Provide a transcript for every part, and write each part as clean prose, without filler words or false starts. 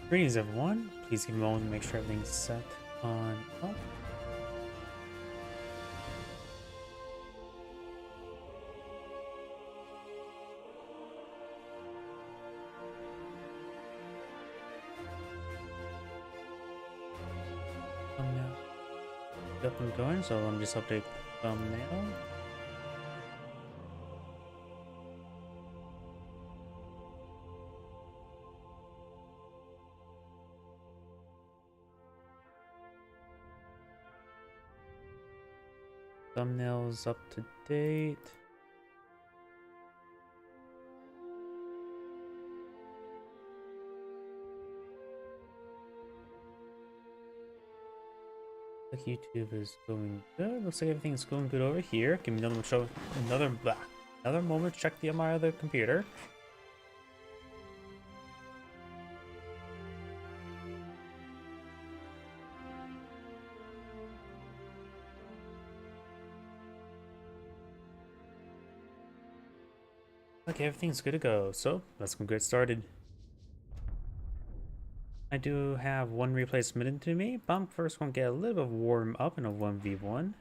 Greetings everyone, please give me a moment to make sure everything's set on up. Thumbnail up and going, so let me just update the thumbnail. Thumbnails up to date. Like YouTube is going good. Looks like everything's going good over here. Give me another moment to check my other computer. Okay, everything's good to go, so let's go get started. I do have one replay submitted to me, but I'm first going to get a little bit warm up in a 1v1.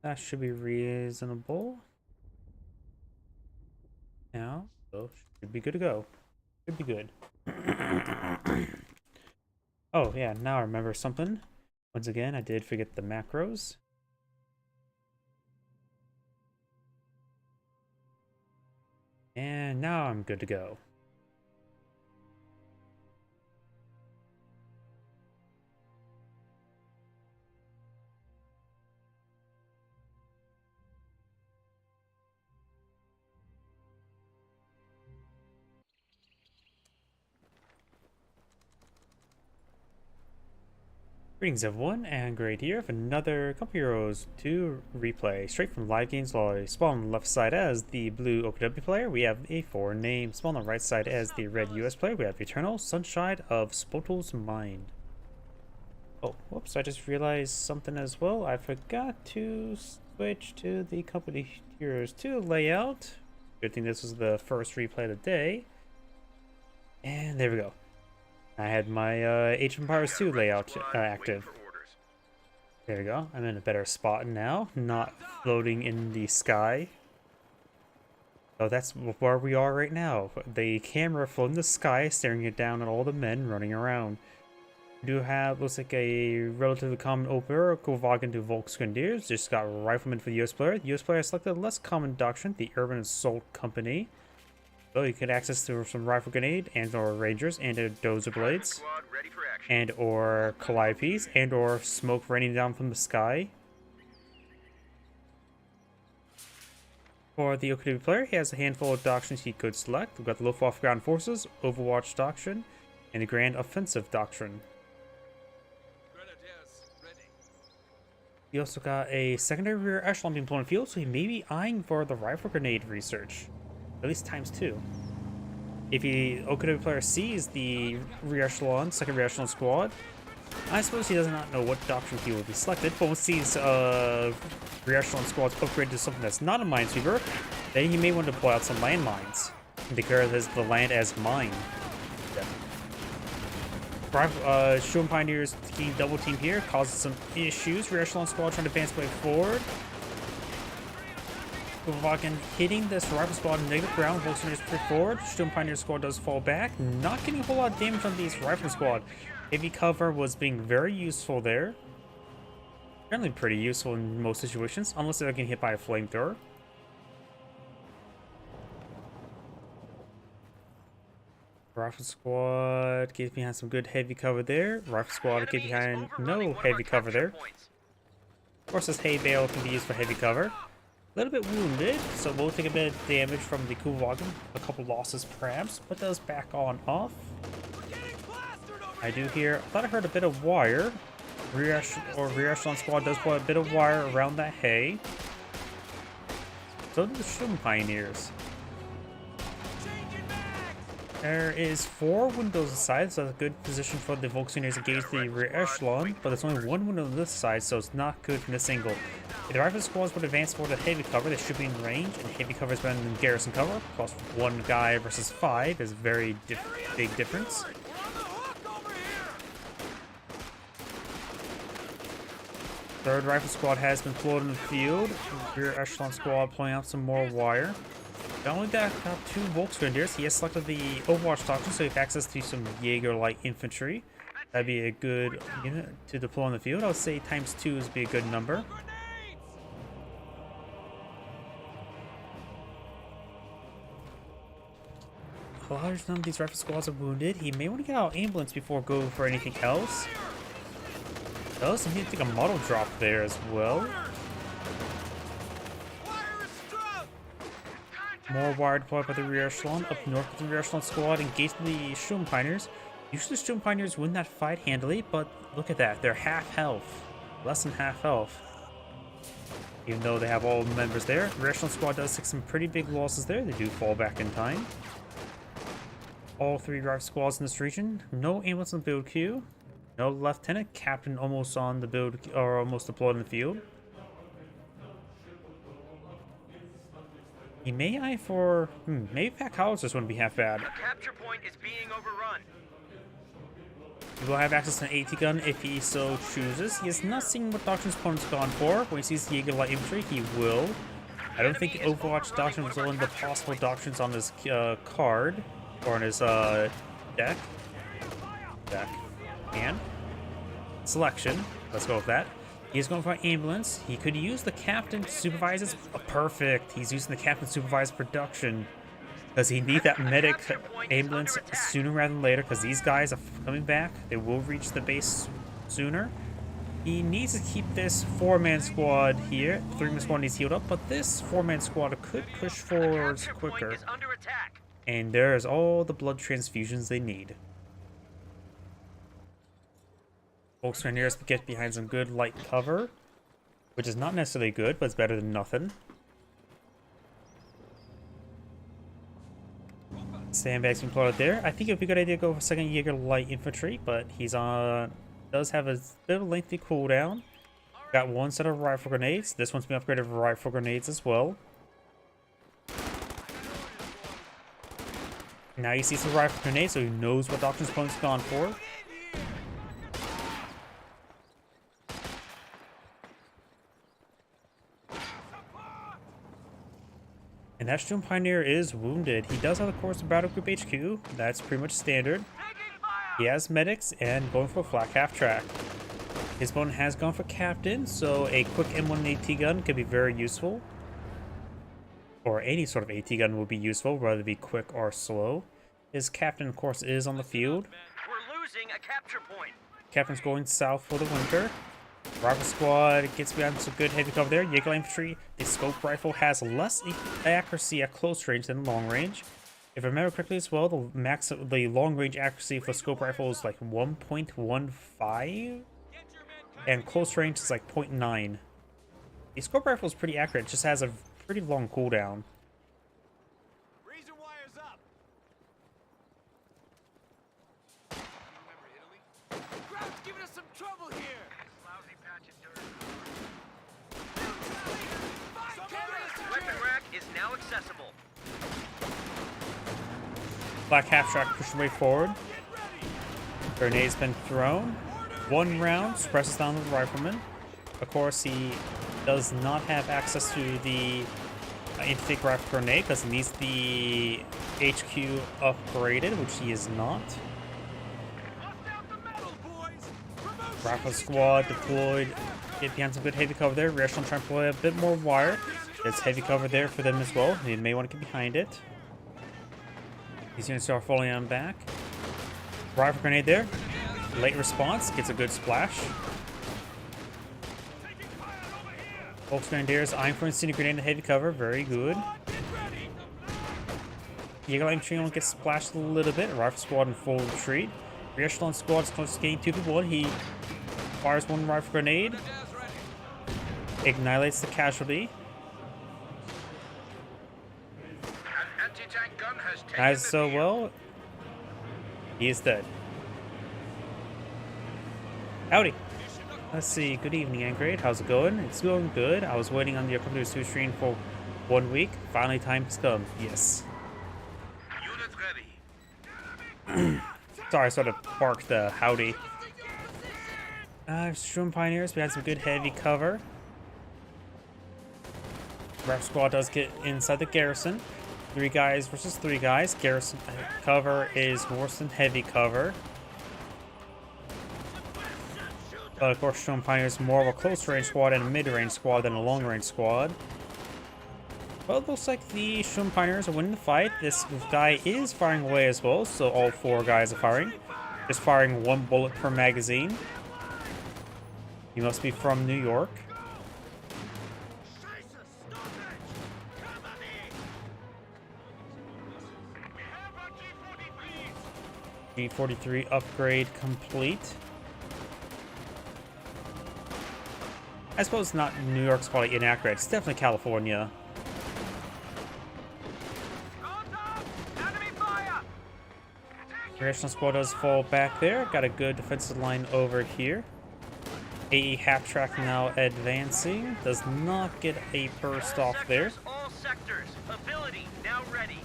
That should be reasonable. Now, so should be good to go. Should be good. Oh yeah, now I remember something. Once again, I did forget the macros. And now I'm good to go. Greetings everyone, and Great here for another Couple Heroes 2 replay, straight from Live Games Lolly. Spawn on the left side as the blue OKW player, we have a foreign name. Spawn on the right side as the red US player, we have Eternal Sunshine of Spotal's Mind. Oh, whoops, I just realized something as well. I forgot to switch to the Company Heroes 2 layout. Good thing this was the first replay of the day. And there we go. I had my Age of Empires 2 layout active. There we go. I'm in a better spot now, not floating in the sky. So that's where we are right now. The camera floating in the sky, staring it down at all the men running around. We do have, looks like a relatively common opener, Kuvagan to Volksgrenadiers. Just got Rifleman for the US player. The US player selected less common doctrine, the Urban Assault Company. So you can access to some rifle grenade and or rangers and or dozer blades and or calliopes and or smoke raining down from the sky. For the OKW player, he has a handful of doctrines he could select. We've got the Luftwaffe Ground Forces, Overwatch Doctrine, and the Grand Offensive Doctrine. He also got a secondary rear echelon being blown field, so he may be eyeing for the rifle grenade research. At least ×2. If the OKW player sees the rear echelon, second rear echelon squad, I suppose he does not know what doctrine he will be selected, but once these rear echelon squads upgrade to something that's not a minesweeper, then he may want to pull out some landmines and declare the land as mine. Showing Pioneers double team here causes some issues. Rear echelon squad trying to advance way forward. Kuvagan hitting this rifle squad in negative ground. Volksgrenadiers push forward. Sturm Pioneer squad does fall back. Not getting a whole lot of damage on these rifle squad. Heavy cover was being very useful there. Apparently pretty useful in most situations, unless they're getting hit by a flamethrower. Rifle squad gets behind some good heavy cover there. Rifle squad get behind no heavy cover there. Of course, this hay bale can be used for heavy cover. A little bit wounded, so we'll take a bit of damage from the Kuvagan. A couple losses perhaps, but does back on off. I do hear, I thought I heard a bit of wire. Rear echelon squad does put a bit of wire around that hay. So do the Shum Pioneers. There is 4 windows aside, so that's a good position for the Volkswagen to engage the rear echelon, but there's only 1 window on this side, so it's not good from this angle. If the rifle squads would advance for the heavy cover, they should be in range, and heavy cover is better than garrison cover, plus 1 guy versus 5 is a very big difference. Third rifle squad has been deployed in the field. Rear echelon squad pulling out some more wire. Not only that, got 2 Volksgrenadiers. He has selected the Overwatch doctrine, so he has access to some Jaeger light infantry. That'd be a good unit to deploy on the field. I would say ×2 would be a good number. A large number of these rifle squads are wounded. He may want to get out ambulance before going for anything else. Does need to take a model drop there as well. More wire deployed by the rear echelon. Up north with the rear echelon squad engaged the Sturm Pioneers. Usually the Sturm Pioneers win that fight handily, but look at that. They're half health. Less than half health. Even though they have all members there. The rear echelon squad does take some pretty big losses there. They do fall back in time. All 3 drive squads in this region. No ambulance in the build queue. No lieutenant. Captain almost on the build, or almost deployed in the field. He may eye for... maybe Pack Howitzers wouldn't be half bad. The capture point is being overrun. He will have access to an AT gun if he so chooses. He has not seen what Doctrine's opponent's gone for. When he sees the Jaeger Light Infantry, he will. I don't think Overwatch Doctrine was one of the possible doctrines on his card. Or on his deck. And selection. Let's go with that. He's going for an ambulance. He could use the captain to supervise his... perfect. He's using the captain to supervise production. Because he needs that medic ambulance sooner rather than later. Because these guys are coming back. They will reach the base sooner. He needs to keep this 4-man squad here. 3-man squad needs healed up. But this 4-man squad could push forward quicker. And there's all the blood transfusions they need. Volksgrenadiers get behind some good light cover, which is not necessarily good, but it's better than nothing. Sandbags been plotted there. I think it would be a good idea to go for 2nd Jaeger light infantry, but he's on does have a bit of a lengthy cooldown. Got 1 set of rifle grenades. This one's been upgraded for rifle grenades as well. Now he sees the rifle grenade, so he knows what Doctrine's opponent's gone for. And that Sturm Pioneer is wounded. He does have, of course, a Battle Group HQ. That's pretty much standard. He has medics and going for a flak half-track. His opponent has gone for Captain, so a quick M1 AT gun could be very useful. Or any sort of AT gun will be useful, whether it be quick or slow. His Captain, of course, is on the field. We're losing a capture point. Captain's going south for the winter. Rifle squad gets behind some good heavy cover there. Jaeger infantry. The scope rifle has less accuracy at close range than long range. If I remember correctly as well, the long range accuracy for the scope rifle is like 1.15, and close range is like 0.9. The scope rifle is pretty accurate. It just has a pretty long cooldown. Accessible. Black half-track pushed way forward. Grenade's been thrown. 1 round suppresses down the rifleman. Of course, he does not have access to the intake rifle grenade because he needs the HQ upgraded, which he is not. Rifle squad deployed. Get behind some good heavy cover there. Rear echelon trying to deploy a bit more wire. There's heavy cover there for them as well. They may want to get behind it. These units are falling on back. Rifle grenade there. Late response. Gets a good splash. Volksgrenadiers eyeing for incendiary grenade and heavy cover. Very good. Jaeger infantry only gets splashed a little bit. Rifle squad in full retreat. Rear echelon squad is close to getting 2 people. He fires 1 rifle grenade. Annihilates the casualty. As so well, He is dead. Howdy. Let's see. Good evening, Angrade. How's it going? It's going good. I was waiting on your computer to stream for 1 week. Finally, time has come. Yes. Unit ready. Sorry, I sort of barked the howdy. Strum Pioneers, we had some good heavy cover. Rep Squad does get inside the garrison. 3 guys versus 3 guys. Garrison cover is worse than heavy cover. But of course, Strum Pioneers is more of a close-range squad and a mid-range squad than a long-range squad. Well, it looks like the Strum Pioneers are winning the fight. This guy is firing away as well, so all 4 guys are firing. Just firing 1 bullet per magazine. He must be from New York. G43 upgrade complete. I suppose not New York's probably inaccurate. It's definitely California. Rational squad does fall back there. Got a good defensive line over here. AE half track now advancing. Does not get a burst off there. All sectors. Ability now ready.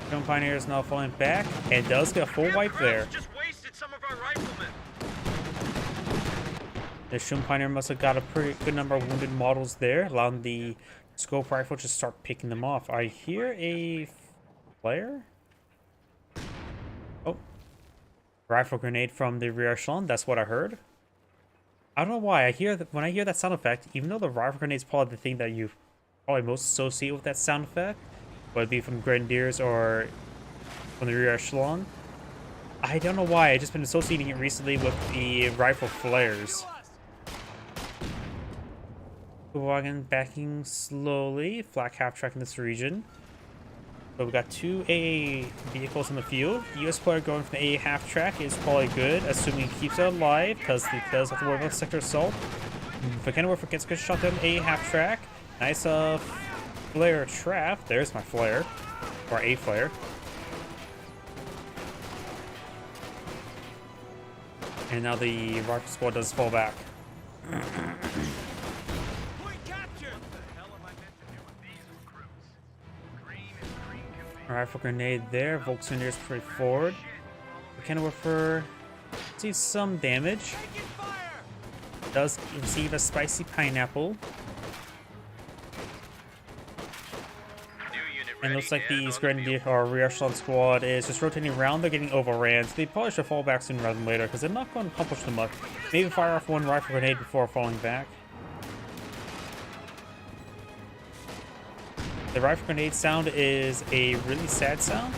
Stone Pioneer is now falling back and does get a full wipe there. Just wasted some of our riflemen. The Stone Pioneer must have got a pretty good number of wounded models there, allowing the scope rifle to start picking them off. I hear a flare. Oh, rifle grenade from the rear echelon. That's what I heard. I don't know why I hear that when I hear that sound effect. Even though the rifle grenade is probably the thing that you probably most associate with that sound effect, whether it be from Grenadiers or from the rear echelon. I don't know why. I've just been associating it recently with the rifle flares. Wagon backing slowly. Flak half track in this region. So we got 2 AA vehicles in the field. The US player going from the AA half track is probably good, assuming he keeps it alive, because he does have to worry about sector assault. If I can gets good shot down AA half track. Nice flare trap. There's my flare. Or a flare. And now the rifle squad does fall back. Rifle grenade there. Volkswagen pretty forward. Mechanowerfer sees some damage. Does receive a spicy pineapple. And looks like these Grenadier or rear echelon squad is just rotating around. They're getting overran, so they probably should fall back sooner rather than later because they're not going to accomplish too much. Maybe fire off 1 rifle grenade before falling back. The rifle grenade sound is a really sad sound.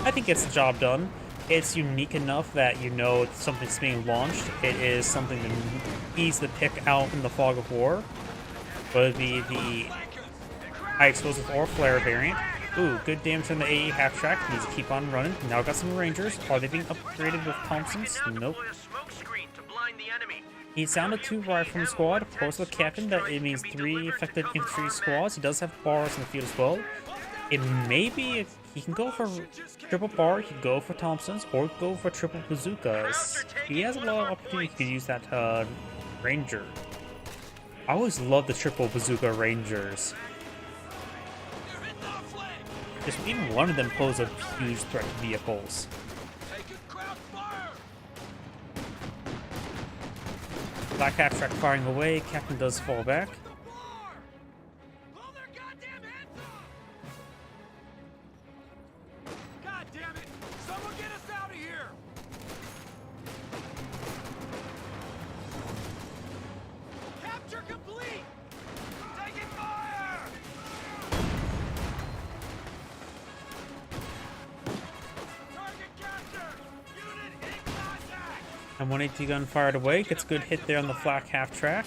I think it's the job done. It's unique enough that you know something's being launched. It is something that easy to pick out in the fog of war. Whether it be the high explosive or flare variant. Ooh, good damage on the AE half track. Needs to keep on running. Now got some Rangers. Are they being upgraded with Thompsons? Nope. He sounded 2 rifleman squad. Of course, the captain, that it means 3 affected infantry squads. He does have bars in the field as well. It may be he can go for triple bar, he can go for Thompsons, or go for triple bazookas. He has a lot of opportunity to use that Ranger. I always love the triple bazooka Rangers. Just even one of them pose a huge threat to vehicles. Black half track firing away. Captain does fall back. God damn it! Someone get us out of here! Capture complete! Taking fire! Target capture! Unit in contact! And 180 gun fired away. Gets a good hit there on the flak half track.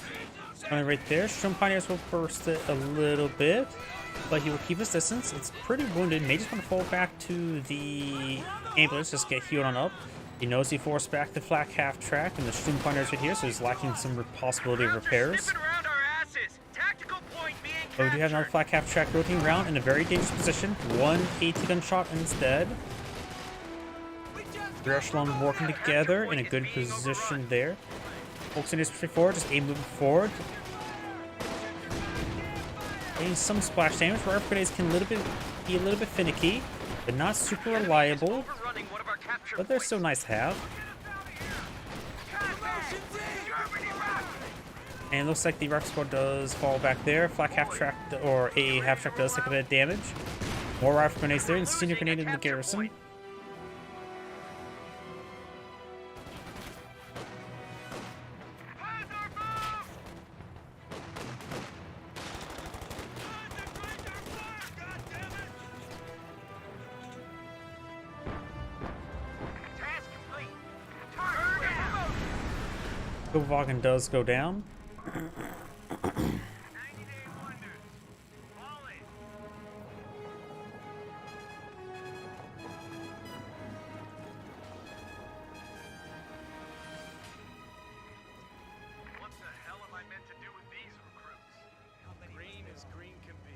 Only right there. Strum Pioneers will burst it a little bit, but he will keep his distance. It's pretty wounded. May just want to fall back to the ambulance, just get healed on up. He knows he forced back the flak half track, and the Strum Pioneers right here, so he's lacking some possibility of repairs. But we do have another flak half track rotating around in a very dangerous position. 1 AT gun shot instead. Rear echelon working together in a good position there. Folks in this forward, just aim moving forward. Getting some splash damage. Rifle grenades can be a little bit finicky, but not super reliable. Overrunning one of our capture But they're points. still nice to have. And it looks like the rifle squad does fall back there. Flak half track or a half track does take a bit of damage. More rifle grenades there, and senior grenade in the garrison. Task complete. Target down. Kovagen does go down. 90-day wonders. Fall in. What the hell am I meant to do with these recruits? Green as green can be.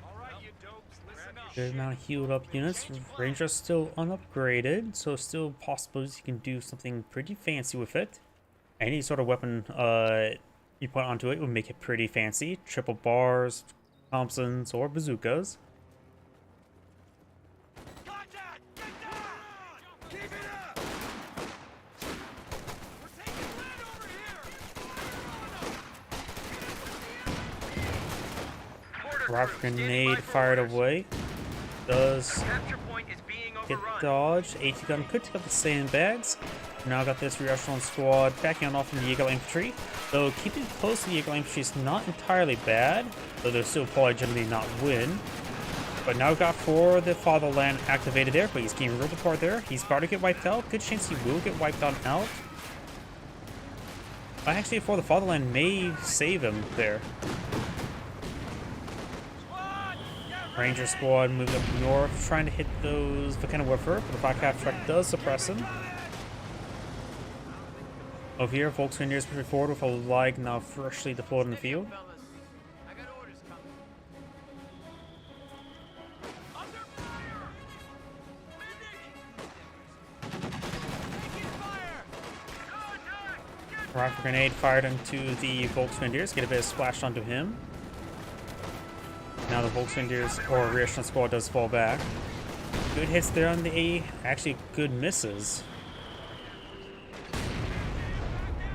All right, you dopes, listen up. Good amount of healed up units. Rangers still unupgraded, so still possibilities you can do something pretty fancy with it. Any sort of weapon you put onto it will make it pretty fancy. Triple bars, Thompsons, or bazookas. Contact! Get down! Keep it up! We're taking lead over here! Mortar Rifle crew, standing by grenade for fired orders. away. Does Capture point is being get overrun. dodged. AT gun could take up the sandbags. Now got this rear echelon squad backing off from the Jaeger infantry. Though keeping close to the Jaeger infantry is not entirely bad, though they'll still probably generally not win. But now got for the fatherland activated there, but he's getting ripped apart there. He's about to get wiped out. Good chance he will get wiped on out. Actually, for the fatherland may save him there. Ranger squad moving up north, trying to hit those Vakena-Wiffer, but the back half track does suppress him. Over here, Volkswagen pushing forward with a lag now freshly deployed in the field. I got orders coming. Under fire! Taking fire! Contact! Rifle grenade fired into the Volkswagen, get a bit of splash onto him. Now the Volkswagen or rear echelon squad does fall back. Good hits there on the A, actually good misses.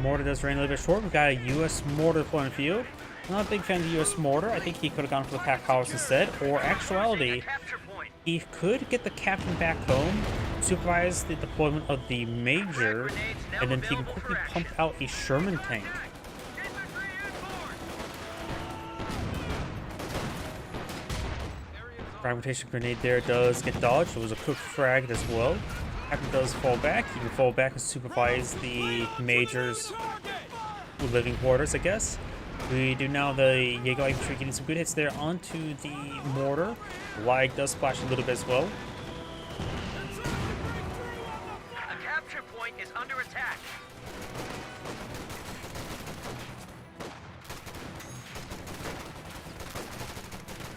Mortar does rain a little bit short. We've got a US mortar deployed in the field. Not a big fan of the US mortar. I think he could have gone for the pack house instead. Or actuality, Capture point. he could get the captain back home, supervise the deployment of the major, and then he can quickly pump out a Sherman tank. Infantry inboard! Fragmentation grenade there does get dodged. It was a cooked frag as well. Captain does fall back. He can fall back and supervise the major's living quarters, I guess. We do now the Jaeger infantry getting some good hits there onto the mortar. Lag does splash a little bit as well. A capture point is under attack.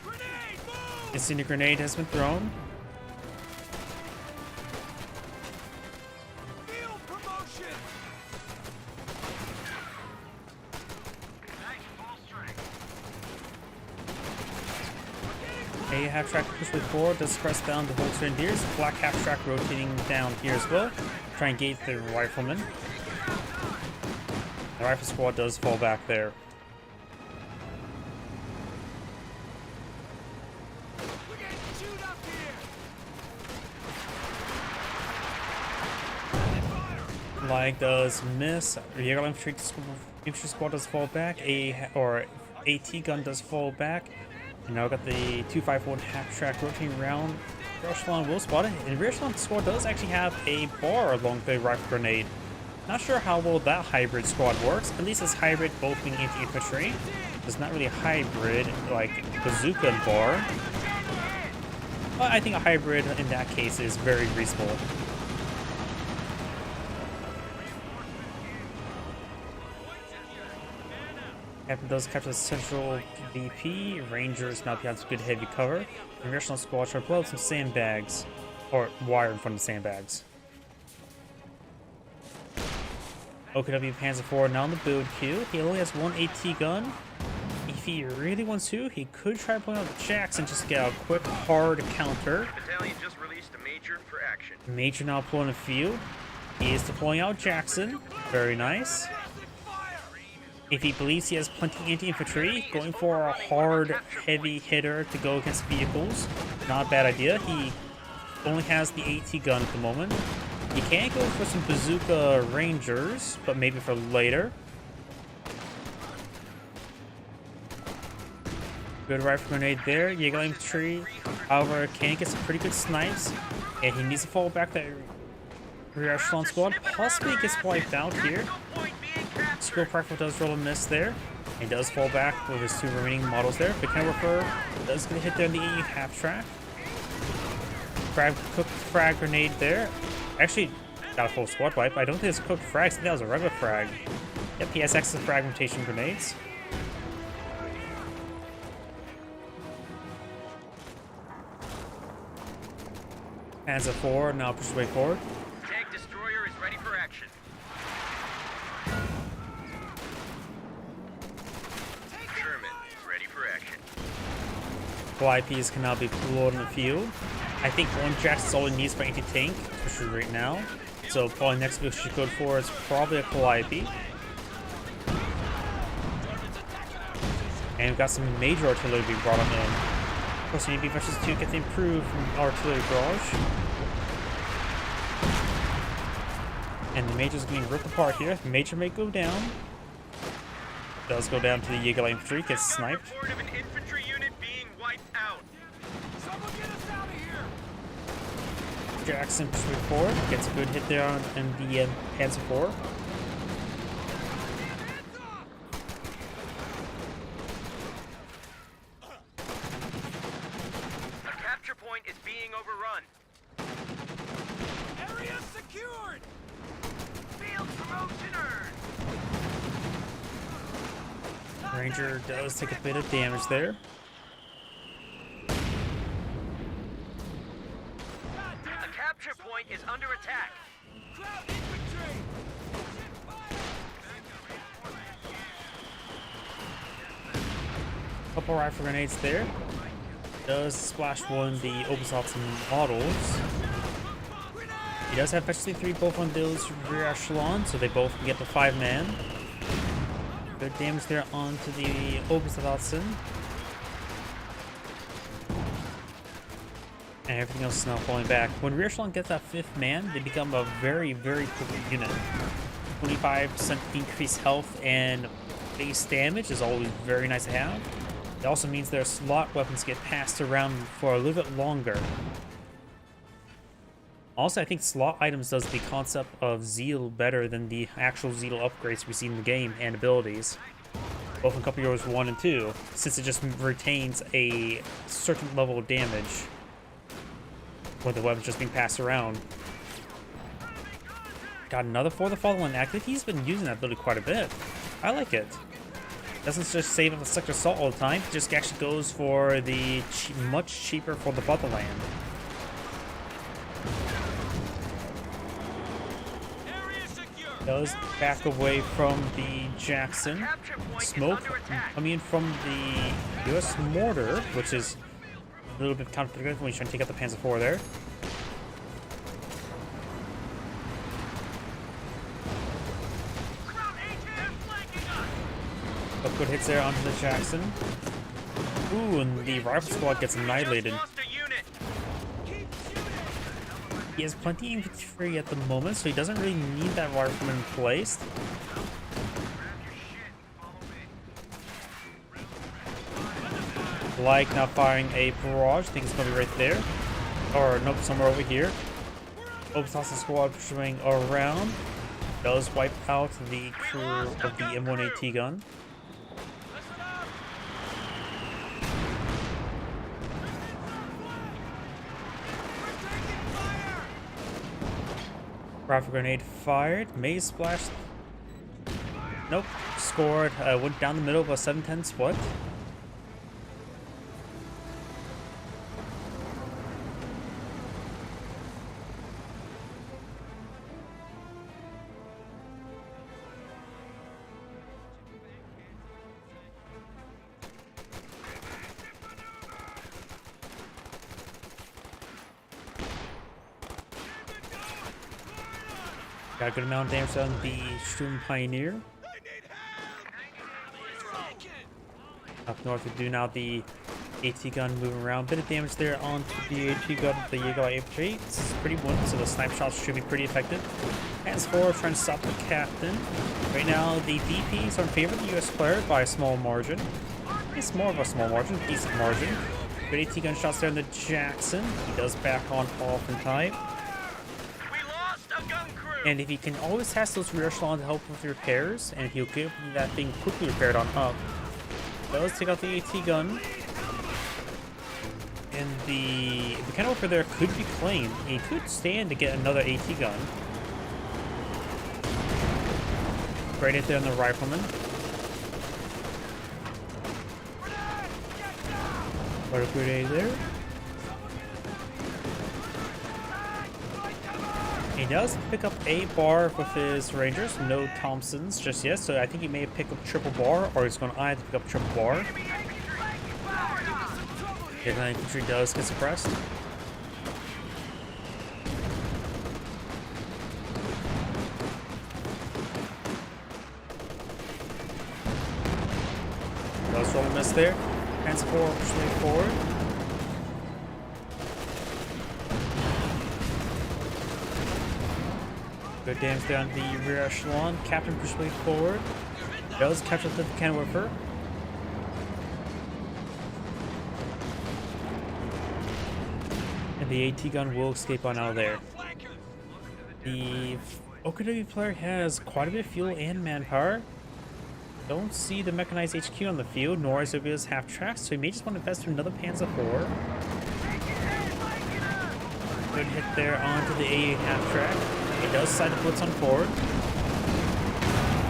Grenade, move! Incendiary grenade has been thrown. Field promotion! Nice full strength. A half track push with forward does press down the Volkswagen. Black half track rotating down here as well. Try and gate the rifleman. The rifle squad does fall back there. We're getting chewed up here! Lag does miss. Jaeger infantry squad does fall back. AT gun does fall back. And now got the 251 half track rotating around. Rear echelon will spot it. And rear echelon squad does actually have a bar along the rifle grenade. Not sure how well that hybrid squad works. At least it's hybrid both being anti-infantry. It's not really a hybrid like bazooka and bar. But I think a hybrid in that case is very reasonable. Captain does capture the central VP. Rangers now behind some good heavy cover. And Rear echelon squad try to blow up some sandbags. Or wire in front of the sandbags. OKW Panzer IV now in the build queue. He only has one AT gun. If he really wants to, he could try pulling out the Jackson just to get a quick, hard counter. Battalion just released a major for action. Major now pulling the field. He is deploying out Jackson. Very nice. If he believes he has plenty of anti-infantry, going for a hard, heavy hitter to go against vehicles, not a bad idea. He only has the AT gun at the moment. He can go for some bazooka rangers, but maybe for later. Good rifle grenade there. Jaeger infantry, however, can get some pretty good snipes, and he needs to fall back that rear echelon squad. Possibly gets wiped out here. Skill Rifle does roll a miss there. He does fall back with his two remaining models there. But Caliber does get a hit there in the EU half track. Cooked frag grenade there. Actually, got a full squad wipe. I don't think it's cooked frags. I think that was a regular frag. Yep, he has excellent fragmentation grenades. Panzer IV now pushes way forward. Tank destroyer is ready for action. Sherman is ready for action. IPs can now be deployed in the field. I think one Jackson's all he needs for anti-tank, especially right now. So probably next week she could for is probably a Calliope. And we've got some major artillery being brought on in. Of course, AB versus 2 gets improved from artillery barrage. And the major's getting ripped apart here. The major may go down. Does go down to the Jaeger infantry, gets sniped. Report of an infantry unit being wiped out. Someone get us out of here! Jackson pushes forward, gets a good hit there on the Panzer IV. A capture point is being overrun. Area secured! Field promotion earned. Ranger does take a bit of damage there. A capture point is under attack. Crowd infantry! Couple rifle grenades there. Does splash one the Obersalzen models. He does have Specialty 3 both on those rear echelon, so they both can get the 5-man. Good damage there onto the Obersalzen. And everything else is now falling back. When rear echelon gets that 5th man, they become a very, very quick unit. 25% increased health and base damage is always very nice to have. It also means their slot weapons get passed around for a little bit longer. Also, I think slot items does the concept of Zeal better than the actual Zeal upgrades we see in the game and abilities. Both in Couple Heroes 1 and 2, since it just retains a certain level of damage when the weapon's just being passed around. Got another For the Fallen active. He's been using that ability quite a bit. I like it. Doesn't just save up the Sector Assault all the time, it just actually goes for the much cheaper For the Fatherland. Does back away from the Jackson. Smoke coming in from the US mortar, which is a little bit counterproductive when you try to take out the Panzer IV there. But good hits there onto the Jackson. Ooh, and the rifle squad gets annihilated. He has plenty of infantry at the moment, so he doesn't really need that rifleman placed. Like now firing a barrage. I think it's going to be right there. Or nope, somewhere over here. Obersalzen squad pursuing around. Does wipe out the crew of the M1AT gun. Rifle grenade fired. Maze splash. Nope. Scored. Went down the middle of a 7-10 split. Got a good amount of damage on the Sturm Pioneer. Up north, we do now the AT gun moving around. Bit of damage there onto the AT gun with the Jaeger infantry. It's pretty wounded, so the sniper shots should be pretty effective. Hands forward, trying to stop the captain. Right now, the DPs are in favor of the US player by a small margin. It's more of a small margin, decent margin. Good AT gun shots there in the Jackson. He does back on off in time. We lost a gun crew. And if you can always have those rear echelon to help with repairs, and if you get that thing quickly repaired on up, does take out the AT gun. And the mechanical over there could be claimed. He could stand to get another AT gun. Right in there on the rifleman. What a grenade there. He does pick up a bar with his Rangers, no Thompsons just yet, so I think he may pick up triple bar, or he's going to either pick up triple bar. Yeah, the infantry does get suppressed. Does roll a miss there. Hands forward, pushing forward. Good damage down the rear echelon. Captain pushing forward. Does capture the cannon whipper. And the AT gun will escape on out of there. The OKW player has quite a bit of fuel and manpower. Don't see the mechanized HQ on the field, nor is it half tracks, so he may just want to invest in another Panzer IV. Good hit there onto the A8 half track. It does side the blitz on forward.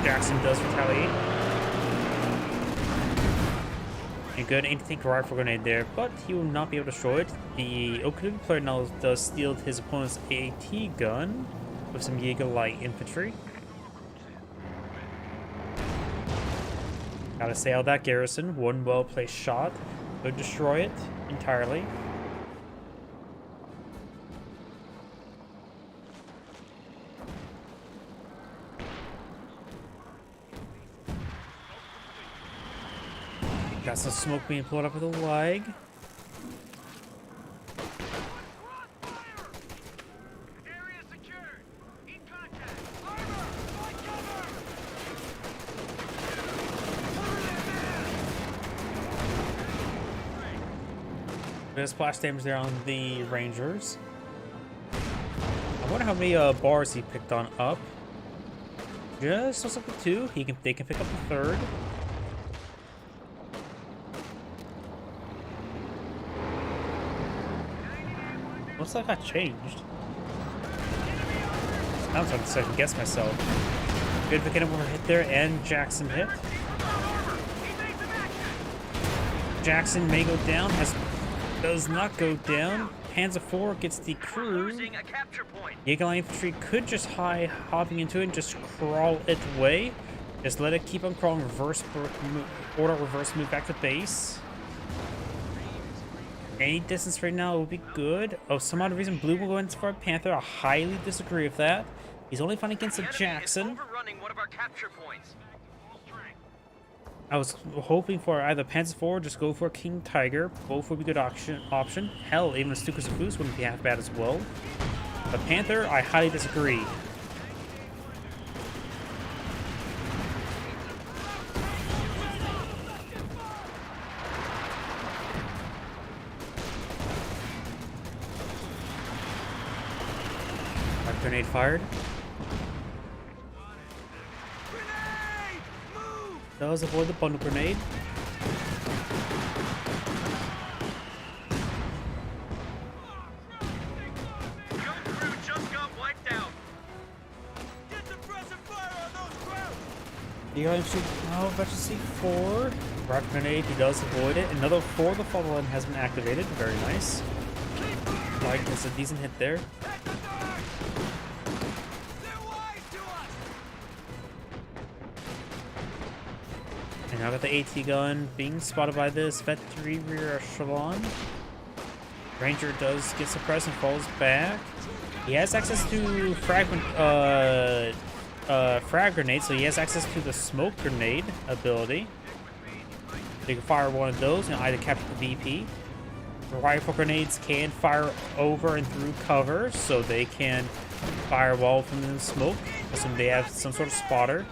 Jackson does retaliate. A good anti-tank rifle grenade there, but he will not be able to destroy it. The OKW player now does steal his opponent's AT gun with some Jaeger light infantry. Gotta say out that garrison, one well-placed shot could destroy it entirely. Got some smoke being pulled up with a lag. Area secured. In contact. Armor! Fight cover! Bit of splash damage there on the Rangers. I wonder how many bars he picked on up. Just looks like the two. They can pick up the third. Looks like I changed. I was trying to second guess myself. Good picking up a hit there, and Jackson hit. Jackson may go down, does not go down. Panzer IV gets the crew. Losing a capture point. Jaeger infantry could just hopping into it and just crawl it away. Just let it keep on crawling, reverse move back to base. Any distance right now would be good. Oh, some odd reason Blue will go in for a Panther. I highly disagree with that. He's only fighting against a Jackson. Overrunning one of our capture points. I was hoping for either Panzer IV or just go for a King Tiger. Both would be good option. Hell, even a Stuka Safus wouldn't be half bad as well. But Panther, I highly disagree. Grenade fired. Does avoid the bundle grenade. Gun crew just got wiped out. Get suppressive fire on those crowds! You guys should now see 4. Rocket grenade, he does avoid it. Another 4, the follow line has been activated. Very nice. Like, it's a decent hit there. And now got the AT gun being spotted by this Vet 3 rear echelon. Ranger does get suppressed and falls back. He has access to frag grenade, so he has access to the smoke grenade ability. You can fire one of those and either capture the VP. Rifle grenades can fire over and through cover, so they can fire wall from the smoke. Assume they have some sort of spotter.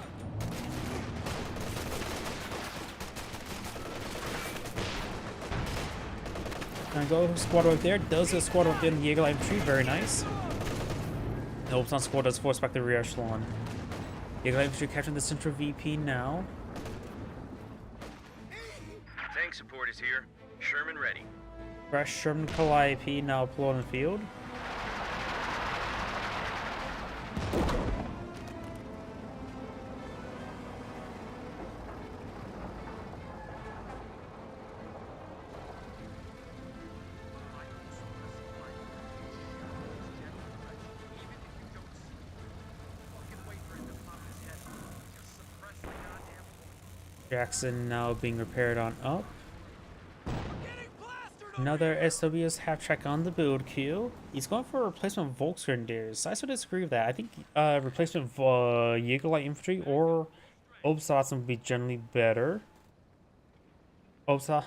Gonna go squad right there. Does a squad right there in the Jaeger Light Infantry, very nice. The Opsan squad does force back the rear echelon. Jaeger Light Infantry capturing the central VP now. Tank support is here. Sherman ready. Fresh Sherman Calliope now deployed on the field. Jackson now being repaired on up. Another SWS half track on the build queue. He's going for a replacement Volksgrenadiers. I sort of disagree with that. I think replacement Jaeger Light Infantry or Obsatsen would be generally better. Jaeger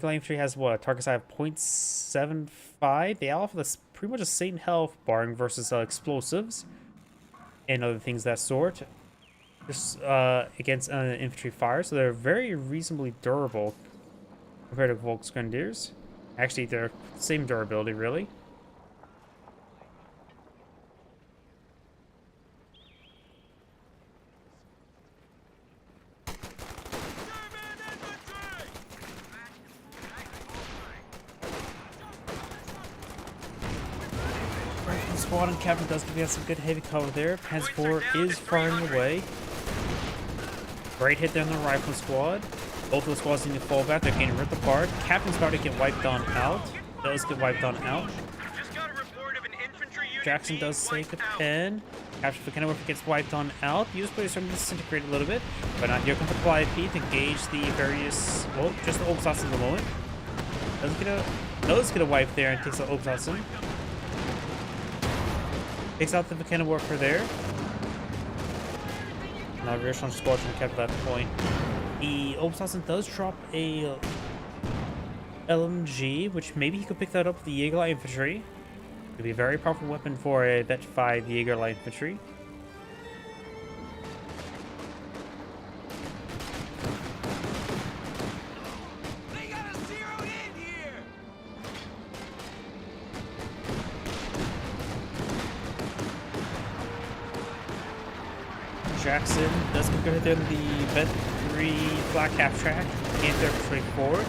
Light Infantry has what, a target size of 0.75. They all have pretty much the same health barring versus explosives and other things of that sort. Just against infantry fire, so they're very reasonably durable compared to Volksgrenadiers. Actually, they're same durability, really. Rifle squad and captain does give us some good heavy cover there. Panzer IV is firing away. Great hit there on the rifle squad. Both of the squads need to fall back. They're getting ripped apart. Captain's about to get wiped on out. Does get wiped on out. Just got a report of an infantry unit Jackson does take a pen. Capture the Kenilworth gets wiped on out. The US players starting to disintegrate a little bit. But now here comes the Calliope to engage the various, well, just the Obsatsen at the moment. Does get a wipe there and takes the Obsatsen. Takes out the Kenilworth there. Now rear echelon squadron kept at that point. The Obsatsen does drop a LMG, which maybe he could pick that up with the Jaeger Light Infantry. It would be a very powerful weapon for a Vet 5 Jaeger Light Infantry. They got us zeroed in here. Jackson does get good there in the Vet 3 Black Half Track. Panther straight forward.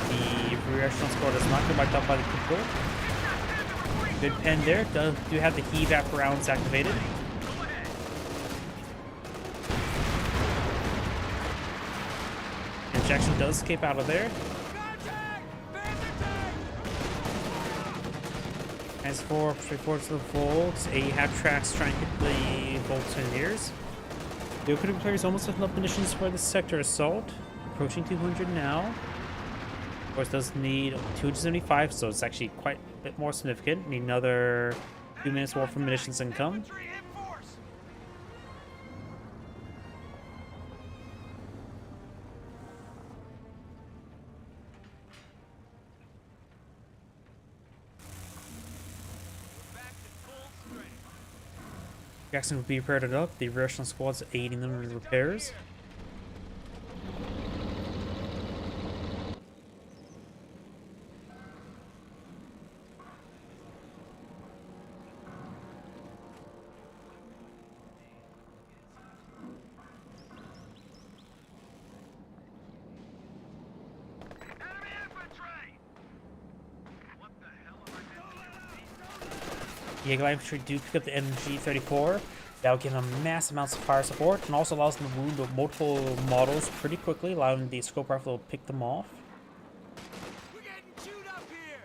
The rear echelon squad does not get wiped out by the control. Good pen there. Do have the heave after rounds activated. And Jackson does escape out of there. As for straight forward to the Volks, a half tracks trying to hit the Volksgrenadiers. The Oakwood players almost have enough munitions for the sector assault. Approaching 200 now. Of course, does need 275, so it's actually quite a bit more significant. Need another 2 minutes more for munitions income. Jackson will be repaired up. The rear echelon squad's aiding them in repairs. Enemy infantry! What the hell am I doing? Jaeger Light Infantry do pick up the MG-34. That'll give them mass amounts of fire support and also allows them to wound multiple models pretty quickly, allowing the scope rifle to pick them off. We're getting chewed up here.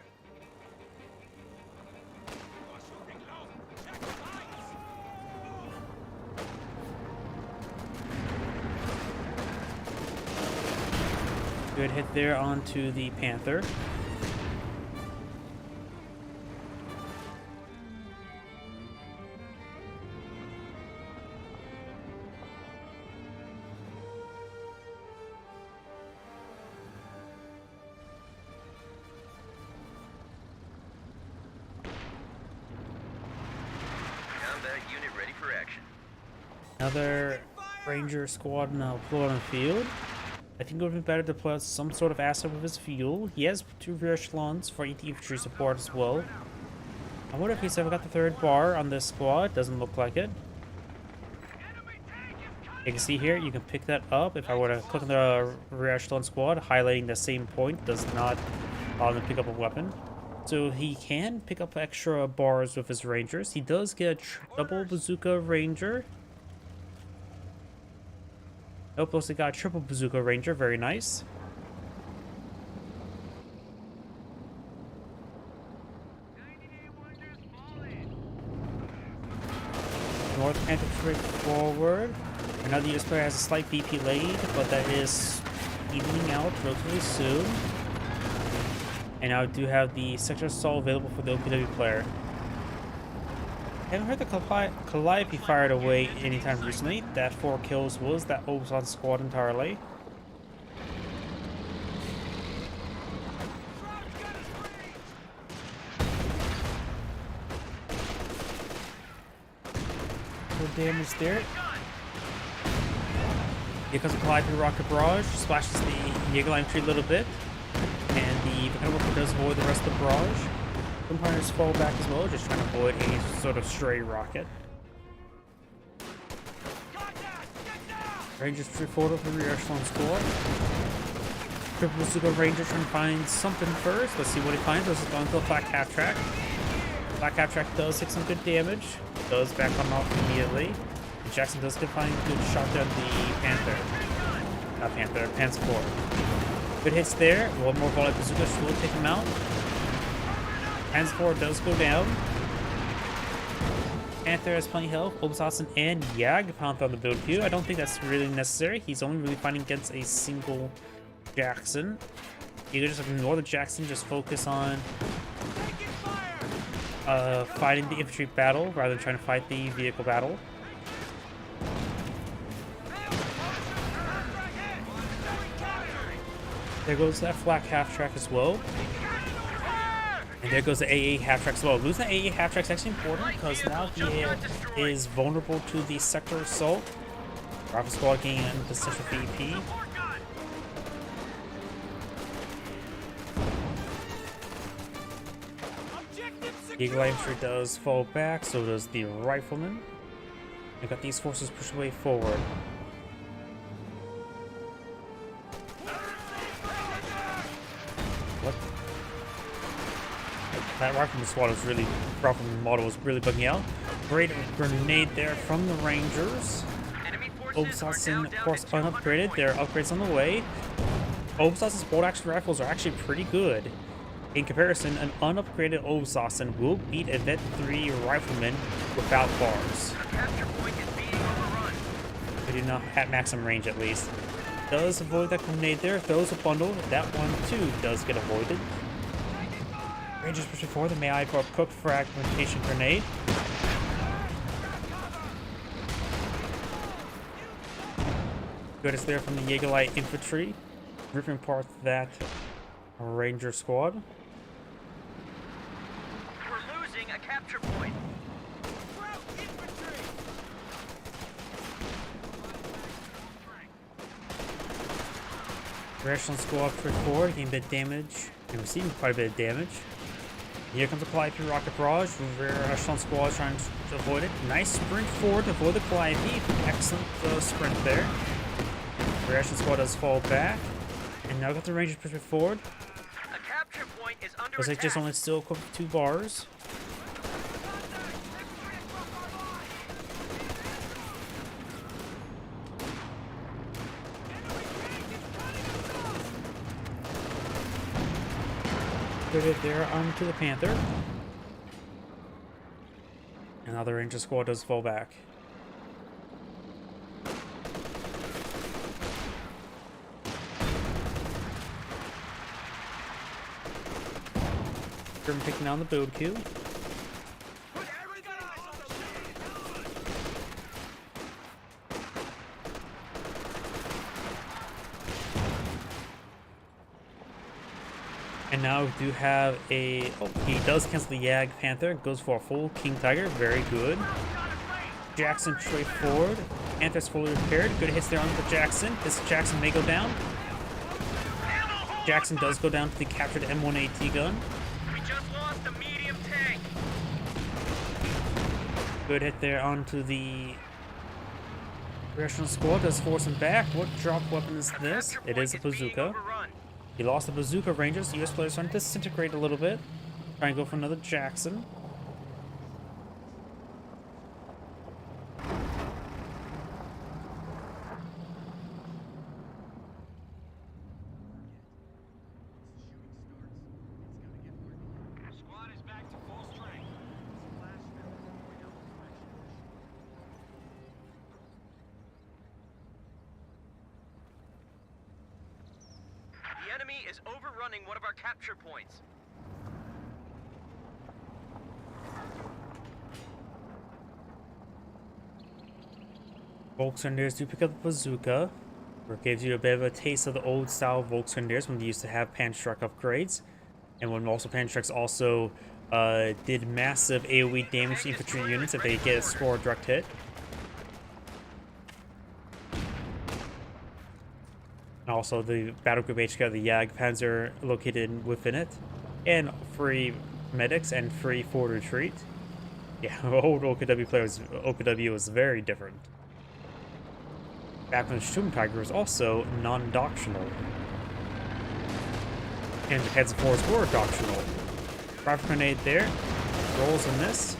Good hit there onto the Panther. action. Another Ranger squad now deployed on the field. I think it would be better to deploy some sort of asset with his fuel. He has 2 rear echelons for infantry support as well. I wonder if he's ever got the 3rd bar on this squad. Doesn't look like it. You can see here, you can pick that up. If I were to click on the rear echelon squad, highlighting the same point does not allow him to pick up a weapon. So he can pick up extra bars with his rangers. He does get a double bazooka ranger. Nope, also got a triple bazooka ranger. Very nice. North Panther straight forward. Another US player has a slight BP lead, but that is evening out relatively soon. And now I do have the Sector Assault available for the OPW player. I haven't heard the Calliope fired away anytime recently. That 4 kills was that Obusan squad entirely. No damage there. Here comes the Calliope rocket barrage, splashes the Jaeger infantry a little bit, and the Mechanical does avoid the rest of the barrage. Some hunters fall back as well, just trying to avoid any sort of stray rocket. Rangers trip forward with the rear echelon squad. Triple bazooka ranger trying to find something first. Let's see what he finds. This is going to a black half track. Black half track does take some good damage. Does back on off immediately. And Jackson does find a good shot down the Panther. Not Panther, Panzer IV. Good hits there. One more volley bazooka will take him out. Panzer IV does go down. Panther has plenty of health. Obusan and Yag pound on the build queue. I don't think that's really necessary. He's only really fighting against a single Jackson. You can just ignore the Jackson, just focus on fighting the infantry battle rather than trying to fight the vehicle battle. There goes that flak half track as well. And there goes the AA half track as well. Losing the AA half track is actually important because now he is vulnerable to the sector assault. Rifle squad getting into sector VP. Eagle infantry does fall back, so does the rifleman. We got these forces push away forward. What? That rifleman squad was really, rifleman model was really bugging out. Great grenade there from the Rangers. Obusan, of course, unupgraded. There are upgrades on the way. Obusan's bolt action rifles are actually pretty good. In comparison, an unupgraded Obusan will beat a Vet 3 rifleman without bars. They do not at maximum range at least. Does avoid that grenade there, throws a bundle. That one too does get avoided. Rangers pushing forward, the May for a cooked fragmentation grenade. Good is there from the Jaegerlight infantry, ripping apart that Ranger squad. We're losing a capture point. Rational squad pushed forward, getting a bit of damage, and receiving quite a bit of damage. Here comes the Calliope rocket barrage. Rear echelon squad trying to avoid it. Nice sprint forward to avoid the Calliope. Excellent sprint there. Rear echelon squad does fall back, and now got the Rangers pushing forward. A capture point is under Looks like attack. just only still equipped with 2 bars. Put it there onto the Panther. And now the Ranger squad does fall back. German taking down the build queue. And now we do have a... Oh, he does cancel the Yag Panther. Goes for a full King Tiger. Very good. Jackson straight forward. Panther's fully repaired. Good hits there on the Jackson. This Jackson may go down. Jackson does go down to the captured M1AT gun. We just lost a medium tank. Good hit there onto the Congressional squad. Does force him back. What drop weapon is this? It is a bazooka. He lost the bazooka Rangers. US players starting to disintegrate a little bit. Try and go for another Jackson. Squad is back to full strength. The enemy is overrunning one of our capture points. Volksgrenadiers do pick up the bazooka, where it gives you a bit of a taste of the old style Volksgrenadiers when they used to have Panzerstruck upgrades, and when also Panzerstrucks also did massive AoE damage to infantry units if they get a score or direct hit. And also the battle group HQ, the Jagdpanzer located within it, and free medics and free forward retreat. Yeah, old OKW was very different. Back when Sturmtiger was also non-doctrinal. And Japan's force were doctrinal. Drive grenade there. Rolls a miss.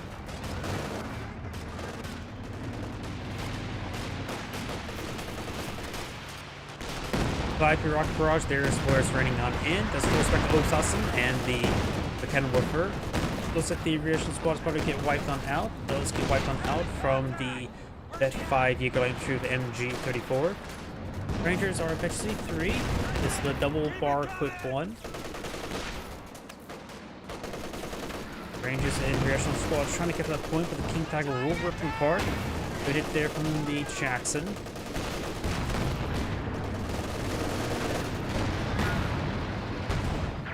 Calliope rocket barrage, there's where it's raining on in. Does full respect to Osasen and the cannon woofer. Looks like the reaction squad is probably get wiped on out. Those get wiped on out from the Vet 5 Jaeger through the MG34. Rangers are eventually 3. This is the double bar quick one. Rangers and reaction squad trying to get to that point, but the King Tiger will rip them apart. Good hit there from the Jackson.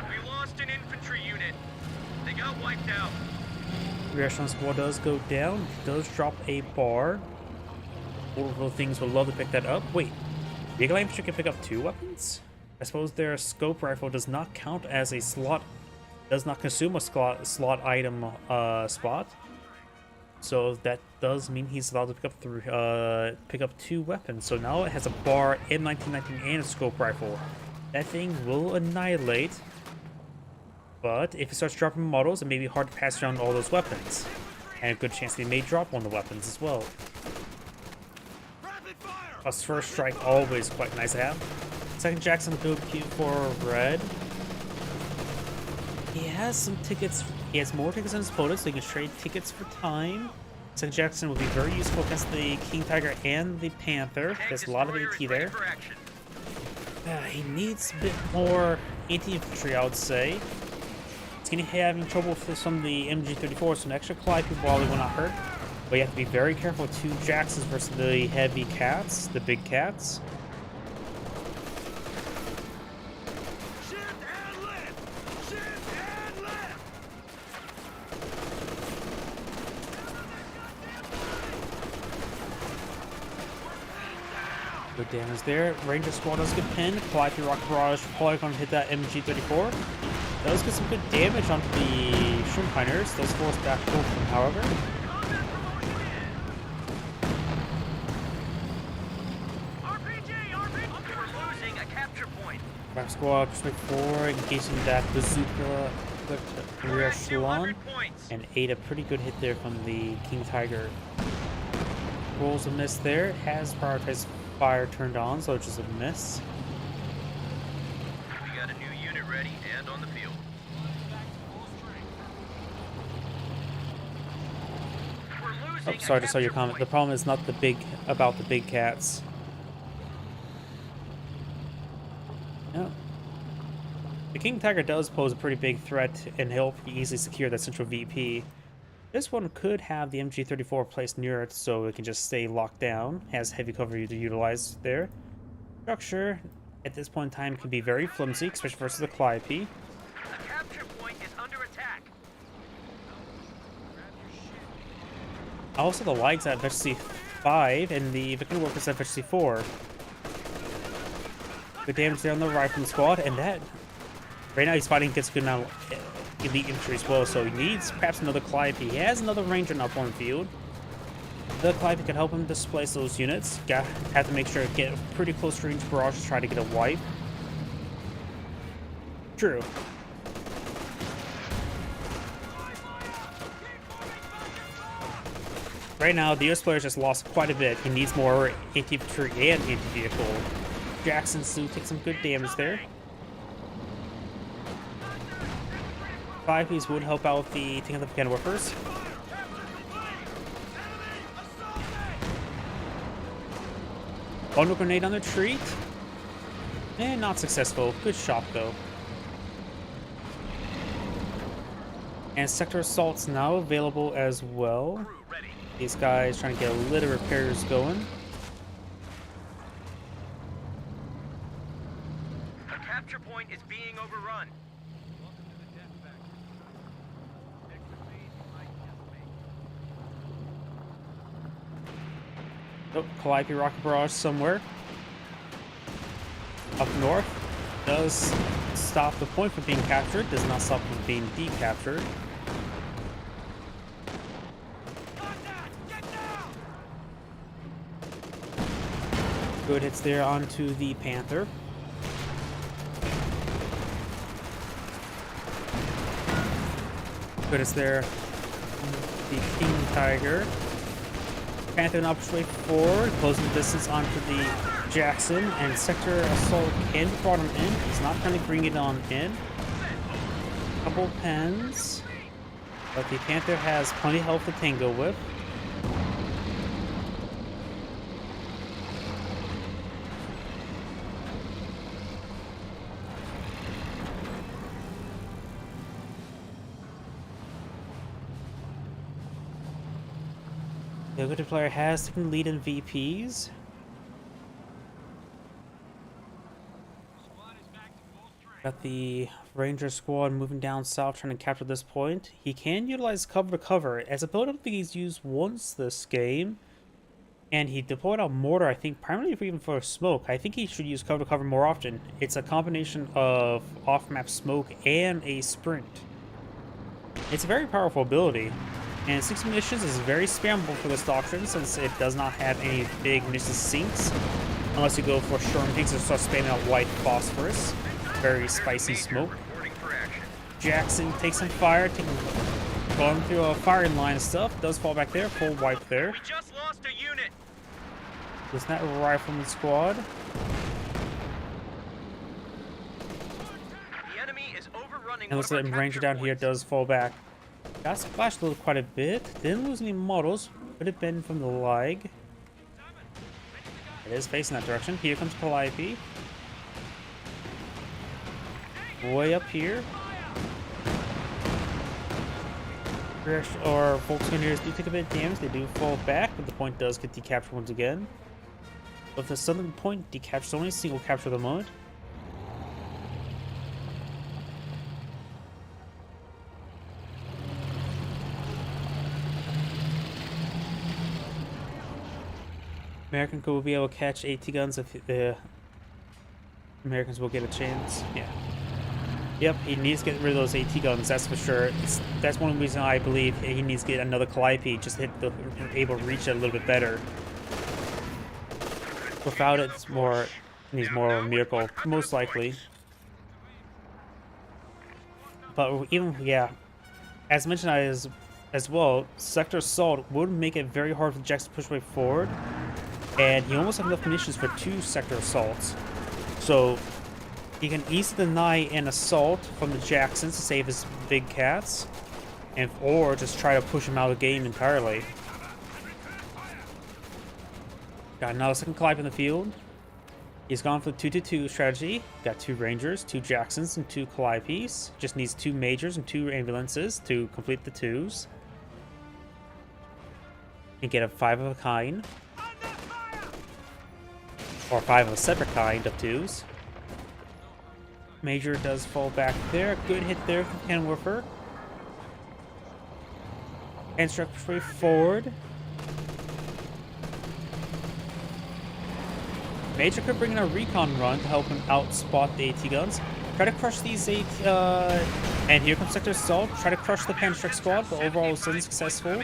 We lost an infantry unit. They got wiped out. Reaction squad does go down. Does drop a bar. Orbital things would love to pick that up. Wait, the Eagle Infantry can pick up 2 weapons? I suppose their scope rifle does not count as a slot, does not consume a slot item spot. So that does mean he's allowed to pick up 2 weapons. So now it has a bar, M1919, and a scope rifle. That thing will annihilate. But if it starts dropping models, it may be hard to pass around all those weapons. And a good chance they may drop one of the weapons as well. Plus first strike, always quite nice to have. Second Jackson will go for red. He has some tickets. He has more tickets than his opponent, so he can trade tickets for time. Second Jackson will be very useful against the King Tiger and the Panther. There's a lot of AT there. He needs a bit more anti-infantry, I would say. He's going to be having trouble with some of the MG34, so an extra Calliope volley will not hurt. But you have to be very careful. 2 Jacksons versus the heavy cats, the big cats. Shift and left! Shift and left! Good damage there. Ranger squad does get pinned. Calliope rocket barrage probably going to hit that MG34. Does get some good damage onto the Sturmpiners. Does force back both of them, however. We're losing a capture point. Back squad, straight forward, engaging that bazooka, rear echelon, and ate a pretty good hit there from the King Tiger. Rolls a miss there. Has prioritized fire turned on, so it's just a miss. We got a new unit ready and on the field. We're losing Oh, sorry, just saw your capture comment. point. The problem is not about the big cats. No. The King Tiger does pose a pretty big threat, and he'll easily secure that central VP. This one could have the MG34 placed near it, so it can just stay locked down. Has heavy cover to utilize there. Structure, at this point in time, can be very flimsy, especially versus the Calliope. A capture point is under attack. Also, the Lags at efficiency 5 and the Victory Workers at efficiency 4. Good damage there on the rifle squad, and that right now he's fighting against good amount of elite infantry as well, so he needs perhaps another Calliope. He has another Ranger up on the field. The Calliope can help him displace those units. Have to make sure to get a pretty close range barrage to try to get a wipe. True. Right now, the US player just lost quite a bit. He needs more anti-infantry and anti-vehicle. Jackson Su takes some good damage there. 5 piece would help out with the taking of the Cannon Whippers. Bundle grenade on the retreat. And not successful. Good shot though. And sector assaults now available as well. These guys trying to get a little repairs going. A capture point is being overrun. Welcome to the death factory. Next to me, might just me. Oh, Calliope rocket barrage somewhere. Up north. Does stop the point from being captured. Does not stop from being decaptured. Good hits there onto the Panther. Good hits there on the King Tiger. Panther now push way forward, closing the distance onto the Jackson, and sector assault can be brought him in. He's not going to bring it on in. Couple pens, but the Panther has plenty of health to tango with. The other player has taken lead in VPs. Got the Ranger squad moving down south trying to capture this point. He can utilize cover to cover as a build I don't think he's used once this game. And he deployed a mortar, I think, primarily even for smoke. I think he should use cover to cover more often. It's a combination of off-map smoke and a sprint. It's a very powerful ability. And 6 munitions is very spammable for this doctrine since it does not have any big munitions sinks. Unless you go for short tanks and start spamming out white phosphorus. Very spicy smoke. Jackson takes some fire, going through a firing line of stuff. Does fall back there, full wipe there. We just lost a unit. There's that rifleman squad. The enemy is overrunning. And looks like Ranger down here does fall back. Got splashed a little quite a bit. Didn't lose any models. Could have been from the lag. It is facing that direction. Here comes Calliope. Way up here. Or Volkswageners do take a bit of damage. They do fall back, but the point does get decaptured once again. But the southern point decaptures only a single capture at the moment. American will be able to catch AT guns if the Americans will get a chance. Yeah. Yep, he needs to get rid of those AT guns, that's for sure. That's one reason I believe he needs to get another Calliope, just to hit the able to reach it a little bit better. Without it, it needs more of a miracle, most likely. But even, yeah, as mentioned as well, Sector Assault would make it very hard for Jackson to push way forward. And he almost have enough munitions for 2 sector assaults. So he can easily deny an assault from the Jacksons to save his big cats. Or just try to push him out of the game entirely. Got another second Calliope in the field. He's gone for the 2-2-2 strategy. Got 2 Rangers, 2 Jacksons, and 2 Calliopes. Just needs 2 Majors and 2 Ambulances to complete the 2s. And get a 5 of a kind. Or 5 of a separate kind of 2s. Major does fall back there. Good hit there from Cannon Whipper. And struck straight forward. Major could bring in a recon run to help him outspot the AT guns. Try to crush these and here comes Sector Assault. Try to crush the Panstrike squad, but overall it was unsuccessful.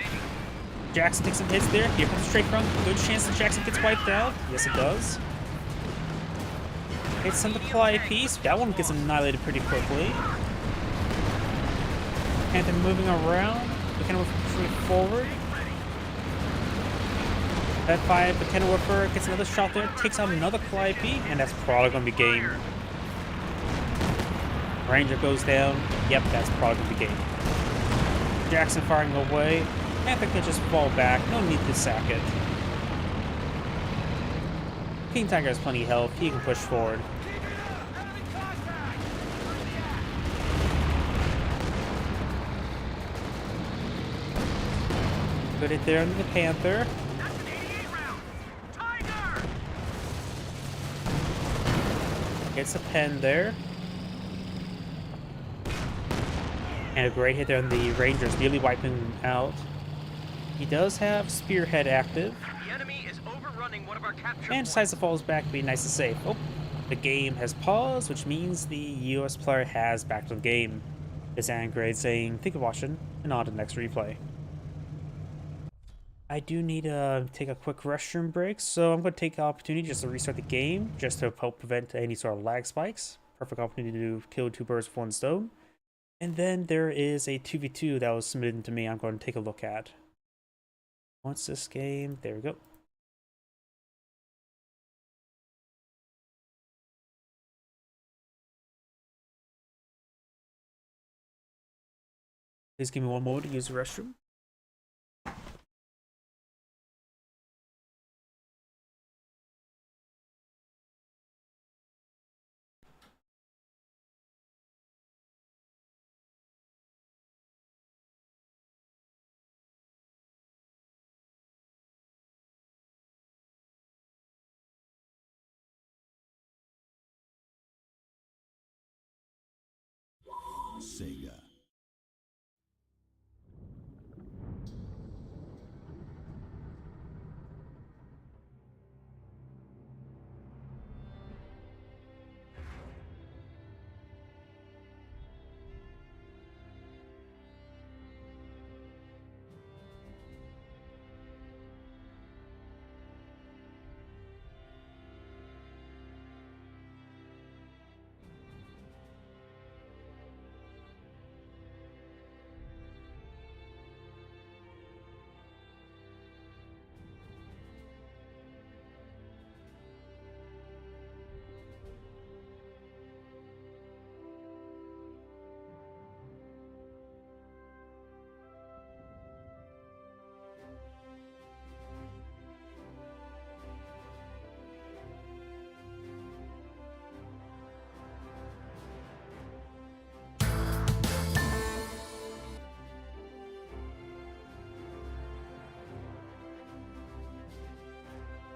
Jackson takes some hits there. Here comes the Strafe Run. Good chance that Jackson gets wiped out. Yes, it does. It's some Supply piece. That one gets annihilated pretty quickly. And then moving around, we kind of move forward. That 5, the Kenilworth gets another shot there, takes out another Calliope, and that's probably going to be game. Ranger goes down. Yep, that's probably going to be game. Jackson firing away. Panther can just fall back. No need to sack it. King Tiger has plenty of health. He can push forward. Good hit there under the Panther. That's an 88 round. Tiger! Gets a pen there. And a great hit there on the Rangers, nearly wiping him out. He does have Spearhead active. The enemy is overrunning one of our capture And decides to fall back to be nice and safe. Oh, the game has paused, which means the US player has back to the game. It's Angrade saying, thank you for watching, and on to the next replay. I do need to take a quick restroom break, so I'm going to take the opportunity just to restart the game, just to help prevent any sort of lag spikes. Perfect opportunity to kill 2 birds with 1 stone. And then there is a 2v2 that was submitted to me I'm going to take a look at. Once this game, there we go. Please give me 1 moment to use the restroom. Sega.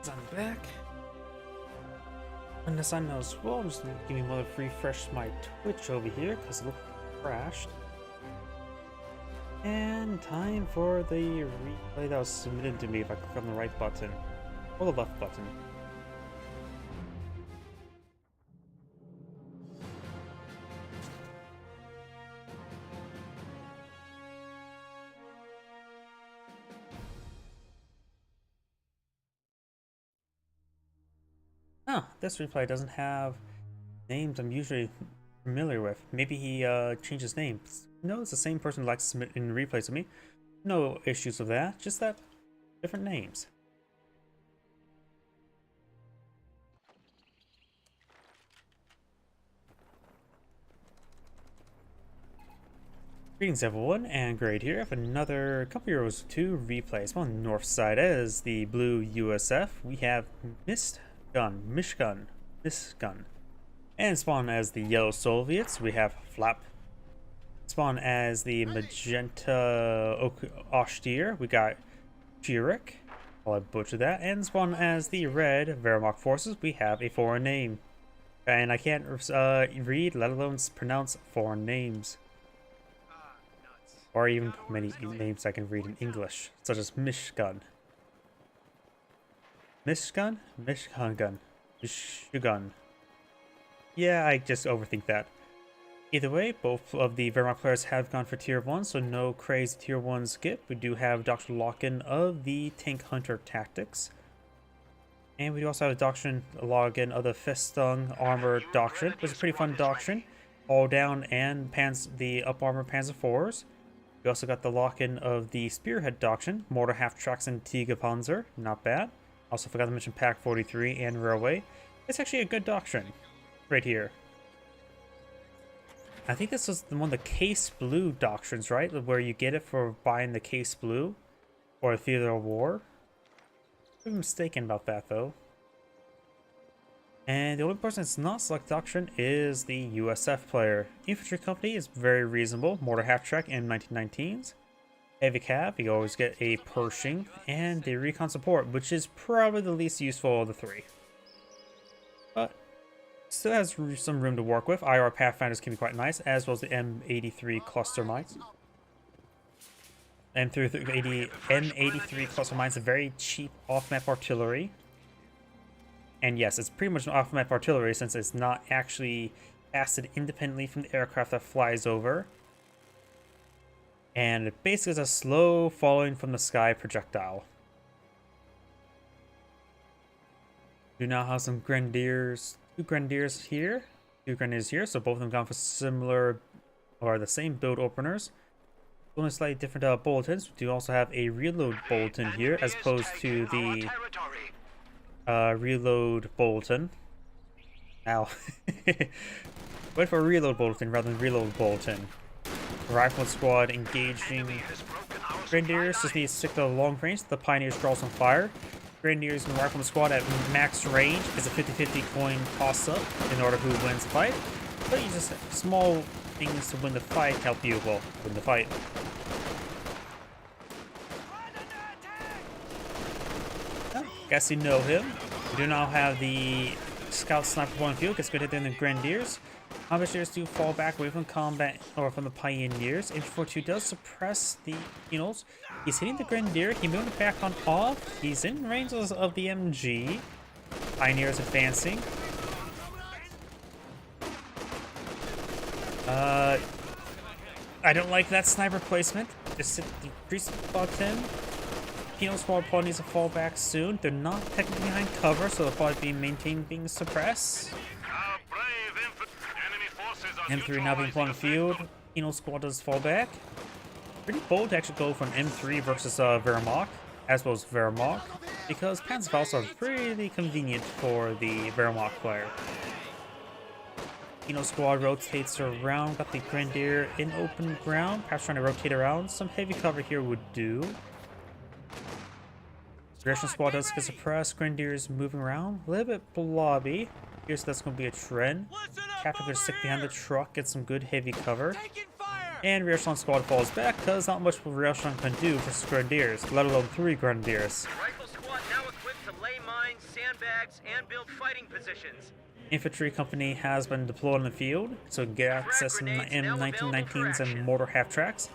I'm back. And as I know as well, I'm just gonna give me another refresh my Twitch over here because it looked crashed. And time for the replay that was submitted to me if I click on the right button or the left button. Oh, this replay doesn't have names I'm usually familiar with. Maybe he changed his name. No, it's the same person who likes to submit in replays to me. No issues with that, just that different names. Greetings everyone, and Grade here with another Couple Heroes 2 replays. On the north side as the blue USF, we have Mishgun. And spawn as the yellow Soviets, we have Flap. Spawn as the magenta Oshtir, we got Jirik. Well, I butchered that. And spawn as the red Wehrmacht forces, we have a foreign name. And I can't read, let alone pronounce foreign names. Or even many names I can read in English, such as Mishgun. Mishgun? Mishgun. Shogun. Yeah, I just overthink that. Either way, both of the Wehrmacht players have gone for tier 1, so no crazy tier 1 skip. We do have Dr. Lock-in of the Tank Hunter Tactics. And we do also have a doctrine login of the Festung Armor Doctrine, which is a pretty fun doctrine. All down and the up armor Panzer IVs. We also got the lock-in of the Spearhead Doctrine, Mortar Half-Tracks and Tigerpanzer, not bad. Also forgot to mention Pack 43 and Railway. It's actually a good doctrine, right here. I think this was one of the Case Blue doctrines, right? Where you get it for buying the Case Blue, or Theater of War. I'm mistaken about that, though. And the only person that's not select doctrine is the USF player. Infantry Company is very reasonable. Mortar Half-Track and 1919s. Heavy Cav, you always get a Pershing. And the Recon Support, which is probably the least useful of the three. But still has some room to work with. IR Pathfinders can be quite nice, as well as the M83 cluster mines. M83 cluster mines are very cheap off-map artillery. And yes, it's pretty much off-map artillery since it's not actually casted independently from the aircraft that flies over. And it basically is a slow falling from the sky projectile. Do now have some Grenadiers, two Grenadiers here, so both of them gone for similar or the same build openers. Only slightly different bulletins. We do also have a reload bulletin here as opposed to the reload bulletin. Ow. Wait for a reload bulletin rather than reload bulletin. Rifle squad engaging Grenadiers. Just need to stick to the long range. The Pioneers draw some fire. Grenadiers and Rifleman squad at max range is a 50-50 coin toss up in order who wins the fight. But you just small things to win the fight help you, well, win the fight. Guess you know him. We do now have the Scout Sniper point of view. Gets good hit in the Grenadiers. Combatants do fall back away from combat or from the Pioneers. Infantry 2 does suppress the Penals. He's hitting the Grenadier. He moved it back on off. He's in range of the MG. Pioneers advancing. I don't like that sniper placement. Just hit the increase button. Penal squad probably needs to fall back soon. They're not technically behind cover, so they'll probably be maintained being suppressed. M3 now being put on the field. Penal squad does fall back. Pretty bold to actually go from M3 versus Wehrmacht, as well as Wehrmacht, because Panzerfaust are pretty convenient for the Wehrmacht player. Penal squad rotates around, got the Grenadier in open ground, perhaps trying to rotate around. Some heavy cover here would do. Aggression squad does get suppressed. Grenadiers moving around, a little bit blobby. Here's that's going to be a trend. Captain gonna stick behind the truck, get some good heavy cover. And rear echelon squad falls back because not much rear echelon can do versus Grenadiers, let alone 3 Grenadiers. Rifle squad now equipped to lay mines, sandbags, and build fighting positions. Infantry company has been deployed in the field, so get access to M1919s and mortar half-tracks.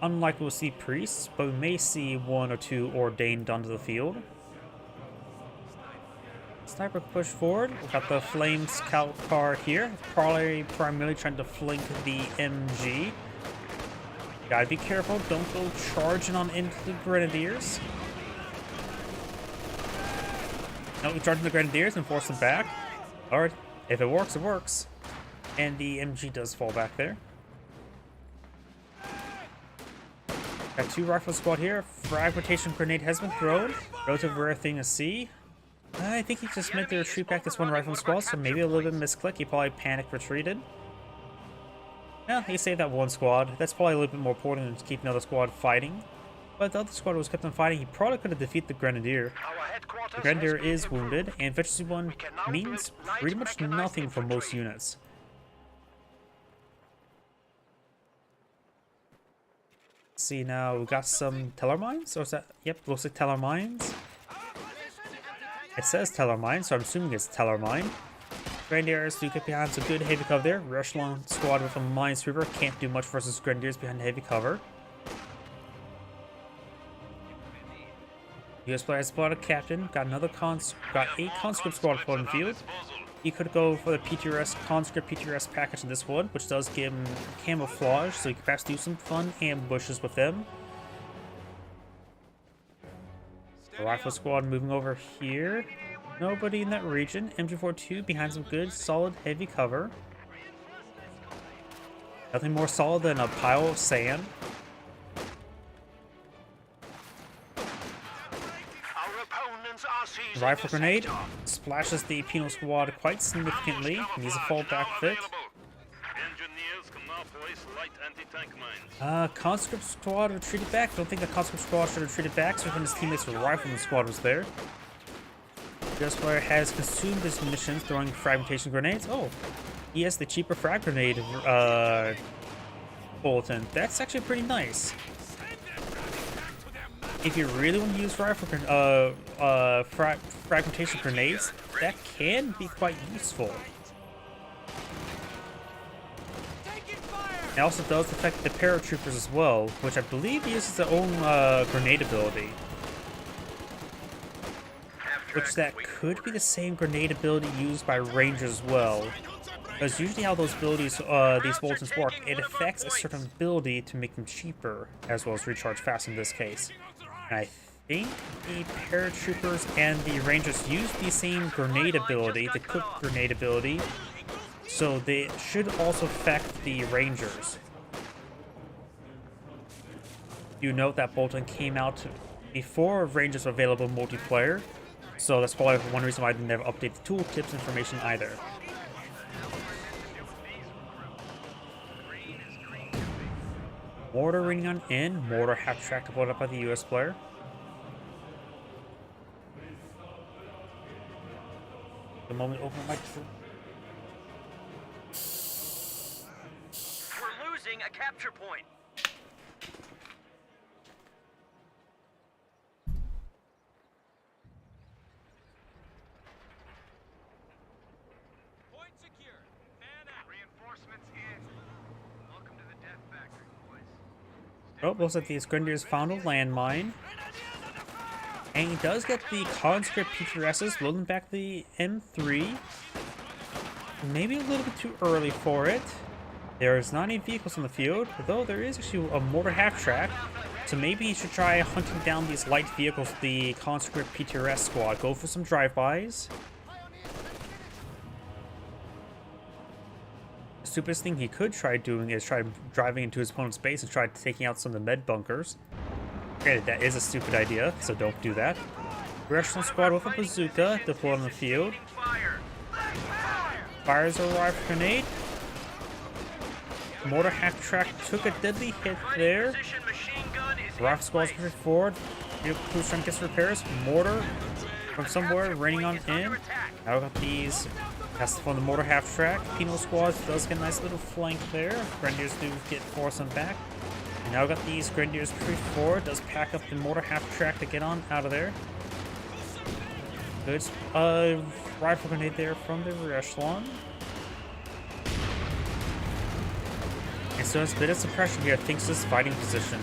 Unlikely we'll see priests, but we may see 1 or 2 ordained onto the field. Sniper push forward. We've got the Flame Scout car here. Probably primarily trying to flank the MG. Gotta be careful, don't go charging on into the Grenadiers. No, we charge the Grenadiers and force them back. Alright, if it works, it works. And the MG does fall back there. Got 2 rifle squad here. Frag rotation grenade has been thrown. Relative rare thing to see. I think he just meant to retreat back this one rifle squad, so maybe a little bit misclick. He probably panicked retreated. Yeah, he saved that one squad. That's probably a little bit more important than keeping another squad fighting. But the other squad was kept on fighting. He probably could have defeated the Grenadier. The Grenadier is wounded, and Efficiency 1 means pretty much nothing for most units. Let's see now, we got some Teller mines? Or is that, yep, looks like Teller mines. It says Teller mine, so I'm assuming it's Teller mine. Grenadiers do get behind some good heavy cover there. Rear echelon squad with a minesweeper can't do much versus Grenadiers behind heavy cover. US player has spotted a captain, got a conscript squad put in the field. He could go for the PTRS conscript PTRS package in this one, which does give him camouflage, so he can perhaps do some fun ambushes with them. The rifle squad moving over here. Nobody in that region. MG42 behind some good, solid, heavy cover. Nothing more solid than a pile of sand. Rifle grenade splashes the penal squad quite significantly. Needs a fallback fit. Conscript squad retreated back. Don't think the conscript squad should have retreated back, so when his teammates with rifleman squad was there. US player has consumed his munitions throwing fragmentation grenades. Oh, he has the cheaper frag grenade bulletin. That's actually pretty nice. If you really want to use fragmentation grenades, that can be quite useful. It also does affect the paratroopers as well, which I believe uses their own grenade ability. Which that could be the same grenade ability used by Rangers as well. Because usually how those abilities, these bulletins work, it affects a certain ability to make them cheaper, as well as recharge fast in this case. And I think the paratroopers and the Rangers use the same grenade ability, the cook grenade ability, so they should also affect the Rangers. You note that Bolton came out before Rangers were available multiplayer, so that's probably one reason why they never update the tooltips information either. Mortar raining on in. Mortar half track to blown up by the US player. The moment open my. We're losing a capture point. Point secure. Man out. Reinforcements in. Welcome to the death factory, boys. Oh, looks like these Grenadiers found a landmine. And he does get the conscript PTRSs loading back the M3. Maybe a little bit too early for it. There's not any vehicles in the field, though there is actually a mortar half track. So maybe he should try hunting down these light vehicles, the conscript PTRS squad. Go for some drive-bys. The stupidest thing he could try doing is try driving into his opponent's base and try taking out some of the med bunkers. Granted, that is a stupid idea, so don't do that. Directional squad with a bazooka deployed on the field. Fires a rifle grenade. Mortar half track took a deadly hit there. Rifle squad's moving forward. Vehicle crew trying to get repairs. Mortar from somewhere raining on in. Now we got these. Has to find the mortar half track. Penal squad does get a nice little flank there. Grenadiers do get forced on back. And now we got these Grenadiers creep forward. Does pack up the mortar half track to get on out of there. Good rifle grenade there from the rear echelon. And so it's a bit of suppression here. Thinks this fighting position.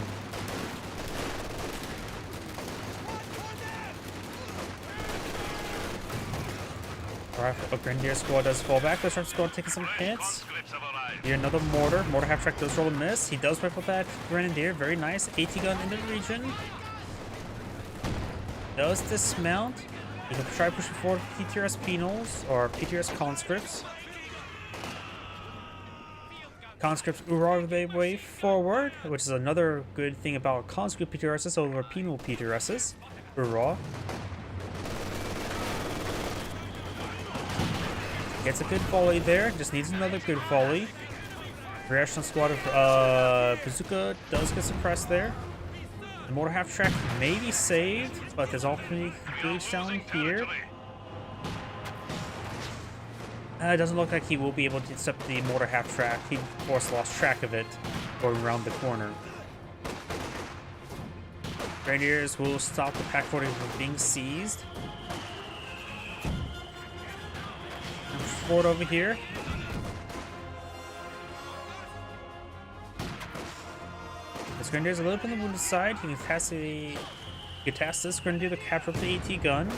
Rifle Grenadier squad does fall back. The Sharp squad taking some hits. Here another mortar. Mortar half track does roll a miss. He does rifle that Grenadier. Very nice. AT gun in the region. Does dismount. He can try pushing forward PTRS penals or PTRS conscripts. Conscripts Ura the way forward, which is another good thing about conscript PTRSs over penal PTRSs. Ura. Gets a good volley there, just needs another good volley. Reaction squad of bazooka does get suppressed there. The mortar half track may be saved, but there's alternate gauge down here. It doesn't look like he will be able to intercept the mortar half track. He, of course, lost track of it going around the corner. Grenadiers will stop the Pack 40 from being seized. Forward over here. This Grenadier's a little bit on the wounded side. He You task this grenadier to capture up the AT gun.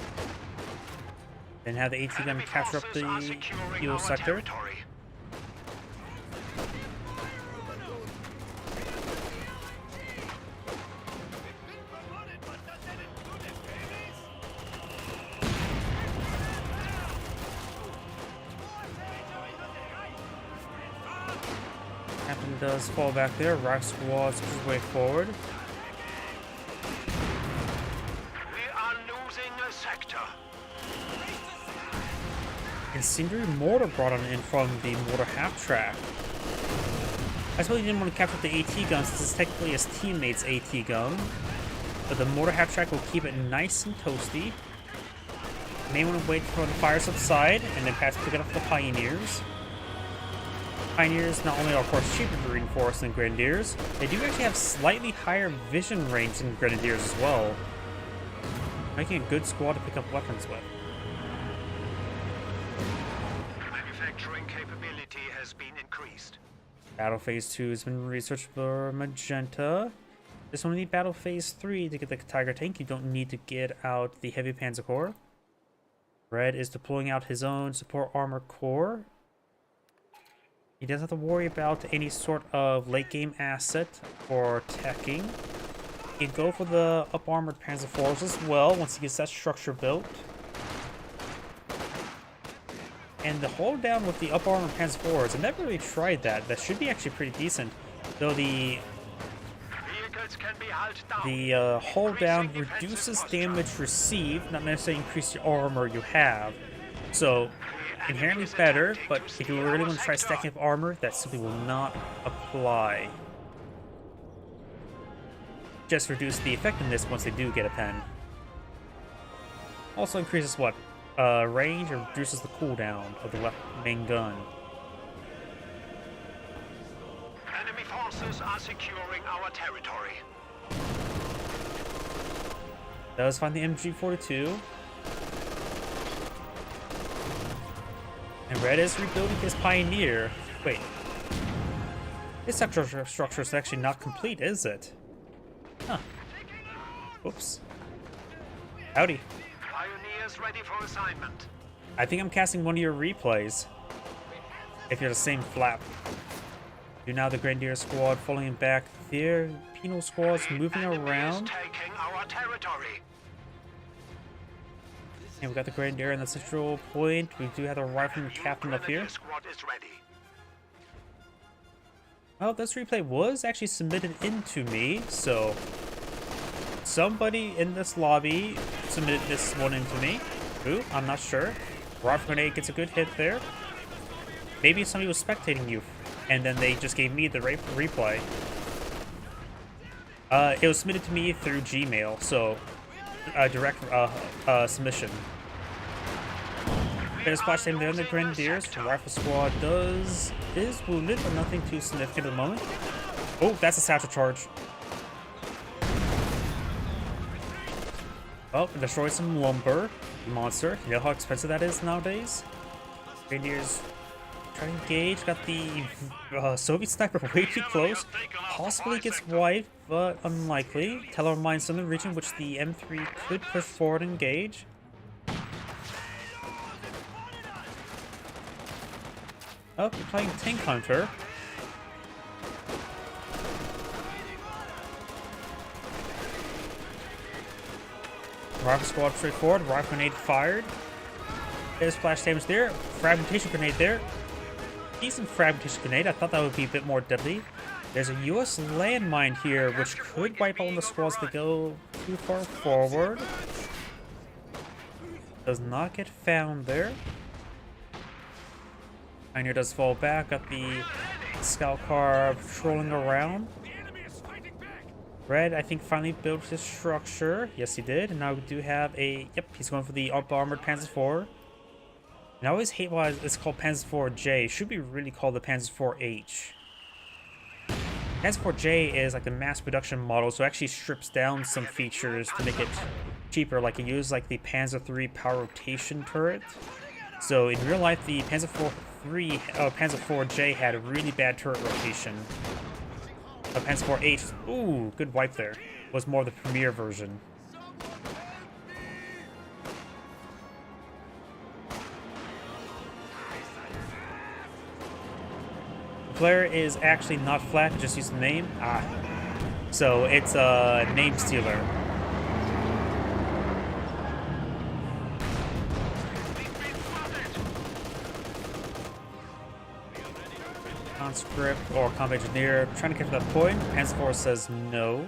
Then have the AT gun Enemy capture up forces the are securing fuel our sector. territory. Captain does fall back there. Rock squad's his way forward. We are losing a sector. Incendiary mortar brought on in from the mortar half track. I suppose he didn't want to capture the AT gun since it's technically his teammate's AT gun. But the mortar half track will keep it nice and toasty. May want to wait for the fire subside and then pass pick it up for the Pioneers. Pioneers not only are of course cheaper to reinforce than Grenadiers, they do actually have slightly higher vision range than Grenadiers as well, making a good squad to pick up weapons with. Manufacturing capability has been increased. Battle Phase 2 has been researched for Magenta. This one will need Battle Phase 3 to get the Tiger tank. You don't need to get out the Heavy Panzer Corps. Red is deploying out his own support armor corps. He doesn't have to worry about any sort of late game asset or teching. He can go for the up armored Panzer IVs as well once he gets that structure built. And the hold down with the up armored Panzer IVs, I've never really tried that. That should be actually pretty decent. Though the Vehicles can be held down. hold down reduces damage received, not necessarily increase the armor you have. So inherently better, but if you really want to try stacking up armor, that simply will not apply. Just reduce the effectiveness once they do get a pen. Also increases what? Range, or reduces the cooldown of the left main gun. Enemy forces are securing our territory. Does find the MG42. And Red is rebuilding his Pioneer. Wait. This structure is actually not complete, is it? Huh. Whoops. Howdy. Pioneers ready for assignment. I think I'm casting one of your replays. If you're the same flap. Do now the Grenadier squad falling back there. Penal squads moving Enemy around. is taking our territory. And we got the Grenadier in the central point. We do have the rifleman captain up here. Grenadier squad is ready. Well, this replay was actually submitted into me, so somebody in this lobby submitted this one into me. Who? I'm not sure. Rifle grenade gets a good hit there. Maybe somebody was spectating you, and then they just gave me the replay. It was submitted to me through Gmail, so direct submission. There's splash time there in the Grenadiers. The Rifle Squad is wounded, but nothing too significant at the moment. Oh, that's a satchel charge. Oh, destroy some lumber. Monster. You know how expensive that is nowadays? Grenadiers try to engage. Got the Soviet sniper way too close. Possibly gets wiped, but unlikely. Teller mines in the region, which the M3 could push forward and engage. Oh, we're playing Tank Hunter. Rifle squad straight forward. Rifle grenade fired. There's splash damage there. Fragmentation grenade there. Decent fragmentation grenade. I thought that would be a bit more deadly. There's a US landmine here, which could wipe all the squads that go too far forward. Does not get found there. Pioneer does fall back. Got the scout car patrolling around. Red, I think, finally built his structure. Yes, he did. And now we do have a... Yep, he's going for the up-armored Panzer IV. And I always hate why it's called Panzer IV-J. It should be really called the Panzer IV-H. Panzer IV-J is like the mass production model, so it actually strips down some features to make it cheaper. Like it used like the Panzer III power rotation turret. So in real life, the Panzer IV-J had a really bad turret rotation. Panzer IV-H, ooh, good wipe there. Was more the premier version. player is actually not flat, just use the name. Ah. So it's a name stealer. Conscript or combat engineer trying to get to that point. Panzer IV says no.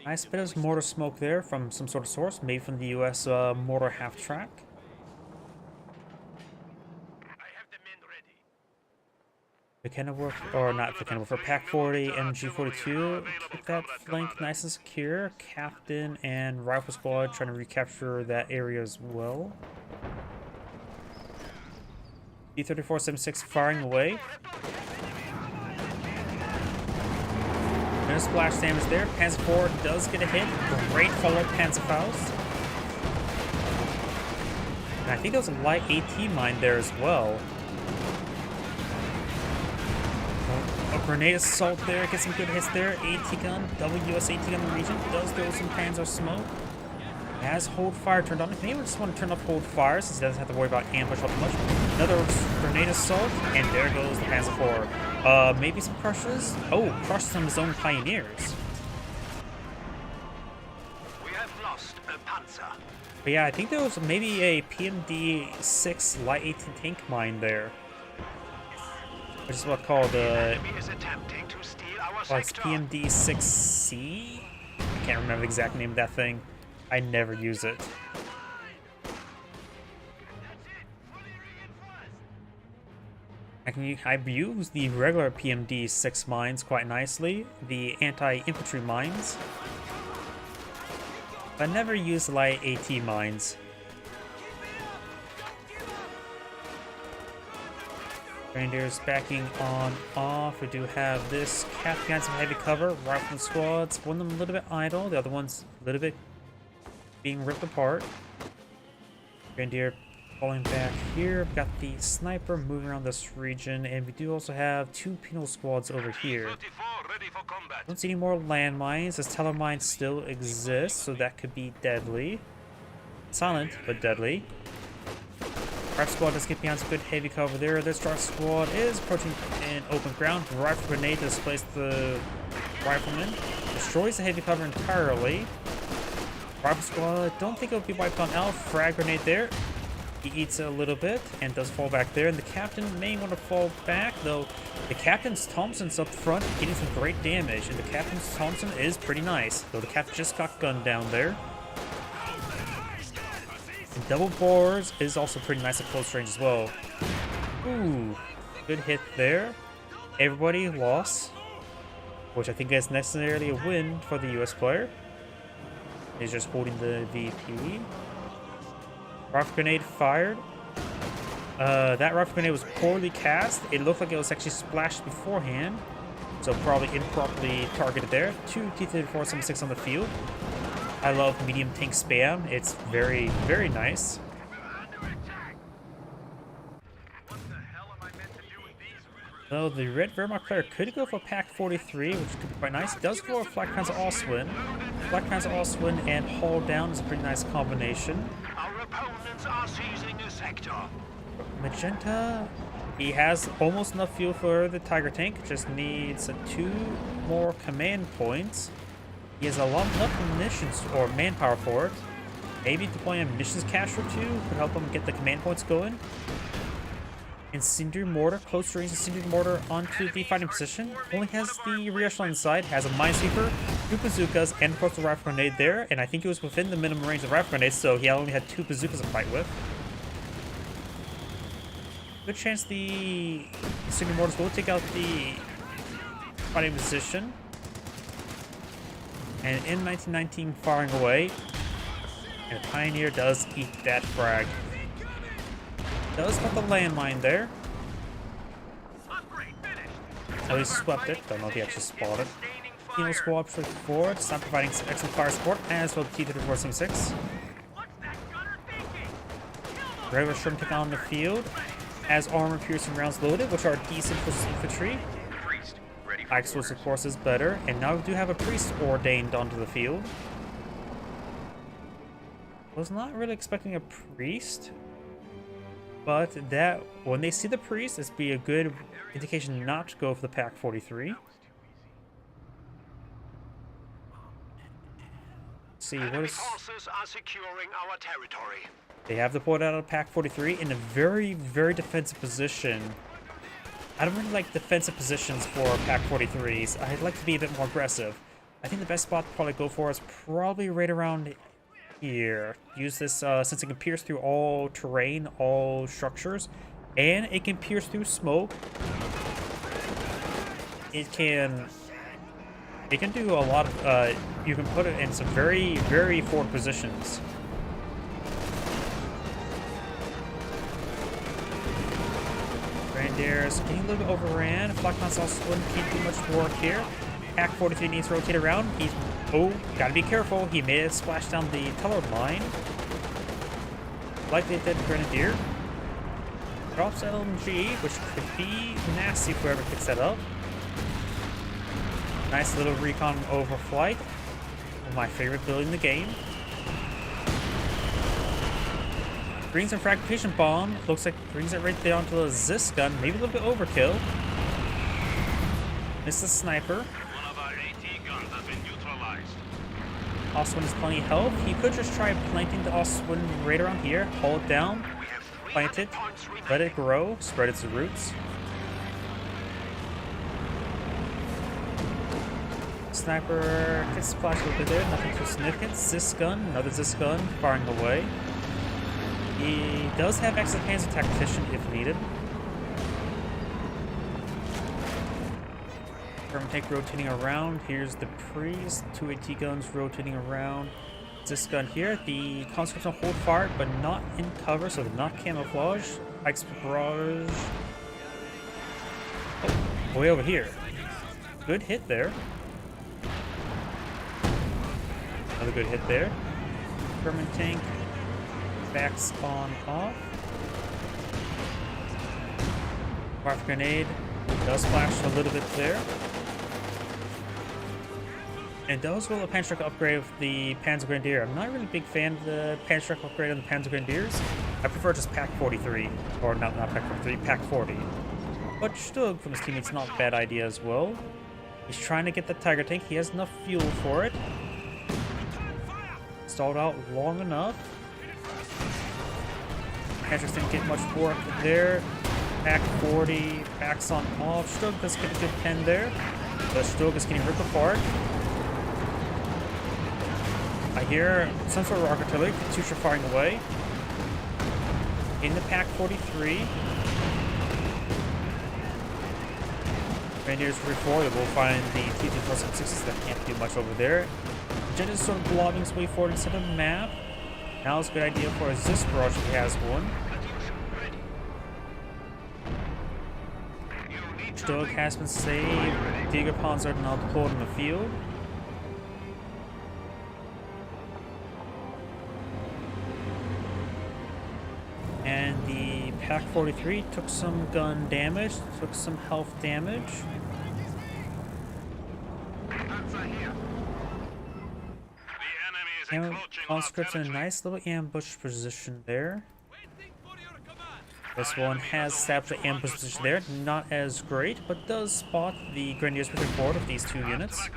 Nice bit of mortar smoke there from some sort of source, maybe from the US mortar half track. The Kenilworth, or not the Kenilworth, for Pack 40, MG42, keep that flank nice and secure. Captain and Rifle Squad trying to recapture that area as well. B-34-76 firing away. No splash damage there. Panzer IV does get a hit. Great follow-up Panzerfaust. And I think there was a light AT mine there as well. A grenade assault there, get some good hits there. AT gun, double US AT gun in the region, does throw some Panzer smoke. Has hold fire turned on. If anyone just want to turn off hold fire since he doesn't have to worry about ambush all too much. Another grenade assault, and there goes the Panzer IV. Maybe some crushes? Oh, crushes on his own pioneers. We have lost a Panzer. But yeah, I think there was maybe a PMD-6 light 18 tank mine there. Which is what called Enemy is attempting to steal our well, it's sector. PMD-6C? I can't remember the exact name of that thing. I never use it. I've used the regular PMD-6 mines quite nicely, the anti-infantry mines. But I never used light AT mines. Grenadiers backing on off. We do have this cap behind some heavy cover. Rifle squads. One of them a little bit idle. The other one's a little bit being ripped apart. Grenadier falling back here. We've got the sniper moving around this region. And we do also have two penal squads over here. 34 ready for combat. Don't see any more landmines. This telemine still exists, so that could be deadly. Silent, but deadly. Rifle squad does get behind some good heavy cover there. This Dark squad is approaching in open ground. Rifle grenade displaces the rifleman. Destroys the heavy cover entirely. Rifle squad, don't think it'll be wiped on out. Frag grenade there. He eats it a little bit and does fall back there. And the captain may want to fall back, though the captain's Thompson's up front getting some great damage. And the captain's Thompson is pretty nice, though the captain just got gunned down there. And double bores is also pretty nice at close range as well. Ooh, good hit there. Everybody lost, which I think is necessarily a win for the US player. He's just holding the VP. Rifle grenade fired. That rifle grenade was poorly cast. It looked like it was actually splashed beforehand, so probably improperly targeted there. Two T-34-76 on the field. I love medium tank spam. It's very, very nice. Though the red Wehrmacht player could go for Pack 43, which could be quite nice. Does go for Flak Panzer Oswin. Flak Panzer Oswin and Haul Down is a pretty nice combination. Our opponents are seizing a sector. Magenta, he has almost enough fuel for the Tiger tank. Just needs 2 more command points. He has a lot enough munitions or manpower for it. Maybe deploying a munitions cache or 2 could help him get the command points going. Incendiary mortar, close range incendiary mortar onto the fighting position. Only has the rear echelon inside, has a minesweeper, 2 bazookas, and of course the rifle grenade there. And I think he was within the minimum range of rifle grenades, so he only had 2 bazookas to fight with. Good chance the incendiary mortars will take out the fighting position. And in 1919 firing away, and the Pioneer does eat that frag. Does got the landmine there. So he swept it. Don't know if he actually spotted. Penal squad pushed forward. It's not providing some excellent fire support, as well as T-34-76. Regular Sherman taking on the field. Has armor-piercing rounds loaded, which are decent for infantry. High explosive force is better, and now we do have a priest ordained onto the field. Was not really expecting a priest. But that when they see the priest, it's be a good indication not to go for the Pack 43. See what Enemy is forces are securing our territory. they have deployed out of Pack 43 in a very, very defensive position. I don't really like defensive positions for Pack 43s. I'd like to be a bit more aggressive. I think the best spot to probably go for is probably right around here. Use this since it can pierce through all terrain, all structures, and it can pierce through smoke. It can do a lot of you can put it in some very, very forward positions. Grenadiers getting a little bit overran. Flakman's also can't do much work here. Pack 43 needs to rotate around. He's gotta be careful. He made it splash down the teller line. Likely dead Grenadier. Drops LMG, which could be nasty for whoever picks that up. Nice little recon overflight. My favorite building in the game. Brings a fragmentation bomb. Looks like brings it right down to the Zis gun. Maybe a little bit overkill. Misses sniper. One of our AT guns has been neutralized. Oswin has plenty of health. He could just try planting the Oswin right around here. Hold it down. We have 300 Plant it. points remaining. Let it grow. Spread its roots. Sniper gets splashed a little bit there. Nothing too significant. Zis gun. Another Zis gun. Firing away. He does have excellent hands of tactician if needed. Tank rotating around. Here's the priest. 2 AT guns rotating around. This gun here. The conscripts will hold fire, but not in cover, so they're not camouflage. Ike's barrage. Oh, way over here. Good hit there. Another good hit there. German tank backs on off. Rifle grenade does flash a little bit there. And those will a Panzerk upgrade of the Panzer Grenadier. I'm not really a big fan of the Panzerk upgrade on the Panzer Grenadiers. I prefer just Pack 43. Or not Pack 43, Pack 40. But Stug from his teammates, not a bad idea as well. He's trying to get the Tiger tank. He has enough fuel for it. Stalled out long enough. Panzerk didn't get much work there. Pack 40, backs on off. Stug does get a good pen there. But Stug is getting ripped apart. I hear some sort of artillery, Katyusha firing away. In the Pack 43. Grenadiers 3-4, they will find the T-2+6s that can't do much over there. Jet is sort of blobbing his way forward instead of the map. Now it's a good idea for a Zis barrage if he has one. Stug has been saved. Digger Panzer now deployed in the field. And the Pack 43 took some gun damage, took some health damage. And conscripts in a nice little ambush position there. This one has established an ambush position there, not as great, but does spot the Grenadiers moving forward of these two units.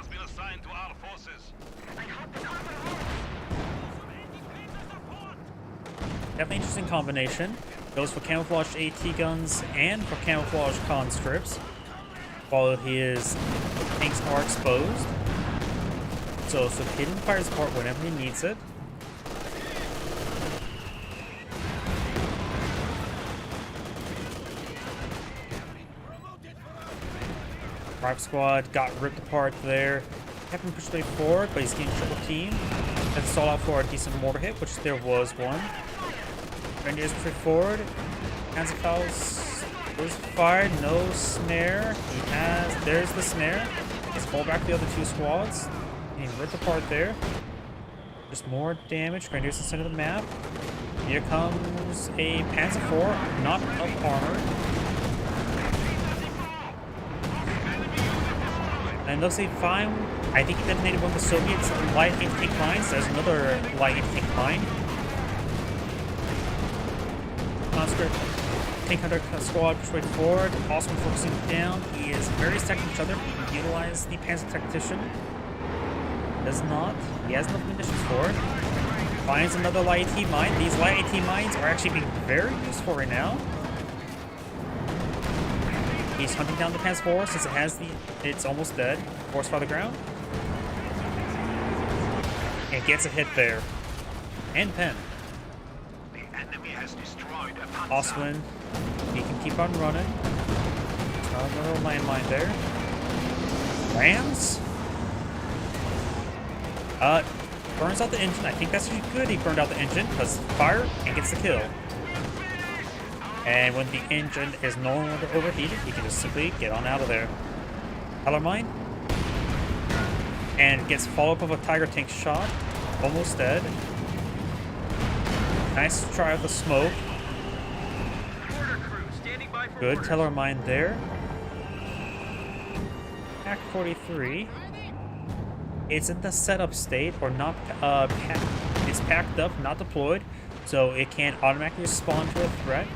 Definitely interesting combination. Goes for camouflaged AT guns and for camouflaged conscripts, while his tanks are exposed. So hidden fire support whenever he needs it. Private squad got ripped apart there. Captain pushed way forward, but he's getting triple team. Then stall out for a decent mortar hit, which there was one. Grenadiers push forward. Panzerfaust was fired, no snare. There's the snare. Let's fall back the other two squads. Getting ripped apart there. Just more damage. Grenadiers in the center of the map. Here comes a Panzer IV, not up armored. And looks like fine. I think he detonated one of the Soviets' light anti-tank mines. There's another light anti-tank mine. conscript tank hunter squad push way forward. Osman focusing down. He is very stacked with each other. He can utilize the Panzer Tactician. Does not. He has enough munitions for it. Finds another light AT mine. These light AT mines are actually being very useful right now. He's hunting down the Panzer IV since it has the. It's almost dead. Force by the ground. And gets a hit there. And Pen. The enemy has destroyed a Panzer. Oswin, he can keep on running. Another landmine there. Lands. Burns out the engine. I think that's actually good. He burned out the engine because fire and gets the kill. And when the engine is no longer overheated, he can just simply get on out of there. Heller mine. And gets follow-up of a Tiger tank shot. Almost dead. Nice try with the smoke. Mortar crew standing by for Good orders. teller mine there. Pack 43. It's in the setup state or not. It's packed up, not deployed, so it can't automatically respond to a threat.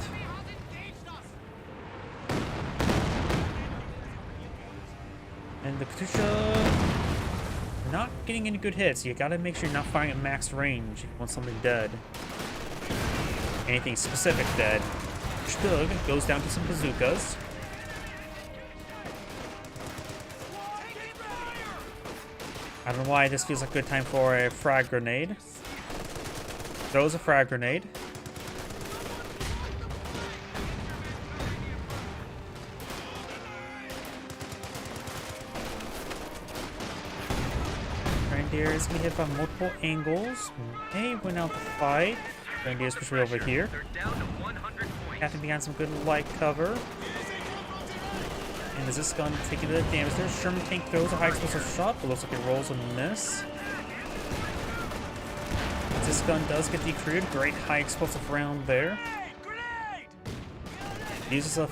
And the Katusha not getting any good hits. You gotta make sure you're not firing at max range if you want something dead. Anything specific dead. Stug goes down to some bazookas. I don't know why this feels like a good time for a frag grenade. Throws a frag grenade. Grenadier is gonna hit from multiple angles. May win out the fight. Grenadier's push way over here. They're down to 100 points. Captain behind some good light cover. And is this gun taking the damage there? Sherman tank throws a high explosive shot, but looks like it rolls a miss. This gun does get decreed. Great high explosive round there. Uses a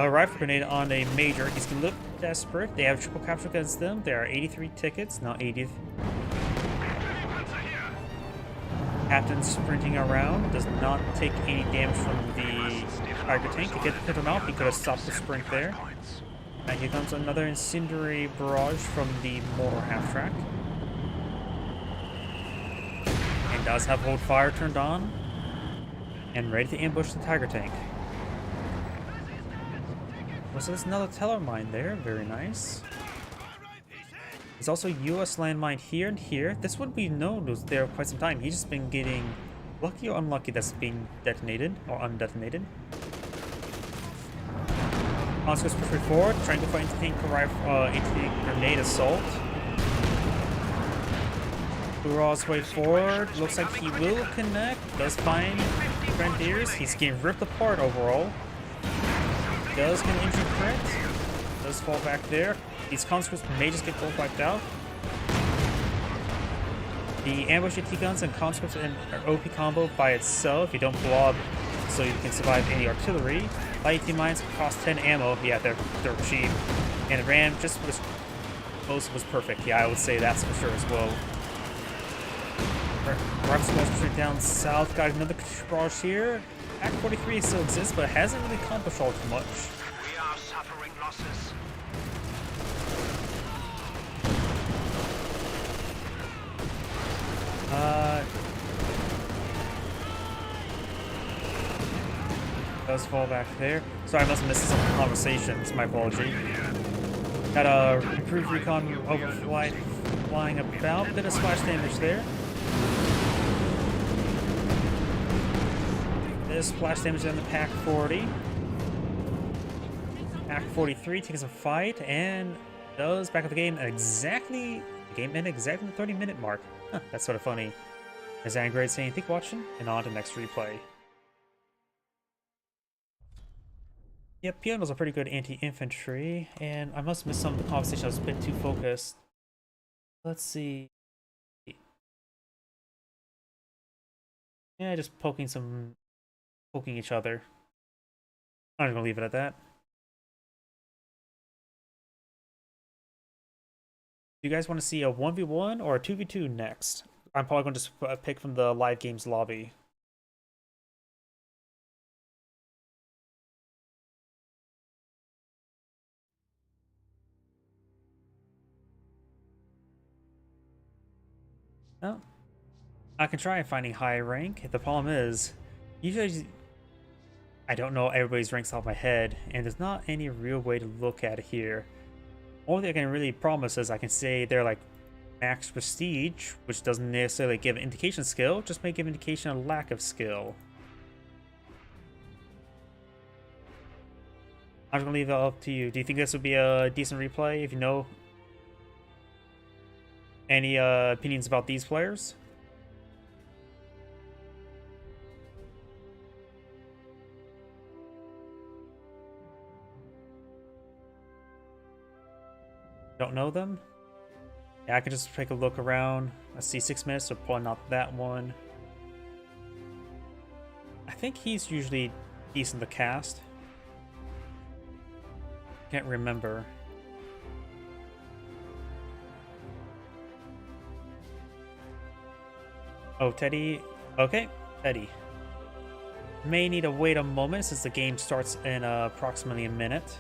rifle grenade on a major. He's gonna look desperate. They have triple capture against them. There are 83 tickets, not 80. Captain sprinting around, does not take any damage from the Tiger tank. To get him out, he could have stopped the sprint there. And here comes another incendiary barrage from the mortar half track. And does have hold fire turned on. And ready to ambush the Tiger tank. So there's another teller mine there, very nice. There's also US landmine here and here. This would be known was there quite some time. He's just been getting lucky or unlucky that's being detonated or undetonated. Oscar's pushing forward, trying to find tank grenade assault. Buraw's way forward. Looks like he will connect. Does find Grenadiers. He's getting ripped apart overall. Does get an injury crit. Does fall back there. These conscripts may just get both wiped out. The ambush AT guns and conscripts and OP combo by itself. You don't blob so you can survive any artillery. Light AT mines cost 10 ammo. Yeah, they're cheap. And RAM just was most was perfect. Yeah, I would say that's for sure as well. Rock Squad's straight down south. Got another barrage here. Act 43 still exists, but it hasn't really accomplished all too much. We are suffering losses. Does fall back there. Sorry, I must have missed some conversations. My apology. Got a improved recon overflight flying about. Bit of splash damage there. There's splash damage on the Pack 40. Pack 43 takes a fight and does back up the game at exactly the game ended exactly the 30-minute mark. Huh, that's sort of funny. As Angrade saying, thank you for watching, and on to the next replay. Yep, Piano's a pretty good anti-infantry, and I must have missed some of the conversation. I was a bit too focused. Let's see. Yeah, just poking each other. I'm just gonna leave it at that. Do you guys want to see a 1v1 or a 2v2 next? I'm probably going to just pick from the live games lobby. Well, I can try finding high rank. The problem is, usually I don't know everybody's ranks off my head, and there's not any real way to look at it here. Only thing I can really promise is I can say they're like max prestige, which doesn't necessarily give an indication of skill, just may give indication of lack of skill. I'm gonna leave it up to you. Do you think this would be a decent replay if you know any opinions about these players? Don't know them? Yeah, I can just take a look around. Let's see, 6 minutes, so pulling out that one. I think he's usually decent to cast. Can't remember. Oh, Teddy. Okay, Teddy. May need to wait a moment since the game starts in approximately a minute.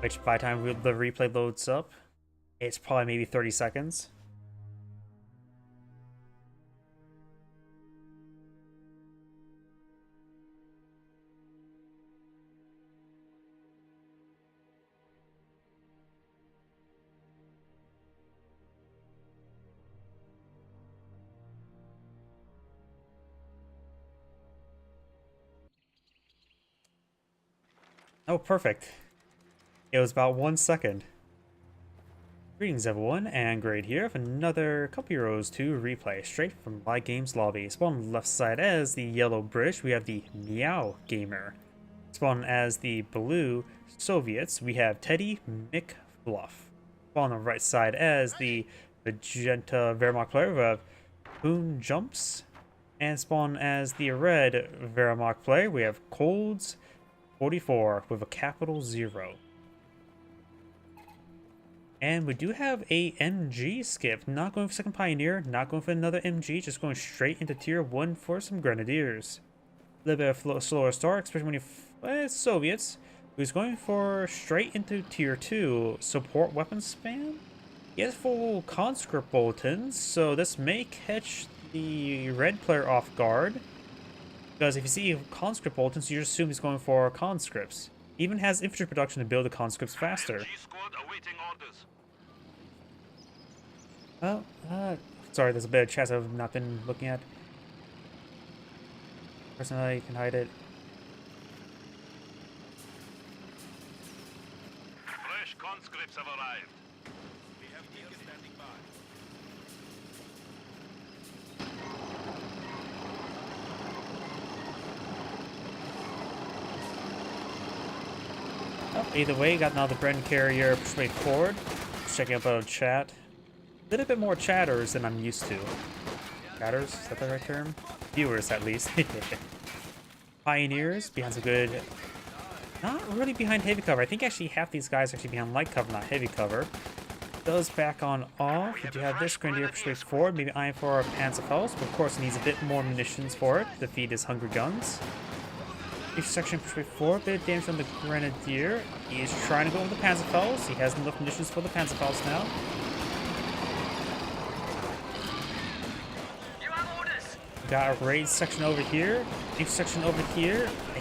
Which by the time the replay loads up, it's probably maybe 30 seconds. Oh, perfect. It was about 1 second. Greetings everyone, and Grade here with another couple Euros to replay straight from Light Games Lobby. Spawn on the left side as the yellow British, we have the Meow Gamer. Spawn as the blue Soviets, we have Teddy McFluff. Spawn on the right side as the magenta Wehrmacht player, we have Boon Jumps. And spawn as the red Wehrmacht player, we have Colds 44 with a capital 0. And we do have a MG skip. Not going for second Pioneer, not going for another MG, just going straight into tier 1 for some Grenadiers. A little bit of a slower start, especially when you Soviets, who's going for straight into tier 2 support weapon spam. He has full conscript bulletins, so this may catch the red player off guard. Because if you see conscript bulletins, you just assume he's going for conscripts. He even has infantry production to build the conscripts faster. Well, sorry, there's a bit of chat I've not been looking at. Personally, you can hide it. Fresh conscripts have arrived. We have Deacon standing by. Oh, either way, got another Bren carrier straight forward. Just checking up on chat. A little bit more chatters than I'm used to. Chatters? Is that the right term? Viewers, at least. Pioneers, behind some good... Not really behind heavy cover. I think actually half these guys are actually behind light cover, not heavy cover. Does back on off. We do have this Grenadier straight forward. Maybe eyeing for our Panzerfaust, but of course he needs a bit more munitions for it to feed his hungry guns. Each section straight forward, bit of damage on the Grenadier. He is trying to go with the Panzerfaust. He has enough munitions for the Panzerfaust now. Got a raid section over here, deep section over here. I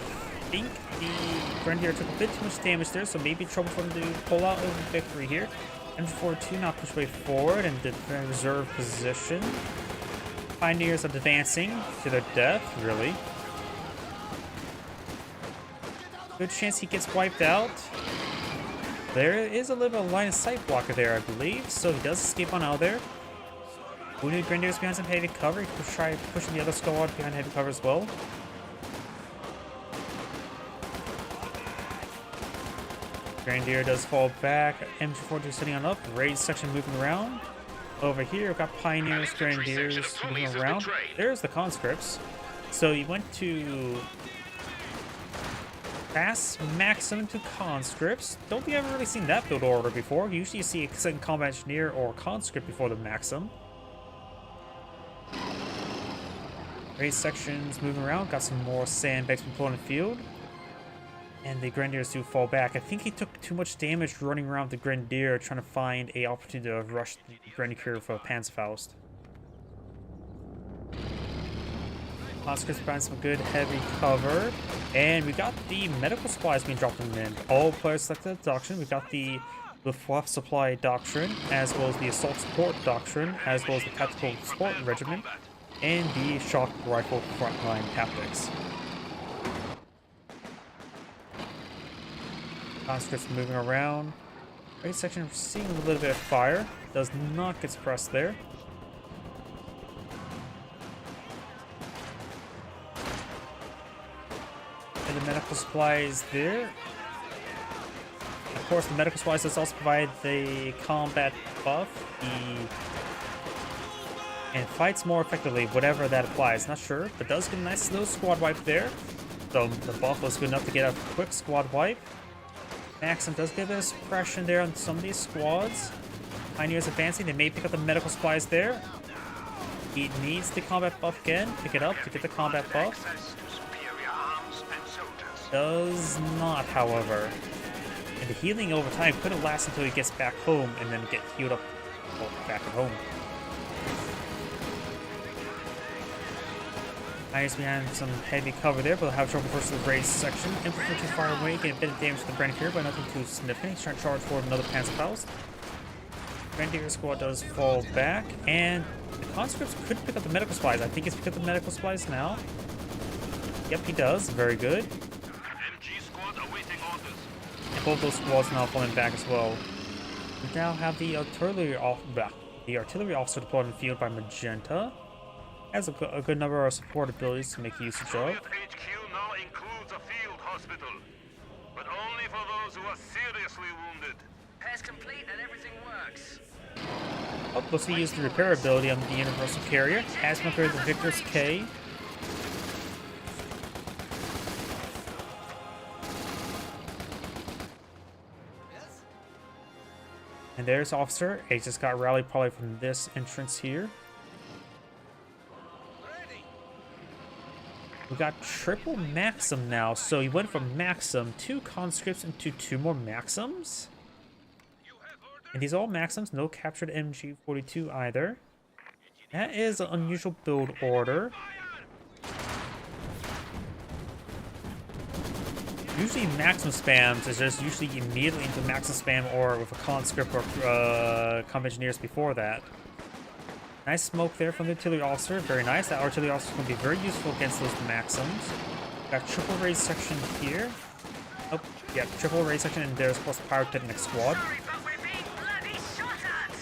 think the Grenadier took a bit too much damage there, so maybe trouble for them to pull out a victory here. M42 now push way forward and the reserve position. Pioneers are advancing to their death, really. Good chance he gets wiped out. There is a little bit of line of sight blocker there, I believe, so he does escape on out of there. Wounded Grenadiers behind some heavy cover. He could try pushing the other squad behind heavy cover as well. Grenadier does fall back. MG42 sitting on up. Raid section moving around. Over here, we've got Pioneers, Grenadiers moving around. There's the conscripts. So he went to pass Maxim to conscripts. Don't think I've ever really seen that build order before. Usually you see a second combat engineer or conscript before the Maxim. Raid sections moving around. Got some more sandbags from pulling the field. And the Grenadiers do fall back. I think he took too much damage running around the Grenadier trying to find a opportunity to rush the Grenadier for Panzerfaust. Conscripts find some good heavy cover. And we got the medical supplies being dropped in. All players selected the doctrine. We got the Luftwaffe Supply Doctrine, as well as the Assault Support Doctrine, as well as the Tactical Support Regiment, and the Shock Rifle Frontline Tactics. Conscripts moving around. Right section seeing a little bit of fire. Does not get suppressed there. And the medical supplies there. Of course, the medical supplies does also provide the combat buff, and fights more effectively, whatever that applies. Not sure, but does get a nice little squad wipe there. So the buff was good enough to get a quick squad wipe. Maxim does get a bit of suppression there on some of these squads. Pioneers advancing, they may pick up the medical supplies there. He needs the combat buff again, pick it up to get the combat buff. Access to superior arms and soldiers. Does not, however. And the healing over time could have lasted until he gets back home and then get healed up back at home. Pioneers behind some heavy cover there, but they'll have trouble versus the raised section. Infantry too far away, get a bit of damage to the Grenadier, but nothing too significant. He's trying to charge forward another Panzerfaust. Grenadier squad does fall back, and the conscripts could pick up the medical supplies. I think he's picked up the medical supplies now. Yep, he does. Very good. MG squad awaiting orders. And both those squads now falling back as well. We now have the artillery officer deployed in the field by Magenta. Has a good number of support abilities to make use of. Soviet HQ now includes a field hospital, but only for those who are seriously wounded. Repair's complete and everything works. Oh, let's see, use the repair ability on the Universal Carrier. Has compared to the Victor's K. And there's Officer. He just got rallied probably from this entrance here. We got triple Maxim now, so he went from Maxim, 2 conscripts into 2 more Maxims. And these are all Maxims, no captured MG42 either. That is an unusual build order. Usually Maxim spams is just usually immediately into Maxim spam or with a conscript or combat engineers before that. Nice smoke there from the artillery officer. Very nice. That artillery officer is going to be very useful against those Maxims. Got triple raise section here. Oh, yeah, triple raise section, and there's of course the pyrotechnic squad. Sorry, but we're being bloody shot at!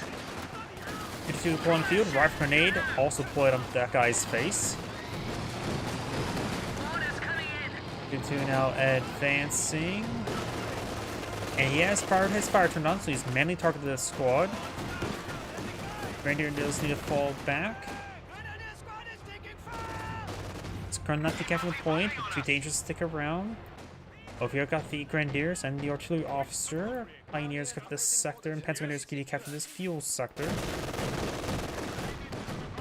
52 deployed on the field. Rifle grenade also deployed on that guy's face. Orders coming in! 52 now advancing. And he has his fire turned on, so he's mainly targeted the squad. Grenadier does need to fall back. It's not to capture the point, but too dangerous to stick around. Over here, got the Grenadiers and the artillery officer. Pioneers get this sector, and Pennsylvanians can capture this fuel sector.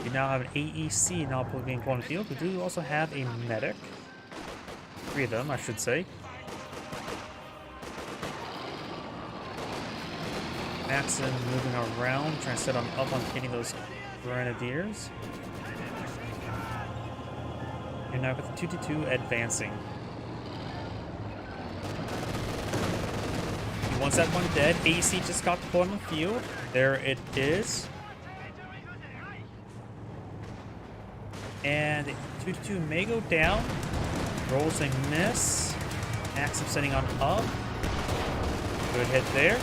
We now have an AEC now being put on the field. We do also have a medic. 3 of them, I should say. Maxim moving around, trying to set them up on hitting those Grenadiers. And now with the 2-2 advancing. He wants that one dead. AEC just got deployed on the field. There it is. And 2-2 may go down. Rolls a miss. Maxim setting on up. Good hit there.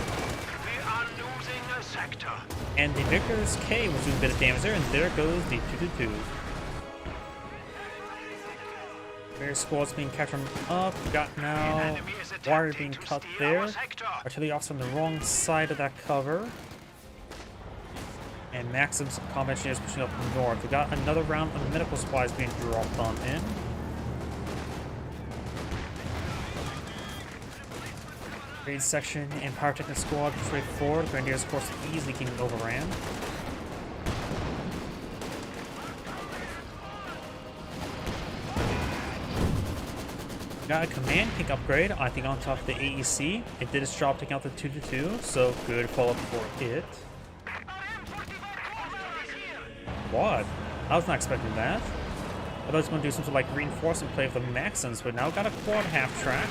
Sector. And the Victor's K was doing a bit of damage there, and there goes the 2-2. Various squads being captured up. We got now wire being cut there. Artillery officer on the wrong side of that cover. And Maxim's combat engineers pushing up north. We got another round of medical supplies being dropped on in. Raid section and pyrotechnic squad straight forward. Grenadiers, of course, easily getting overran. Got a command pink upgrade, I think on top of the AEC. It did its job taking out the 2-2, so good follow-up for it. What? I was not expecting that. I thought it was going to do something like reinforcement play with the Maxims, but now got a quad half-track.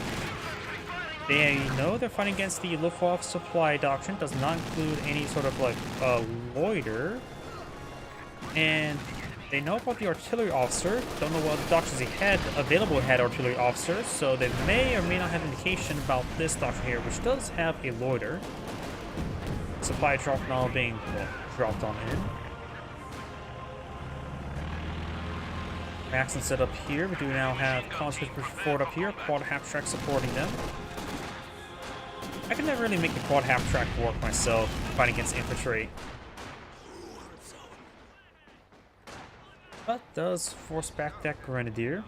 They know they're fighting against the Luftwaffe supply doctrine, does not include any sort of like loiter. And they know about the artillery officer, don't know what doctrines he had available had artillery officers, so they may or may not have indication about this doctrine here, which does have a loiter. Supply drop now being dropped on in. Maxim set up here. We do now have conscript forward up here, quad half track supporting them. I can never really make the quad half track work myself, fighting against infantry. But does force back that grenadier.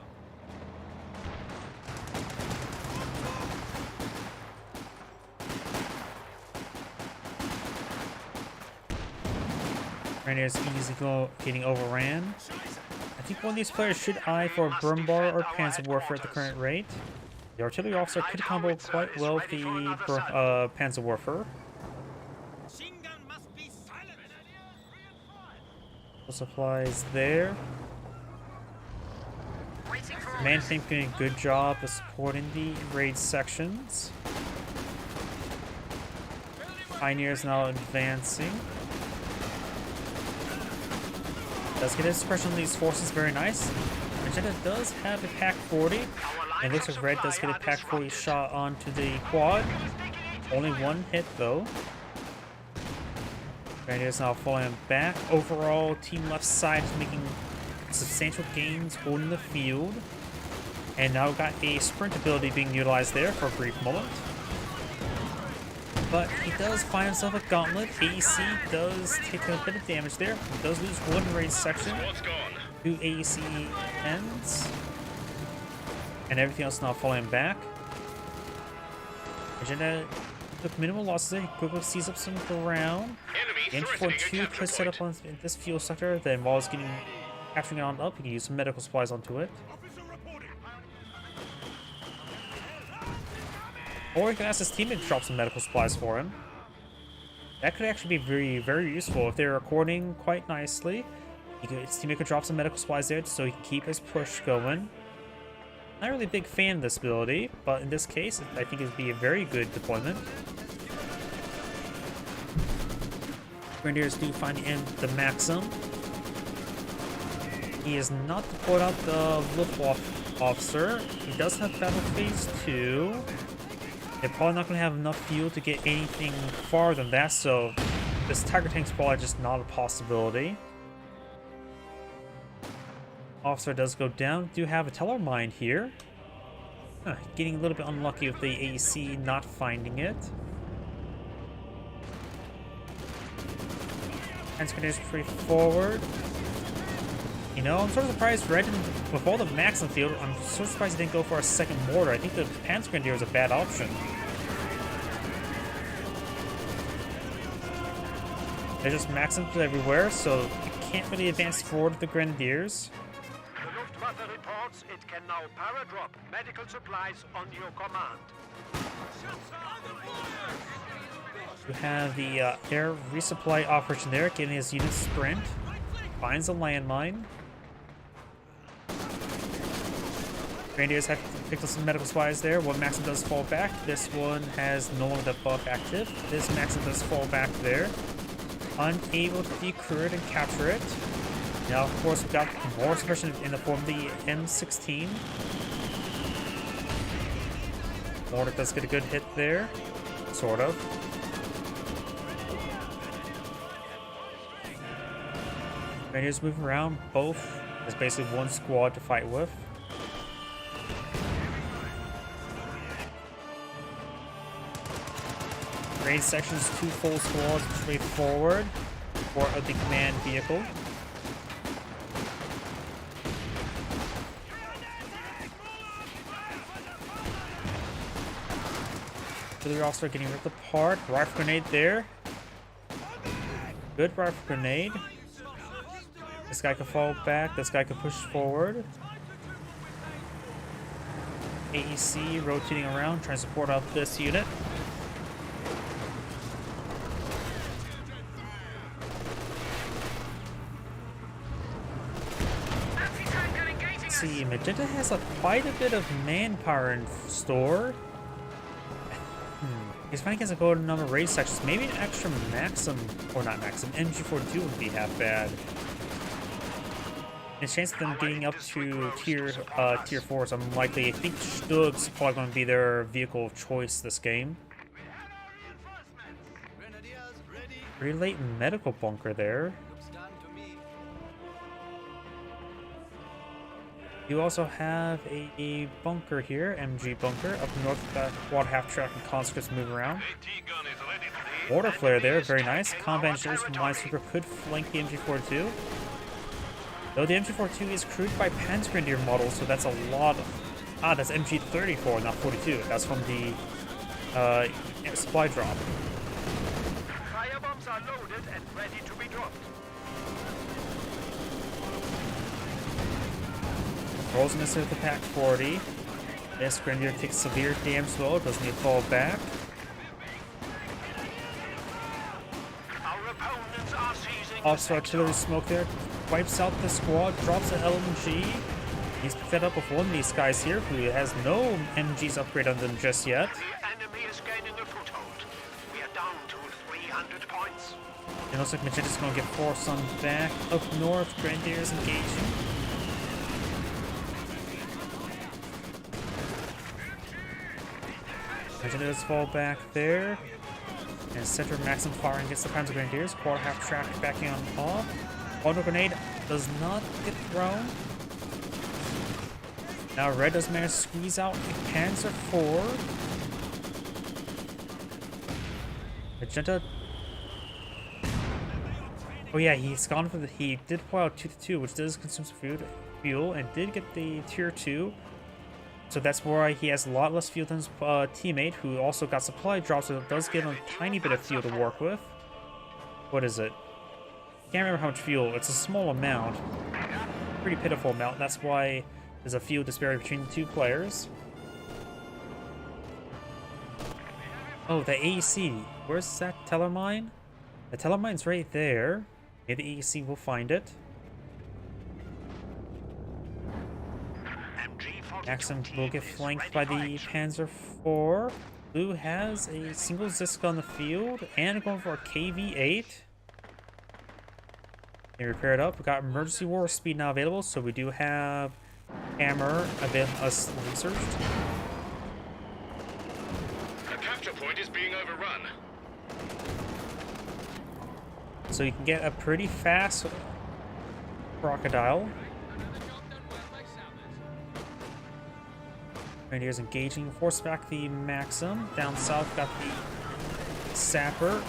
Grenadier's easily getting overran. I think one of these players should eye for Brumbar or Panzer Warfare at the current rate. The artillery officer could combo quite well with the Panzer Warfare. Supplies there. Man Tank doing a good job of supporting the raid sections. Pioneers now advancing. Does get his suppression on these forces very nice. Magenta does have a Pack 40. And looks like Red does get a Pack 40 shot onto the quad. Only one hit though. Grenadiers now falling back. Overall, team left side is making substantial gains holding the field. And now got a sprint ability being utilized there for a brief moment. But he does find himself a gauntlet. AEC does take a bit of damage there. He does lose one raid section. 2 AEC ends. And everything else now falling back. Magenta took minimal losses there. He quickly sees up some ground. Inch 4-2 could set up on this fuel sector. Then while it's capturing it on up, he can use some medical supplies onto it. Or he can ask his teammate to drop some medical supplies for him. That could actually be very, very useful if they're recording quite nicely. His teammate could drop some medical supplies there so he can keep his push going. Not really a big fan of this ability, but in this case, I think it would be a very good deployment. Grenadiers do find the Maxim. He is not deployed out the Luftwaffe officer. He does have Battle Phase 2. They're probably not going to have enough fuel to get anything farther than that, so this Tiger tank's probably just not a possibility. Officer does go down. Do have a teller mine here. Getting a little bit unlucky with the AEC not finding it. Grenadiers pretty forward. You know, I'm sort of surprised Red didn't, with all the Maxim field, I'm sort of surprised he didn't go for a second mortar. I think the Panzer Grenadier is a bad option. There's just Maxims everywhere, so you can't really advance forward with the Grenadiers. The Luftwaffe reports it can now paradrop medical supplies on your command. You have the air resupply operation there, getting his unit sprint. Finds a landmine. Grenadiers have picked up some medical supplies there. One Maxim does fall back. This one has no longer the buff active. This Maxim does fall back there. Unable to decrew it and capture it. Now, of course, we've got more suppression in the form of the M16. Mortar does get a good hit there. Sort of. Grenadiers moving around. Both. There's basically one squad to fight with. Raid sections, 2 full squads straight forward for the command vehicle. Artillery officer getting ripped apart. Rifle grenade there. Good rifle grenade. This guy can fall back. This guy can push forward. AEC rotating around, trying to support out this unit. Anti-tank gun engaging Let's us. see, Magenta has quite a bit of manpower in store. He's fighting against a golden number of raid sections. Maybe an extra Maxim, or not Maxim, MG42 would be half bad. The chance of them getting up to tier 4 is unlikely. I think Stug's probably going to be their vehicle of choice this game. Pretty late medical bunker there. You also have a bunker here, MG bunker, up north. Got quad half-track and conscripts move around. AT gun is ready for the Water flare there, very nice. Combat engineers from Minesweeper could flank the MG42. Though the MG42 is crewed by Panzergrenadier models, so that's a lot of... Ah, that's MG34, not 42. That's from the supply drop. Firebombs are loaded and ready to be dropped. Rolls into the Pack 40. This Grenadier takes severe damage though, doesn't need to fall back. Our opponents are seizing Officer artillery smoke there. Wipes out the squad, drops an LMG. He's fed up with one of these guys here who has no MGs upgrade on them just yet. The enemy is gaining a foothold. We are down to 300 points. It looks like Magenta's going to get forced on back. Up north, Grenadiers engaging. Magenta does fall back there. And center Maxim firing against the Panzer Grenadiers. Quad half track backing on off. Auto grenade does not get thrown. Now Red does manage to squeeze out the Panzer IV. Magenta. Oh yeah, he's gone for the. He did pull out 2-2, which does consume some fuel, and did get the tier 2. So that's why he has a lot less fuel than his teammate, who also got supply drops, so it does give him a tiny bit of fuel to work with. What is it? Can't remember how much fuel. It's a small amount. Pretty pitiful amount. That's why there's a fuel disparity between the two players. Oh, the AEC. Where's that teller mine? The teller mine's right there. Maybe the AEC will find it. Maxim will get flanked by the Panzer IV. Blue has a single Ziska on the field and going for a KV-8. They repair it up. We got emergency war speed now available, so we do have hammer us researched. The capture point is being overrun. So you can get a pretty fast crocodile. Grenadiers engaging, force back the Maxim. Down south, got the Sapper.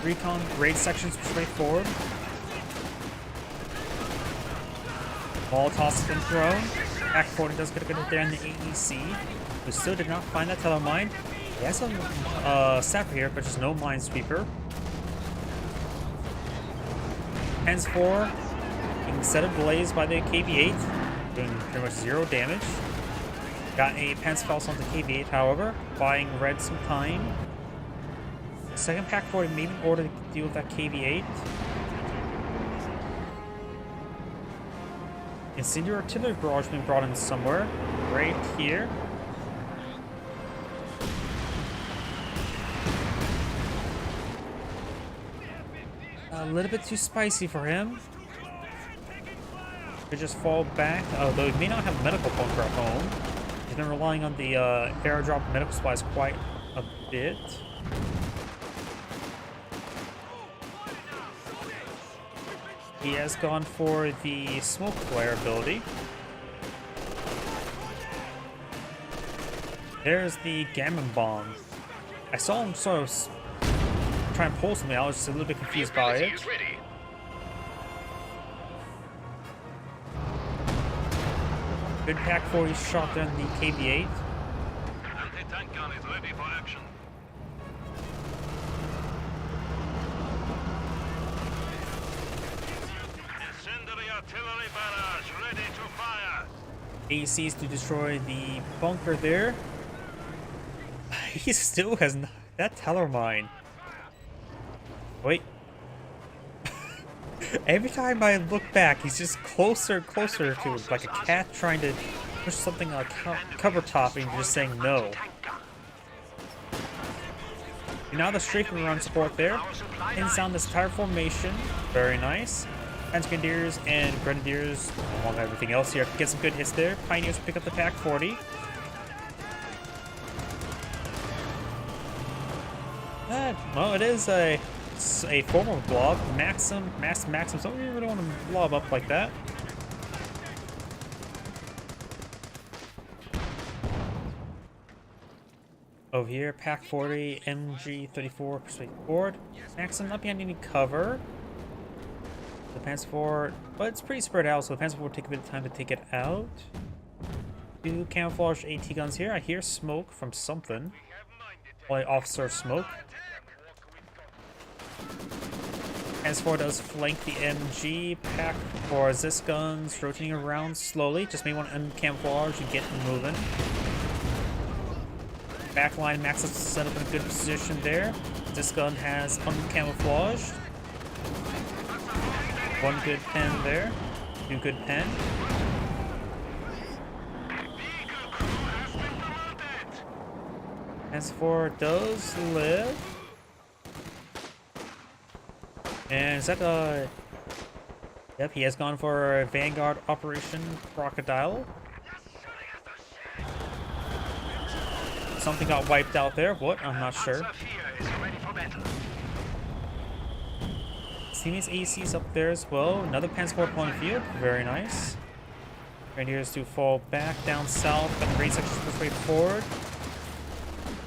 Recon raid sections straight forward. Molotov's been thrown. Pack 40 does get a good hit there in the AEC. We still did not find that telemine. He has some Sapper here, but just no Minesweeper. Hands 4 being set ablaze by the KV-8, doing pretty much 0 damage. Got a Panzerfaust on the KV-8, however, buying Red some time. Second Pack 40 maybe in order to deal with that KV-8. Incendiary artillery barrage being brought in somewhere, right here. A little bit too spicy for him. Could just fall back, although he may not have a medical bunker at home. He's been relying on the airdrop medical supplies quite a bit. He has gone for the smoke flare ability. There's the Gammon Bomb. I saw him sort of try and pull something. I was just a little bit confused by it. Is ready. Good Pack 40 shot down the KV-8. Anti-tank gun is ready for action. Incendiary artillery barrage ready to fire. ACs to destroy the bunker there. He still has not, that teller mine. Wait. Every time I look back, he's just closer and closer to it, like a cat trying to push something on a cover top and just saying no. And now the strafing run support there. Pins down this entire formation. Very nice. Grenadiers and Grenadiers, along with everything else here, get some good hits there. Pioneers pick up the Pack 40. Well, it is a form of blob. Maxim. Some of you really want to blob up like that. Over here, Pack 40, MG34, persuade forward. Maxim not behind any cover. The Panzer IV, but it's pretty spread out, so the Panzer IV will take a bit of time to take it out. Two camouflage AT guns here. I hear smoke from something. Like officer smoke. Panzer IV does flank the MG. Pack for Zis guns rotating around slowly. Just may want to camouflage and get moving. Backline Max is set up in a good position there. This gun has uncamouflaged. One good pen there. Two good pen. Panzer IV does live. And is that yep, he has gone for a Vanguard Operation Crocodile. Something got wiped out there. What? I'm not sure. Teammates AC's up there as well. Another Panzer IV on field. Very nice. Grenadiers to fall back down south and raid sections push way forward.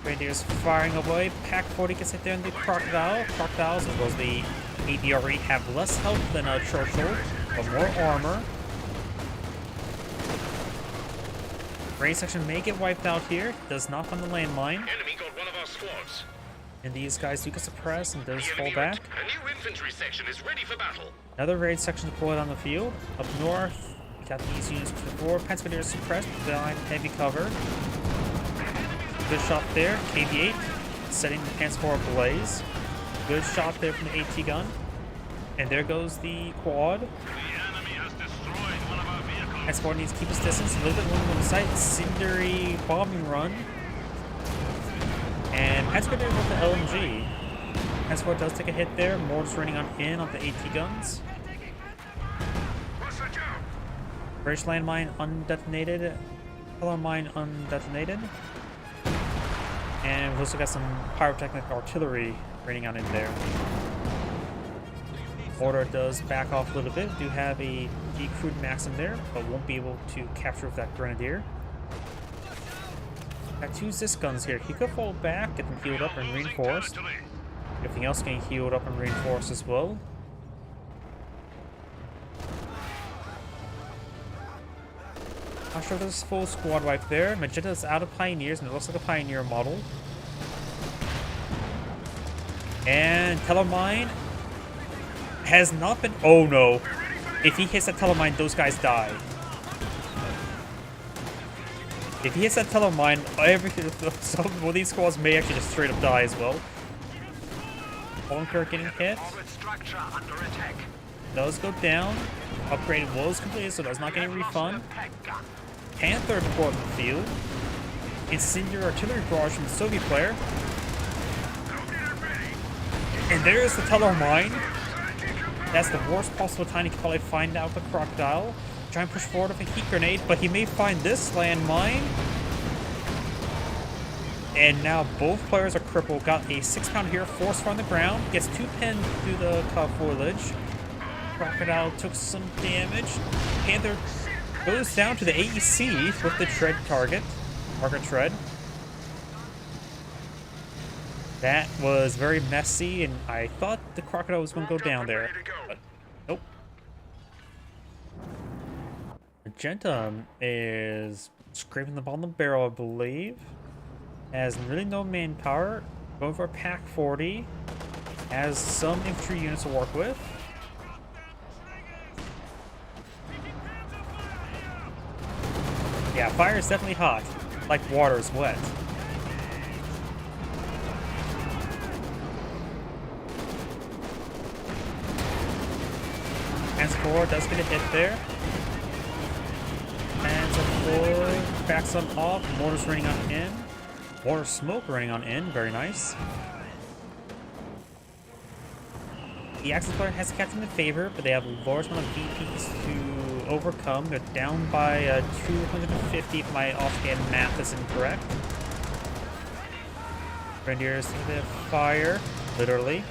Grenadiers firing away. Pack 40 gets hit there in the Crocodile. Crocodiles, as well as the ADRE, have less health than Churchill, but more armor. Raid section may get wiped out here. Does not find the landmine. Enemy got one of our squads. And these guys do get suppressed and does fall back. A new infantry section is ready for battle. Another raid section deployed on the field. Up north, we got these units before. Pennsylvania suppressed behind heavy cover. Good shot there. KV-8 setting the Panzer IV ablaze. Good shot there from the AT gun. And there goes the quad. The enemy has destroyed one of our vehicles. Panzer IV needs to keep his distance. A little bit longer on the site. Cindery bombing run. And Panzer IV with the LMG. Panzer IV does take a hit there. Mortars running on the AT guns. British landmine undetonated. Color mine undetonated. And we've also got some pyrotechnic artillery raining on in there. Mortar does back off a little bit. Do have a decrewed Maxim there, but won't be able to capture with that Grenadier. Got two Zis guns here. He could fall back, get them healed up and reinforced. Everything else getting healed up and reinforced as well. Not sure if there's a full squad wipe there. Magenta's out of Pioneers, and it looks like a Pioneer model. And Telemine has not been... Oh no. If he hits that Telemine, those guys die. If he hits that Telemine, some of these squads may actually just straight up die as well. Bunker getting hit. Does go down. Upgrade was completed, so that's not getting a refund. Panther deployed in the field. Incendiary artillery barrage from the Soviet player. And there's the Teller mine. That's the worst possible time he can probably find out the Crocodile. Try and push forward with a heat grenade, but he may find this landmine. And now both players are crippled. Got a 6-pound here, force on the ground. Gets 2 pinned through the foliage. Crocodile took some damage. Panther goes down to the AEC with the tread target. Margaret Tread. That was very messy, and I thought the Crocodile was going to go down there. But nope. Magenta is scraping the bottom of the barrel, I believe. Has really no manpower. Going for a Pack 40. Has some infantry units to work with. Yeah, fire is definitely hot. Like water is wet. Panzer IV does get a hit there. Panzer IV backs on off. Mortar's running on in. Mortar smoke running on in. Very nice. The Axis player has kept them in favor, but they have a large amount of VPs to overcome. They're down by 250 if my offhand math is incorrect. Grenadiers a bit of fire, literally.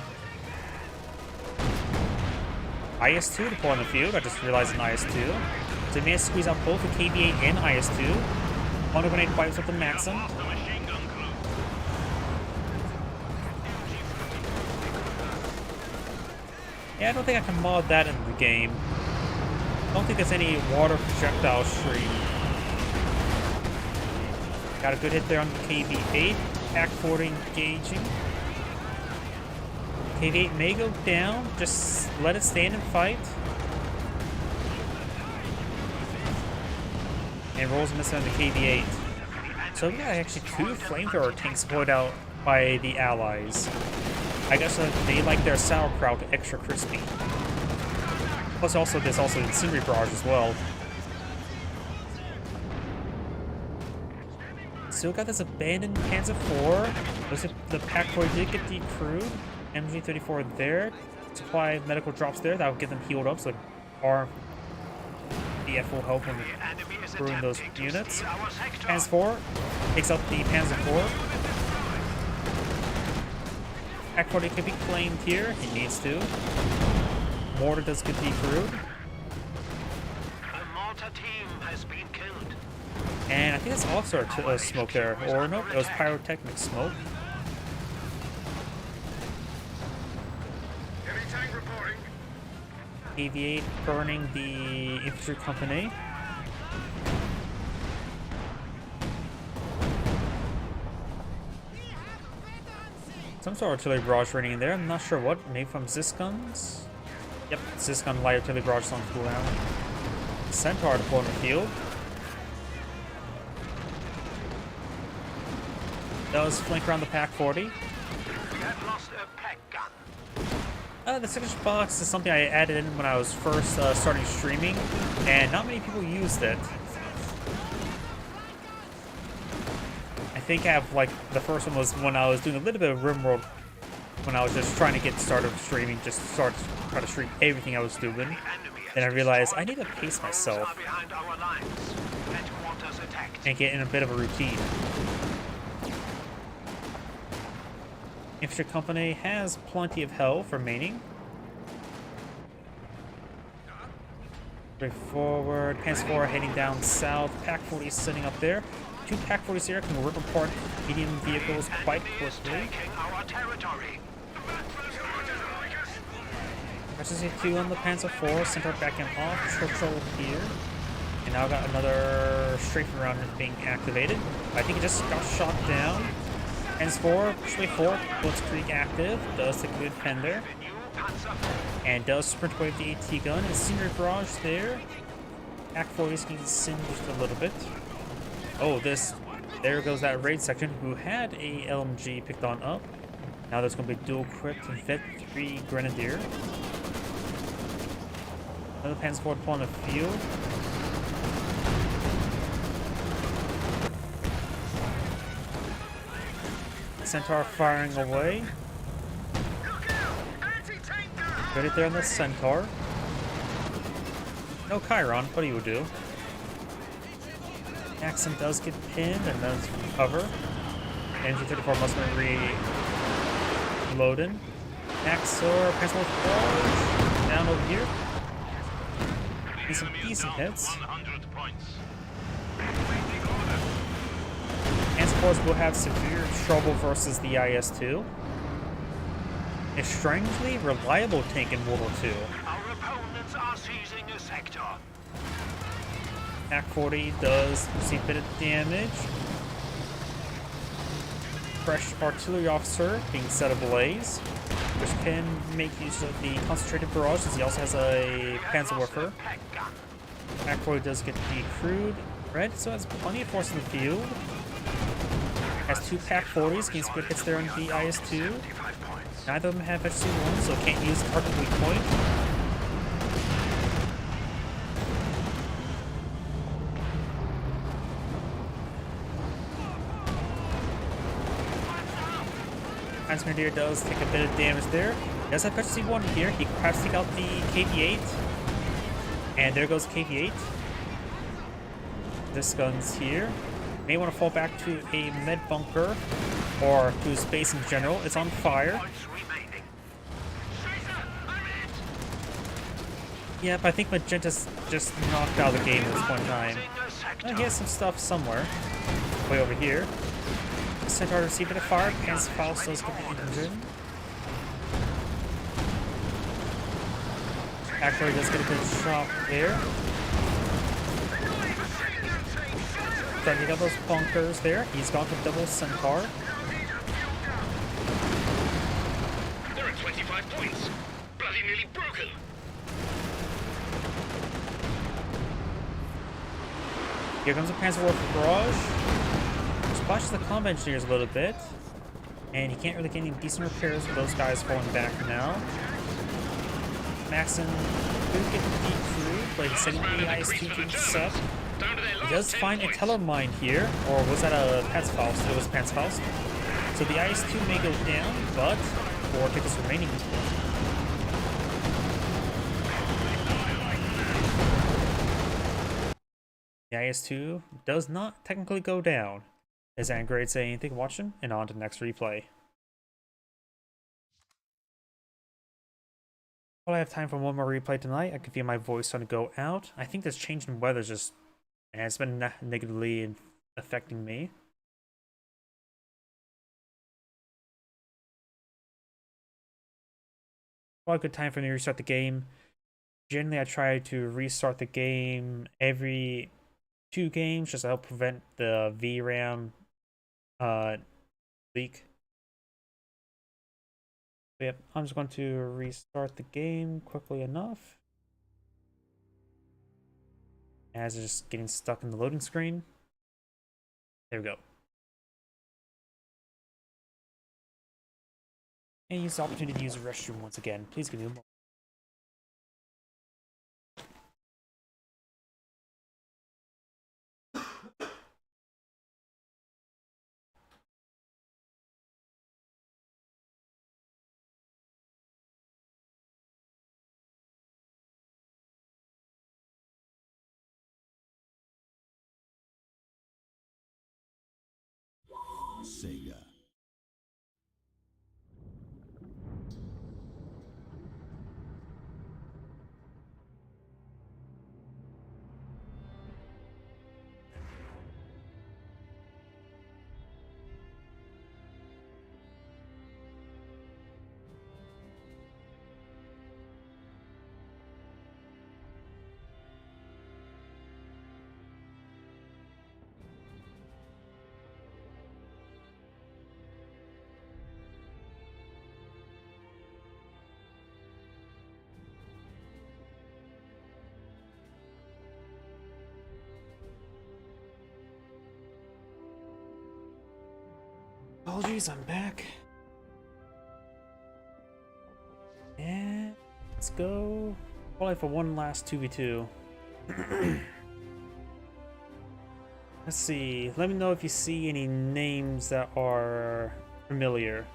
IS-2 to pull on the field. I just realized an IS-2. So they managed to squeeze out both the KV-8 and IS-2. One grenade wipes up the Maxim. The machine gun crew. Yeah, I don't think I can mod that into the game. I don't think there's any water projectile stream. Got a good hit there on the KV-8. Pack-40 engaging. KV-8 may go down. Just let it stand and fight. And rolls missing on the KV-8. So we got actually 2 flamethrower tanks deployed out by the Allies. I guess they like their sauerkraut extra crispy. Plus also there's also incendiary barrage as well. Still got this abandoned Panzer IV. Looks like the Pack-40 did get decrewed. MG-34 there. Supply medical drops there. That will get them healed up, so our BF will help in brewing those units. Panzer IV takes out the Panzer IV. Pack-40 can be claimed here. He needs to. Mortar does get decrewed. The mortar team has been killed. And I think it's also smoke there. Or no, it was pyrotechnic smoke. Heavy tank reporting. KV-8 burning the infantry company. Some sort of artillery barrage raining in there. I'm not sure what. Maybe from Zisguns? Yep, Zisgun light artillery barrage on cooldown. Centaur to pull in the field. Does flank around the Pack-40. We have lost a pack gun. The signature box is something I added in when I was first starting streaming, and not many people used it. I think I have, like, the first one was when I was doing a little bit of RimWorld, when I was just trying to get started streaming, just try to stream everything I was doing. Then I realized I need to pace myself and get in a bit of a routine. Infantry company has plenty of health remaining. Straight forward, Panzer IV heading down south. Pack-40 is sitting up there. 2 Pack-40s here can rip apart medium vehicles quite quickly. Versus 2 on the Panzer IV, Centaur backing off, Churchill here. And now got another strafing round being activated. I think it just got shot down. Panzer IV, straight forward, Blitzkrieg active, does take a good pen there. And does sprint away with the AT gun. Incendiary barrage there. Pack-40 is getting singed a little bit. Oh, there goes that raid section who had a LMG picked on up. Now there's going to be dual crit to Vet 3 Grenadier. Another Panzer IV pulling the field. Centaur firing away. Put it there on the Centaur. No Chiron, but he would do. Maxim does get pinned and does recover. MG-34 must have been reloaded. Axor, Panzer IV down over here. And some decent hits. 100 points. Panzer IVs will have severe trouble versus the IS-2. A strangely reliable tank in World War II. Our opponents are seizing a sector. Pack-40 does receive a bit of damage. Fresh artillery officer being set ablaze, which can make use of the concentrated barrage, as he also has a Panzerwerfer. Pack-40 does get decrewed. Red still has plenty of force in the field. Has 2 pack 40s, gains good hits there on the IS-2. Neither of them have HC-1, so can't use target weak point. Transgrenadier does take a bit of damage there. He does have HC-1 here. He can perhaps take out the KV-8. And there goes KV-8. This gun's here. May want to fall back to a med bunker or to space in general. It's on fire. Yep, I think Magenta's just knocked out of the game at this point in time. He has some stuff somewhere. Way over here. Centaur received a bit of fire. Panzerfaust does get the engine. Actually does get a good shot there. Trying to get those bunkers there. He's gone for double Centaur. There are 25 points. Bloody nearly broken. Here comes a Panzerwerfer barrage. Splashes the combat engineers a little bit. And he can't really get any decent repairs with those guys falling back now. Maxon could get the through, but he's sending the IS-2 to intercept. He does find a Tellermine here, or was that a Panzerfaust? It was Panzerfaust. So the IS-2 may go down, but Vortic is remaining. The IS-2 does not technically go down. As Angrade say anything, watch him, and on to the next replay. Well, I have time for one more replay tonight. I can feel my voice starting to go out. I think this change in weather just has been negatively affecting me. Well, a good time for me to restart the game. Generally, I try to restart the game every 2 games just to help prevent the VRAM leak. But yep, I'm just going to restart the game quickly enough. As it's just getting stuck in the loading screen. There we go. And use the opportunity to use the restroom once again. Please give me a moment. Sega. Apologies, I'm back. And let's go probably for one last 2v2. Let's see. Let me know if you see any names that are familiar.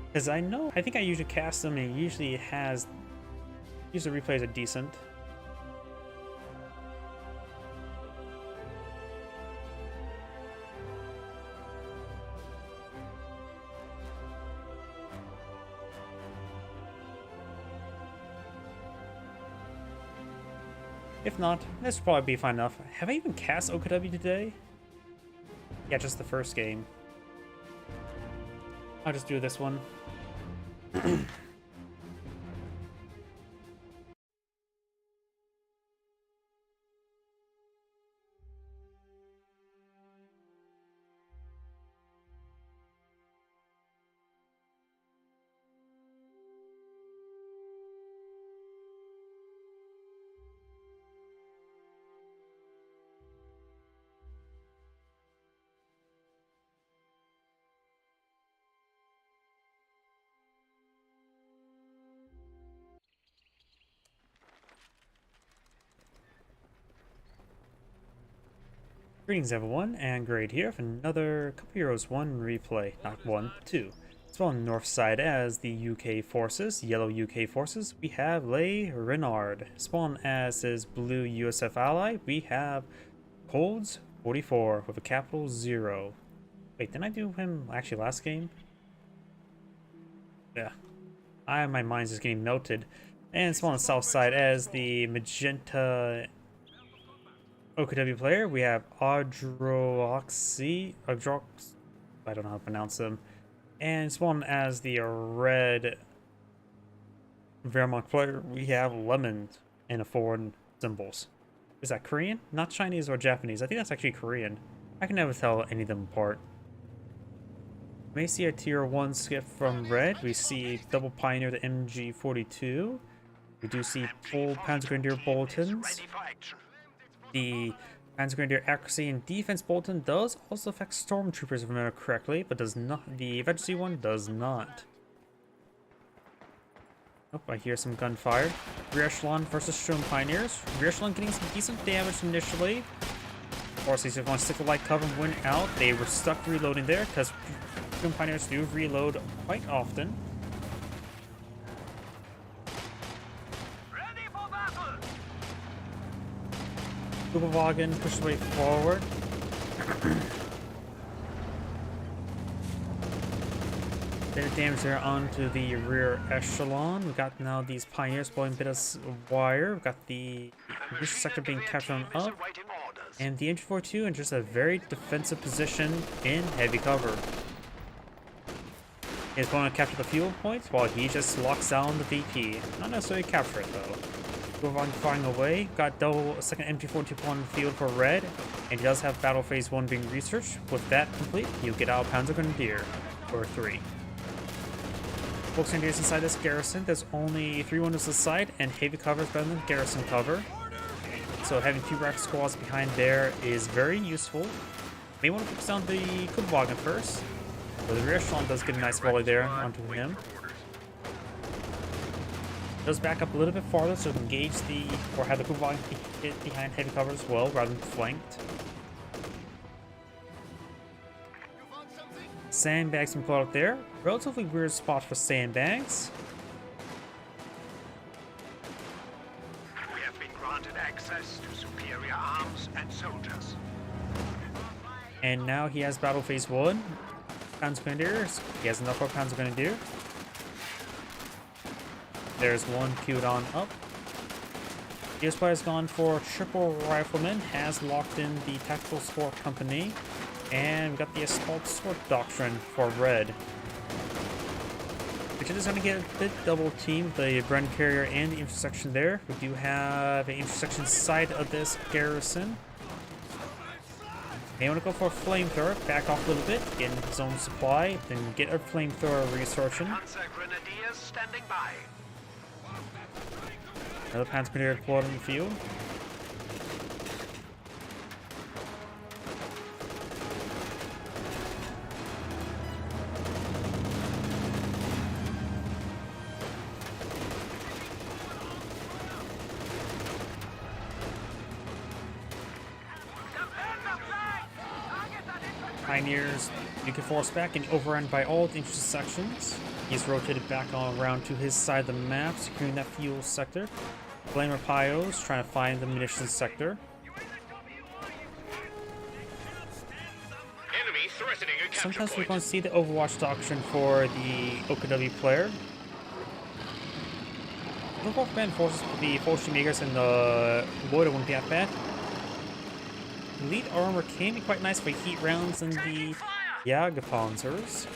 Because I think I usually cast them and it usually replays are decent. If not, this will probably be fine enough. Have I even cast OKW today? Yeah, just the first game. I'll just do this one. Greetings everyone, and Grade here for another Cup of Heroes 1 replay. Not 1, 2. Spawn north side as the UK forces, yellow UK forces, we have Leigh Renard. Spawn as his blue USF ally, we have Colds 44 with a capital 0. Wait, didn't I do him actually last game? Yeah. My mind's just getting melted. And Spawn on the south side as the magenta OKW player, we have Audroxy, I don't know how to pronounce them. And Spawn as the red Vermont player, we have lemons and a foreign symbols. Is that Korean? Not Chinese or Japanese. I think that's actually Korean. I can never tell any of them apart. We may see a tier 1 skip from red. We see double pioneer the MG42. We do see full Panzer Grenadier bulletins. Ready for action. The Panzer Grenadier accuracy and defense bulletin does also affect stormtroopers, if I remember correctly, but does not. The emergency one does not. Oh, I hear some gunfire. Rear echelon versus Sturm Pioneers. Rear echelon getting some decent damage initially. Of course, these are going to stick the light cover and win out. They were stuck reloading there because Sturm Pioneers do reload quite often. Ready for battle! Kubelwagen pushes way forward. Bit of damage there onto the rear echelon. We got now these pioneers blowing bit of wire. We've got the rear sector being captured on up. Awaiting orders. And the MG42 in just a very defensive position in heavy cover. He's going to capture the fuel point while he just locks down the VP. Not necessarily capture it though. Kubelwagen firing away. Got double second MG42 on the field for red. And he does have battle phase 1 being researched. With that complete, you'll get out Panzer Grenadier or 3. Folks Grenadiers inside this garrison. There's only 3 windows to the side, and heavy cover is better than garrison cover. So having 2 rack squads behind there is very useful. May want to focus on the Kubelwagen first. But the rear echelon does get a nice volley there onto him. Does back up a little bit farther so engage the, or have the Kubelwagen hit behind heavy cover as well, rather than flanked. Sandbags can put out there. Relatively weird spot for sandbags. We have been granted access to superior arms and soldiers. And now he has battle phase 1. Panzer Grenadiers. He has enough for Panzer Grenadier. There's one queued on up. The player has gone for triple rifleman, has locked in the tactical sport company, and we got the assault sword doctrine for red. Which is going to get a bit double teamed, the Bren carrier and the intersection there. We do have an intersection side of this garrison. May want to go for a flamethrower, back off a little bit, get in his own supply, then get a flamethrower researching. Panzer Grenadiers standing by. Another Panzer Grenadier deployed on the field. Pioneers, you can force back and overrun by all the intersections. He's rotated back on around to his side of the map, securing that fuel sector. Flamer Pios trying to find the munitions sector. Enemy threatening a capture Sometimes we're point. going to see the Overwatch doctrine for the OKW player. The Overwatch band forces the Fallschirmjägers and the Loader wouldn't be that bad. Elite armor can be quite nice for heat rounds and the Jagerpanzers.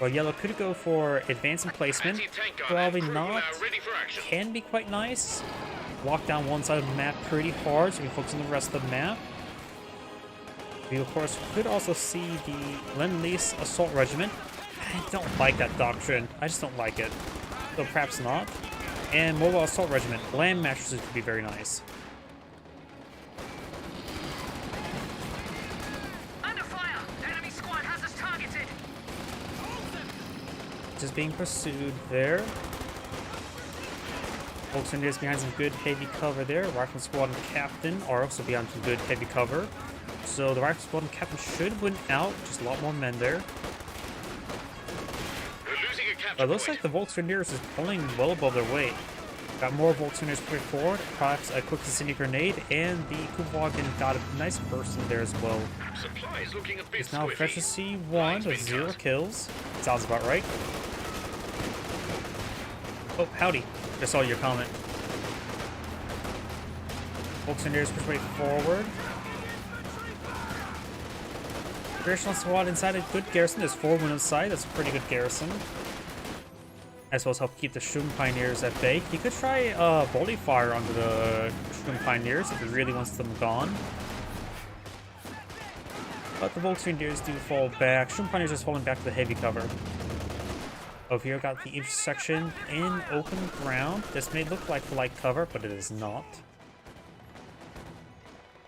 Well, yellow could go for advanced placement. Anti-tank gun Probably and crew not. ready for action. Can be quite nice. Lock down one side of the map pretty hard so we can focus on the rest of the map. We of course could also see the Lend-Lease Assault Regiment. I don't like that doctrine. I just don't like it. So perhaps not. And Mobile Assault Regiment. Land mattresses could be very nice. Under fire! Enemy squad has us targeted! Just being pursued there. Volkswagen behind some good heavy cover there. Rifle Squad and Captain are also behind some good heavy cover. So the Rifle Squad and Captain should win out. Just a lot more men there. We're losing a capture It looks like the Volkswageners is pulling well above their weight. Got more Volkswageners pushing forward. Perhaps a quick incendiary grenade, and the Kubwagen got a nice burst in there as well. Supplies looking a bit It's now squiffy. efficiency 1 with 0 kills. Sounds about right. Oh, howdy. Just saw your comment. Volkswageners push way forward. Traditional squad inside a good garrison. There's 4 women inside. That's a pretty good garrison. As well as help keep the Shroom Pioneers at bay. He could try volley fire onto the Shroom Pioneers if he really wants them gone. But the Volkswageners do fall back. Shroom Pioneers is falling back to the heavy cover. Over here, got the intersection in open ground. This may look like light cover, but it is not.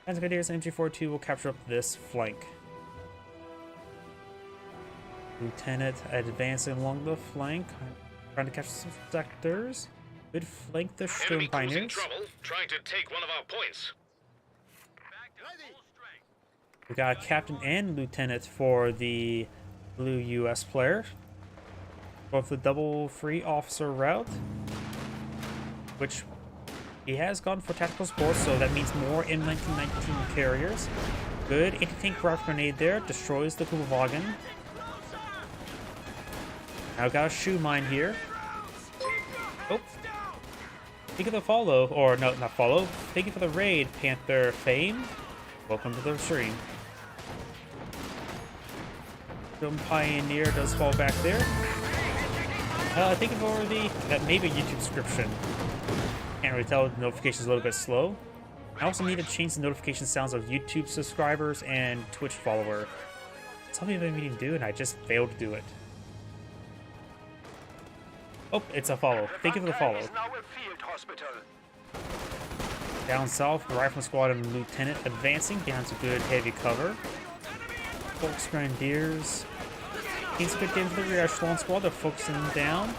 Panzergrenadiers and MG42 will capture up this flank. Lieutenant advancing along the flank, trying to capture some sectors. Good flank the Shroom Enemy crews in Pioneers. trouble, trying to take one of our points. Back to full strength. We got a captain and lieutenant for the blue US player. Both the double free officer route, which he has gone for tactical support, so that means more M1919 carriers. Good anti-tank rifle grenade there, destroys the Kubelwagen. Now got a shoe mine here. Oh. Thank you for the follow, or no, not follow. Thank you for the raid, Panther Fame. Welcome to the stream. Shroom Pioneer does fall back there. Thank you for the maybe a YouTube subscription. Can't really tell, the notification's a little bit slow. I also need to change the notification sounds of YouTube subscribers and Twitch follower. Something I've been meaning to do, and I just failed to do it. Oh, it's a follow. Thank you for the follow. Is now a field hospital. Down south, the Rifle Squad and Lieutenant advancing behind some good heavy cover. Volksgrenadiers. Needs a good game for the rear echelon squad. They're focusing down.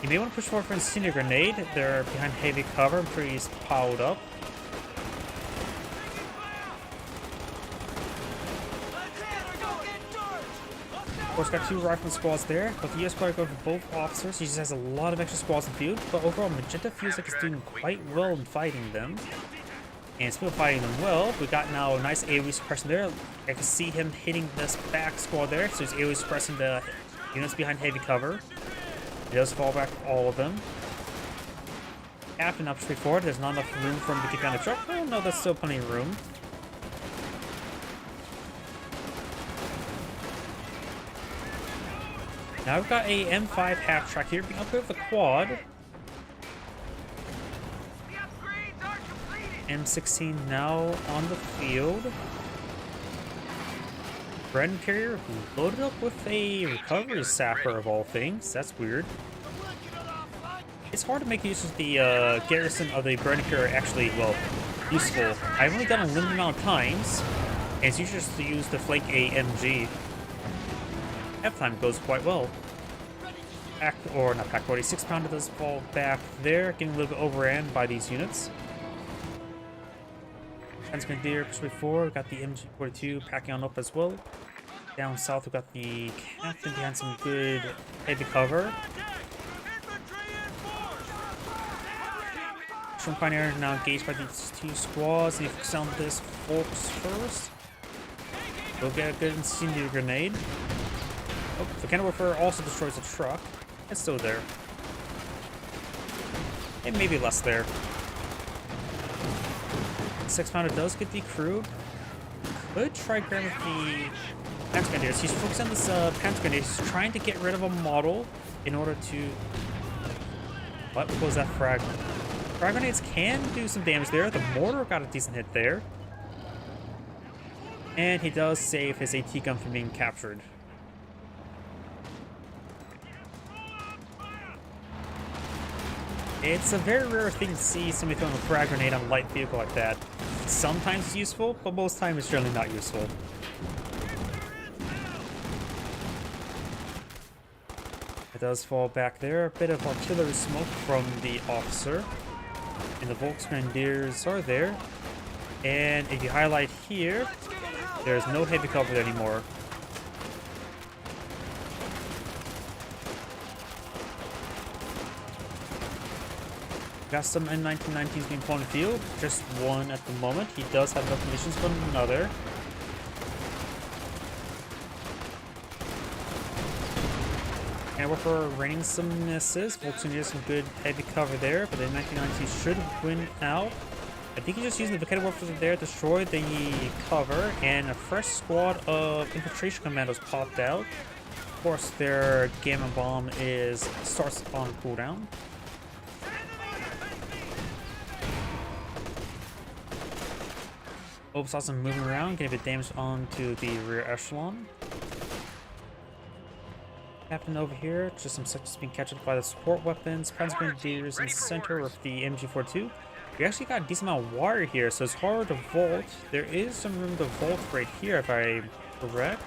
You may want to push forward for an incendiary grenade. They're behind heavy cover and pretty piled up. Of course, got 2 rifle squads there, but the US player going for both officers. He just has a lot of extra squads in the field, but overall, Magenta feels like it's doing quite well in fighting them. And still fighting them well. We got now a nice AoE suppression there. I can see him hitting this back squad there, so he's AoE suppressing the units behind heavy cover. He does fall back all of them. Captain up straight forward. There's not enough room for him to kick down the truck. Oh no, there's still plenty of room. Now we've got a M5 half track here being up with the quad. M16 now on the field. Bren carrier loaded up with a recovery sapper of all things. That's weird. It's hard to make use of the garrison of the Bren carrier actually, well, useful. I've only done a limited amount of times, and it's usually just to use the flank AMG. Half-time goes quite well. Pack, or not pack 46 pounder does fall back there, getting a little bit overran by these units. Grenadier push forward. We've got the MG42 packing on up as well. Down south, we've got the captain behind some good heavy cover. Shroom Pioneer now engaged by these 2 squads. They focus on this Volks first. We'll get a good incendiary grenade. Oh, the cannon warfare also destroys the truck. It's still there. And maybe less there. 6 pounder does get the crew. Could try grabbing the Panzer Grenadiers. He's focused on this Panzer Grenadiers. He's trying to get rid of a model in order to. What was that frag? Frag grenades can do some damage there. The mortar got a decent hit there. And he does save his AT gun from being captured. It's a very rare thing to see somebody throwing a frag grenade on a light vehicle like that. Sometimes it's useful, but most times it's generally not useful. It does fall back there. A bit of artillery smoke from the officer. And the Volksgrenadiers are there. And if you highlight here, there's no heavy cover anymore. Got some N1919s being put on the field. Just one at the moment. He does have enough munitions for another. And we're raining some misses. Volksgrenadiers some good heavy cover there, but the N1919s should win out. I think he's just using the Viketterwerfers there to destroy the cover, and a fresh squad of infiltration commandos popped out. Of course, their Gamma Bomb starts on cooldown. Oberhausen moving around, getting a bit damage onto the rear echelon. Happening over here, just some sectors being captured by the support weapons. Panzergrenadiers in the center with the MG42. We actually got a decent amount of wire here, so it's hard to vault. There is some room to vault right here, if I'm correct.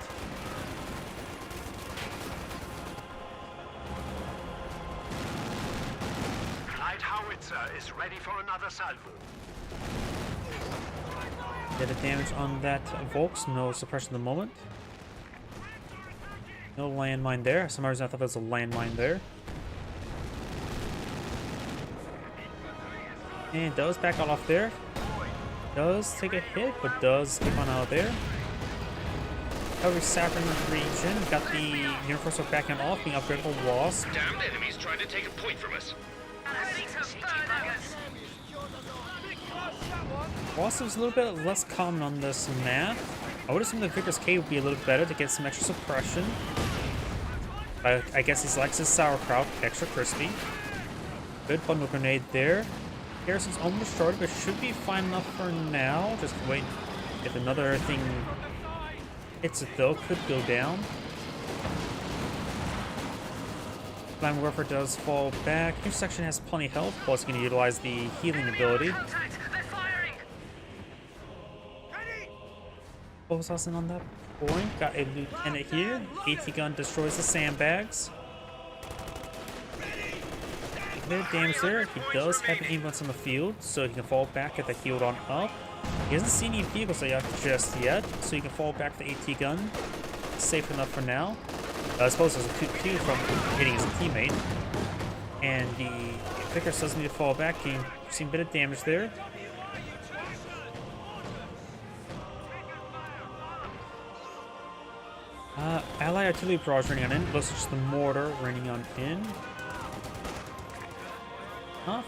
Light howitzer is ready for another salvo. Bit of damage on that Volks, no suppression at the moment. No landmine there. For some reason I thought there was a landmine there. And does back out off there. Does take a hit, but does keep on out there. Cover Saffron region. Got the Universal backing off, being upgraded for Wasp. Damned enemies trying to take a point from us. Wasp is a little bit less common on this map. I would assume the Vickers K would be a little better to get some extra suppression. I guess he likes his sauerkraut, extra crispy. Good bundle grenade there. Garrison's almost started, but should be fine enough for now. Just wait. If another thing hits it though, could go down. Flying Warfare does fall back. Each section has plenty of health, plus going to utilize the healing ability. Oberhausen on that point. Got a lieutenant here. AT gun destroys the sandbags. A bit of damage there. He does have an ambulance on the field, so he can fall back at the healed on up. He hasn't seen any vehicles just yet, so he can fall back to the AT gun. Safe enough for now. I suppose there's a 2-2 from hitting his teammate. And the Vickers does need to fall back. You've seen a bit of damage there. Allied artillery barrage running on in. Looks like just the mortar running on in.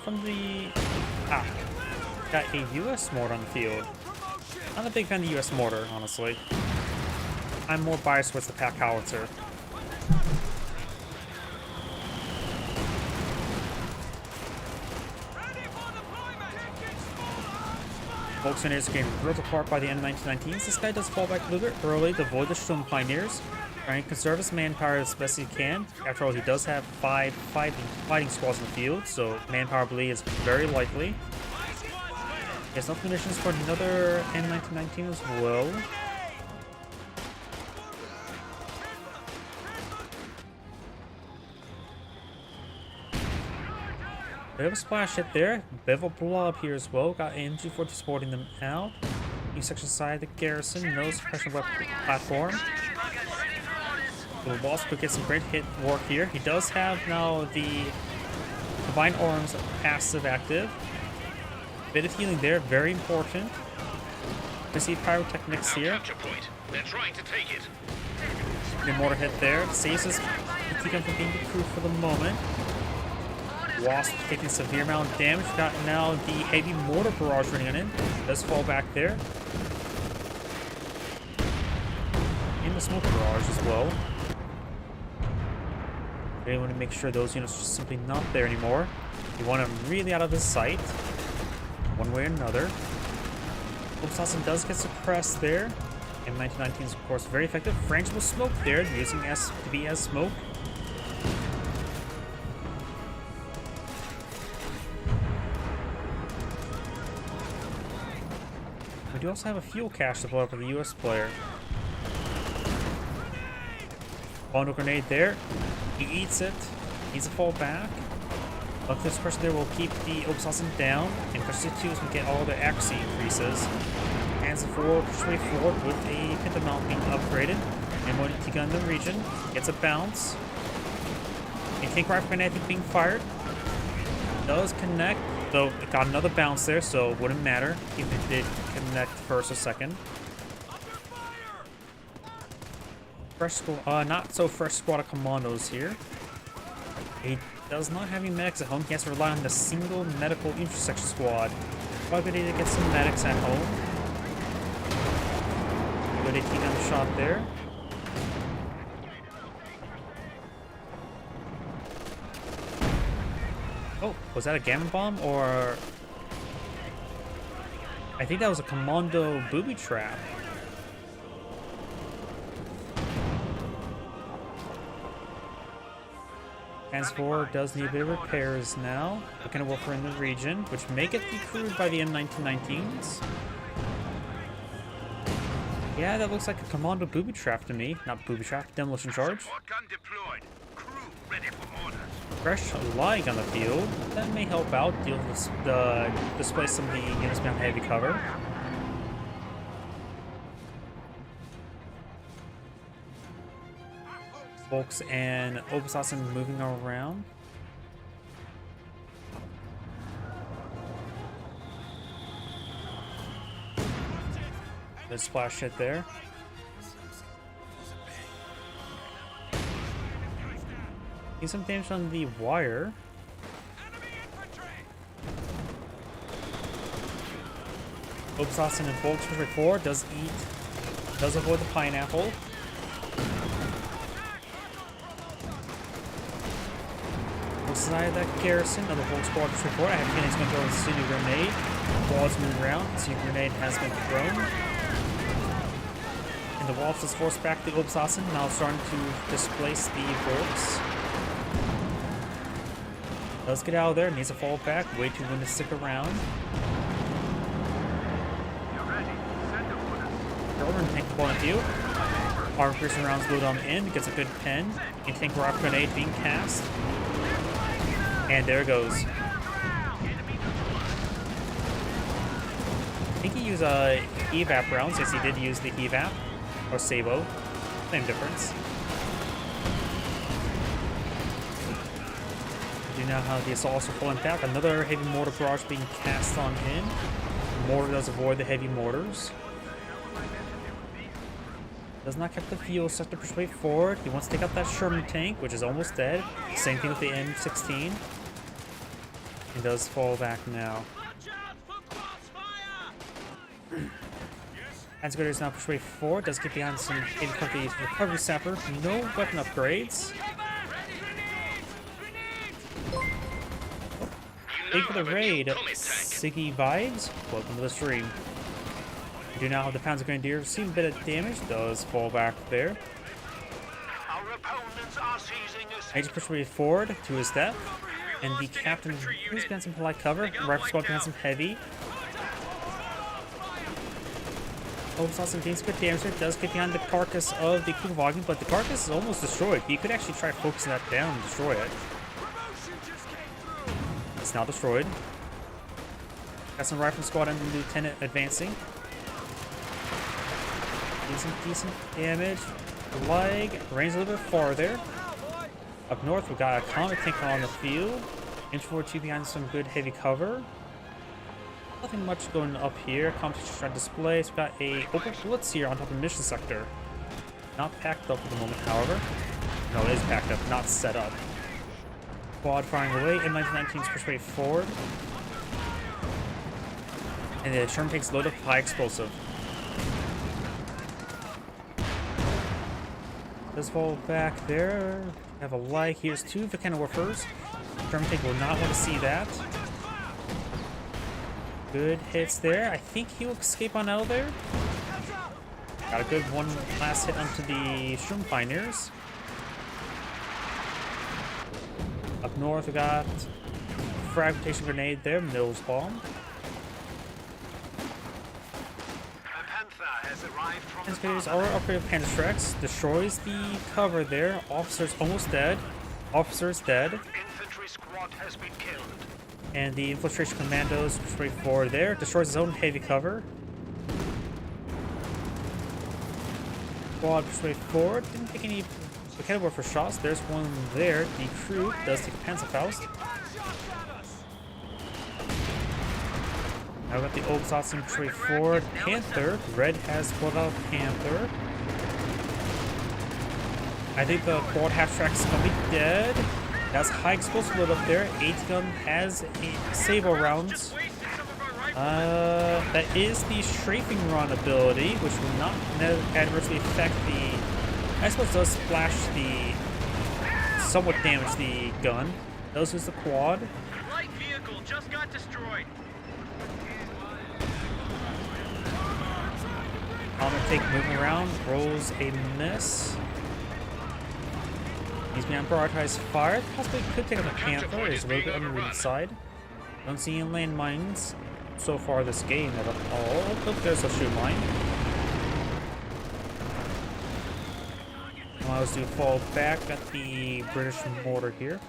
From the... got a US mortar on the field. Not a big fan of the US mortar, honestly. I'm more biased with the Pack Howitzer. Volksgrenadiers are getting ripped apart by the N1919s. This guy does fall back a little bit early to avoid the Sturm Pioneers. Trying to conserve his manpower as best he can. After all, he does have 5 fighting squads in the field, so manpower bleed is very likely. He has enough munitions for another N1919 as well. Bit of a splash hit there. Bit of a blob here as well. Got MG40 supporting them out. New section side the garrison. No suppression weapon platform. The Wasp could get some great hit work here. He does have now the Combined Arms passive active. Bit of healing there, very important. We see pyrotechnics here. They're trying to take it. The mortar hit there. Saves his gun from being decrewed for the moment. Wasp taking severe amount of damage. Got now the heavy mortar barrage running on in. Does fall back there. In the smoke barrage as well. They want to make sure those units are just simply not there anymore. You want them really out of his sight, one way or another. Oberhausen does get suppressed there. M1919 is of course very effective. Frangible smoke there, using SPB as smoke. We do also have a fuel cache to blow up with a US player. Bundle grenade there. He eats it. Needs to fall back. But this person there will keep the Obsassin down. And push it 2 as we get all the accuracy increases. Hands forward, push way forward with a Penta mount being upgraded. And one T-gun in the region. Gets a bounce. A tank rifle grenade being fired. Does connect. Though it got another bounce there, so it wouldn't matter if it did connect first or second. Fresh squad, not so fresh squad of commandos here. He does not have any medics at home. He has to rely on the single medical intersection squad. Probably need to get some medics at home. Good AT gun shot there. Oh, was that a gamma bomb or? I think that was a commando booby trap. Hands forward does need a bit of repairs now. Looking to work in the region, which may get decrewed by the M1919s. Yeah, that looks like a commando booby trap to me. Not booby trap, demolition charge. Gun deployed. Crew ready for orders. Fresh light on the field. That may help out deal with displace some of the units behind heavy cover. Volks and Obsassin moving around. Good splash hit there. Need some damage on the wire. Obsassin and Volks push forward. Does avoid the pineapple. Inside that garrison of the whole squad push forward. I have a feeling he's going to throw a Sinew grenade. Walls move around. Sinew grenade has been thrown. And the Wolves is forced back to Obsassin, now starting to displace the Volks. Does get out of there, needs to fall back, way too winded to stick around. German tank point of view. Armor piercing rounds load on in, gets a good pen. A tank rock grenade being cast. And there it goes. I think he used evap rounds. Yes, he did use the evap. Or Sabo. Same difference. Do now have the assault also falling back. Another heavy mortar barrage being cast on in. Mortar does avoid the heavy mortars. Does not keep the fuel set to push way forward. He wants to take out that Sherman tank, which is almost dead. Same thing with the M16. He does fall back now. Ansgard is now pushed way forward. Does get behind some heavy recovery sapper. No weapon upgrades. Big for the raid. Siggy vibes. Welcome to the stream. We do now have the Panzer Grenadier. See a bit of damage. Does fall back there. Our opponents are seizing us. Major push way forward to his death. And the captain who's behind some polite cover. Rifle squad behind some heavy. Obsassin gains good damage there. Does get behind the carcass of the Kugelwagen, but the carcass is almost destroyed. You could actually try focusing that down and destroy it. It's now destroyed. Got some rifle squad and the lieutenant advancing. Doing some decent damage. The leg range a little bit farther. Up north, we got a comet tank on the field. Inch forward 2 behind some good heavy cover. Nothing much going up here. Competition trying to display. So we've got a open blitz here on top of the mission sector. Not packed up at the moment, however. No, it is packed up, not set up. Quad firing away. M1919's pushed way forward. And the Sherman tanks load up high explosive. Does fall back there. Have a light. Here's 2 Volcano Warfers. Sherman tank will not want to see that. Good hits there. I think he'll escape on out of there. Got a good one last hit onto the Sherman Pioneers. Up north, we got fragmentation grenade there, Mills bomb. Panther has arrived from the Excavator's fatherland. our upgrade of Panther Strikes destroys the cover there. Officer's almost dead. Officer's dead. Infantry squad has been killed. And the infiltration commandos straight forward there. Destroys his own heavy cover. Squad straight forward. Didn't take any mechanical for shots. There's one there. The crew does take a Panzerfaust. Now we got the old Satsum straight forward. Panther. Red has pulled out Panther. I think the quad half track is gonna be dead. That's high explosive load up there. 8 gun has a sable rounds. That is the strafing run ability, which will not adversely affect the. I suppose does splash the. Somewhat damage the gun. Does use the quad. Light vehicle just got destroyed. Take moving around, rolls a miss. He's being prioritized fire. Possibly could take out the Panther. Is a little bit on the weak side. Don't see any landmines so far this game at all. Look, there's a shoot mine. Allows us to fall back at the British mortar here.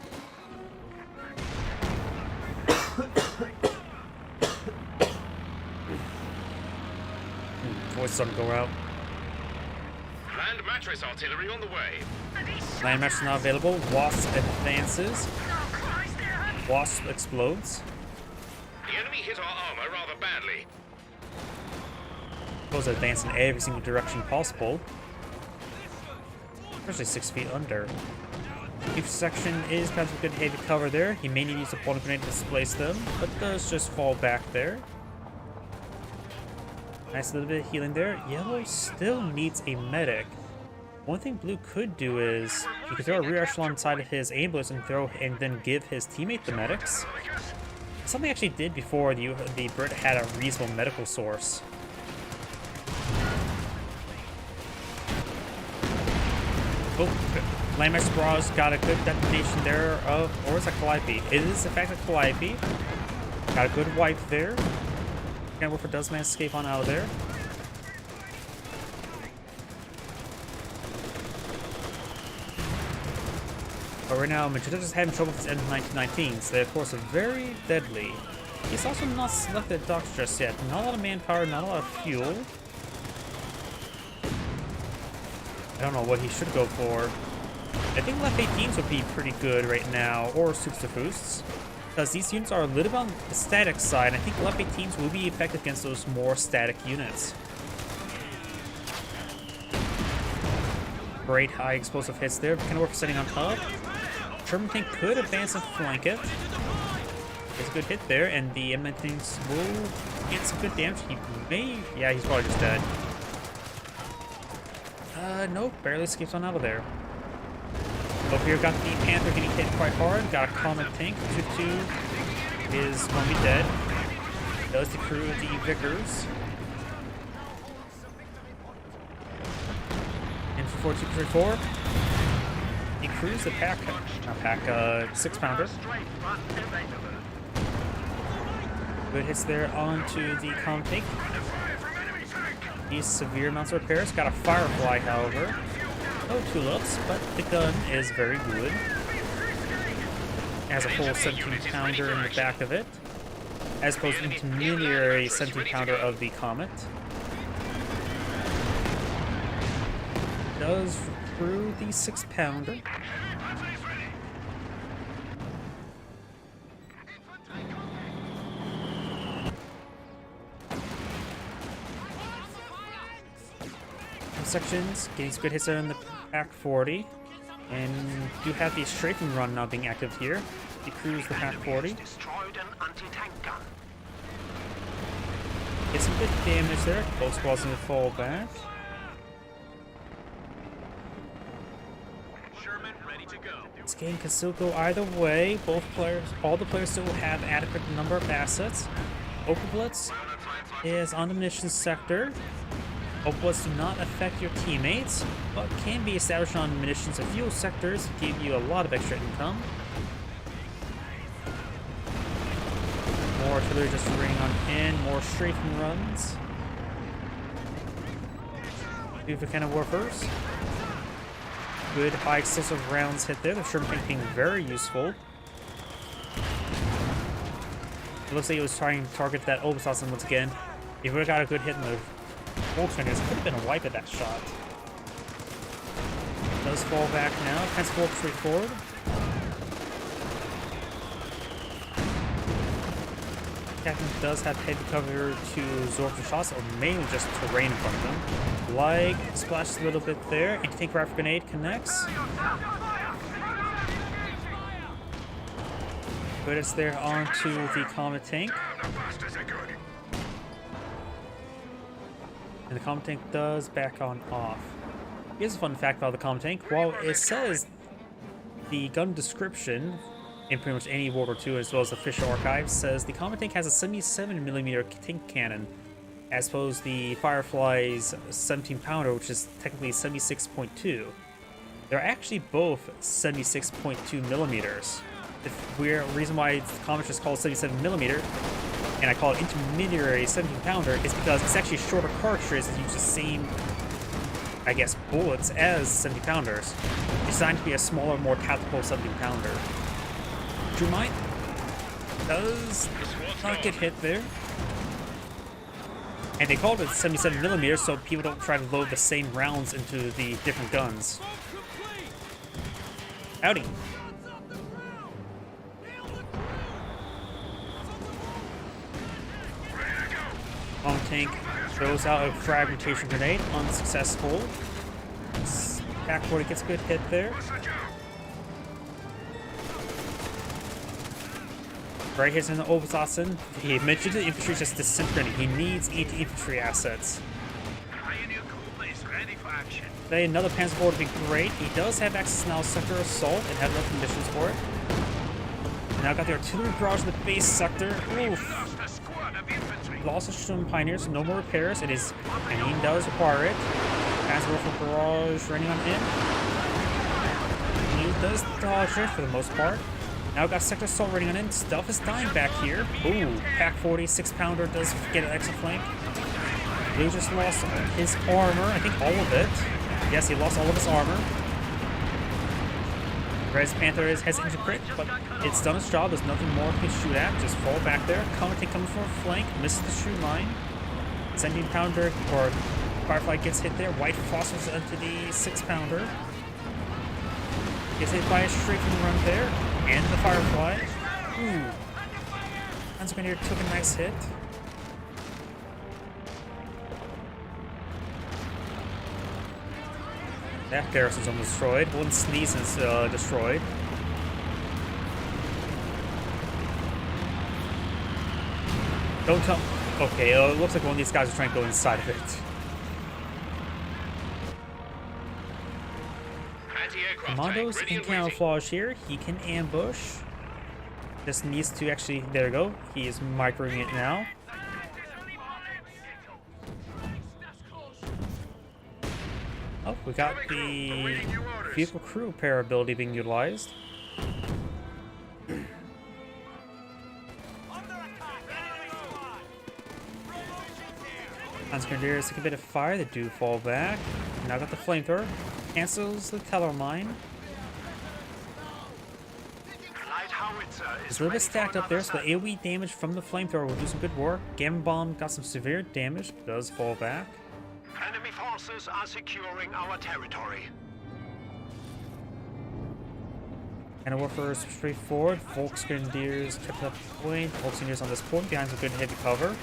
Voice starting to go out. Land mattress artillery on the way. Land match not available. Wasp advances. Wasp explodes. The enemy hit our armor rather badly. Goes advance in every single direction possible. Especially 6 feet under. Each section is perhaps a good heavy cover there. He may need to use a point grenade to displace them, but does just fall back there. Nice little bit of healing there. Yellow still needs a medic. One thing Blue could do is he could throw a rear echelon inside of his ambulance and then give his teammate the medics. Something I actually did before the Brit had a reasonable medical source. Oh, Landmaster Braw's got a good detonation there of, or is that Calliope? It is in fact a Calliope. Got a good wipe there. Gonna wait for Doesman to escape on out of there. But right now, Magenta is having trouble with his M1919s. They, of course, are very deadly. He's also not selected docks just yet. Not a lot of manpower, not a lot of fuel. I don't know what he should go for. I think left 18s would be pretty good right now, or Soups to Boosts. Because these units are a little bit on the static side, and I think left 18s will be effective against those more static units. Great high explosive hits there, but kind of work for setting on top. Sherman tank could advance and flank it. Gets a good hit there, and the M19s will get some good damage. He may... yeah, he's probably just dead. Nope, barely escapes on out of there. Over here, got the Panther getting hit quite hard. Got a Comet tank. 2-2 is going to be dead. Does the crew of the Vickers. And for 4-2-3-4, he crews the pack, not pack, 6-pounder. Good hits there onto the Comet tank. These severe amounts of repairs. Got a Firefly, however. No tulips, but the gun is very good. Has a full 17-pounder in the back of it, as opposed to the intermediary 17-pounder of the Comet. Does through the 6-pounder. Sections, getting some good hits there in the Pack 40, and you have the strafing run now being active here. The crews the Pack 40. Destroyed an anti-tank gun. Get some good damage there. Both squads need to fall back. Sherman ready to go. This game can still go either way. Both players, all the players still have adequate number of assets. Open Blitz is on the munitions sector. Open-Blitz do not affect your teammates, but can be established on munitions and fuel sectors to give you a lot of extra income. More artillery just ring on in, more strafing runs. Do the kind of warfers. Good high explosive rounds hit there. The Sherman tank being very useful. It looks like it was trying to target that Obersassen once again. If we would have got a good hit in the Volkswagers, could have been a wipe at that shot. Does fall back now. Pensacola straight forward. Captain does have heavy cover to absorb the shots, or mainly just terrain in front of them. Lag splashes a little bit there. Anti-tank rifle grenade connects. But it's there onto the Comet tank. And the Comet tank does back on off. Here's a fun fact about the Comet tank. While it says the gun description in pretty much any World War II, as well as official archives, says the Comet tank has a 77mm tank cannon, as opposed to the Firefly's 17-pounder, which is technically 76.2. They're actually both 76.2 millimeters. The reason why the Comet is called 77mm, and I call it intermediary 17-pounder, is because it's actually shorter cartridges that use the same, I guess, bullets as 70-pounders. Designed to be a smaller, more tactical 70-pounder. True Mine does not get hit there. And they called it 77mm so people don't try to load the same rounds into the different guns. Howdy. Bomb tank throws out a fragmentation grenade, unsuccessful. Backward, it gets a good hit there. Right here's in the Obersassen. He mentioned the infantry just disintegrating. He needs anti-infantry assets. Pioneer Cobra is ready for action. Today, another Panzer IV would be great. He does have access now to Sector Assault and have enough conditions for it. And now got the artillery barrage in the base sector. Oof. Lost a squad of infantry. Lost a Sherman Pioneers, no more repairs. It is, and he does require it. Panzer IV barrage running on in. He does dodge it for the most part. Now got Sector Assault running on in. Stuff is dying back here. Ooh, Pack 40, 6-pounder does get an extra flank. Blue just lost his armor, I think all of it. Yes, he lost all of his armor. Red's Panther has injured crit, but it's done its job. There's nothing more it can shoot at. Just fall back there. Comet tank comes from a flank, misses the shoot line. 17-pounder or Firefly gets hit there. White fosters into the 6-pounder. Gets hit by a strafing run there. And the Firefly. Ooh. Panzer Grenadier took a nice hit. That garrison's almost destroyed. One sneeze is destroyed. Don't tell. Okay, it looks like one of these guys are trying to go inside of it. Commando's in camouflage here. He can ambush. Just needs to actually. There we go. He is microing it now. Oh, we got the vehicle crew repair ability being utilized. Panzer Grenadiers take a bit of fire. They do fall back. Now got the flamethrower. Cancels the teller mine. It's a little bit stacked up there, so the AoE damage from the flamethrower will do some good work. Gamma Bomb got some severe damage, but does fall back. Enemy forces are securing our territory. And Warfare straight forward. Volksgrenadiers kept up the point. Volksgrenadiers on this point behind some good heavy cover.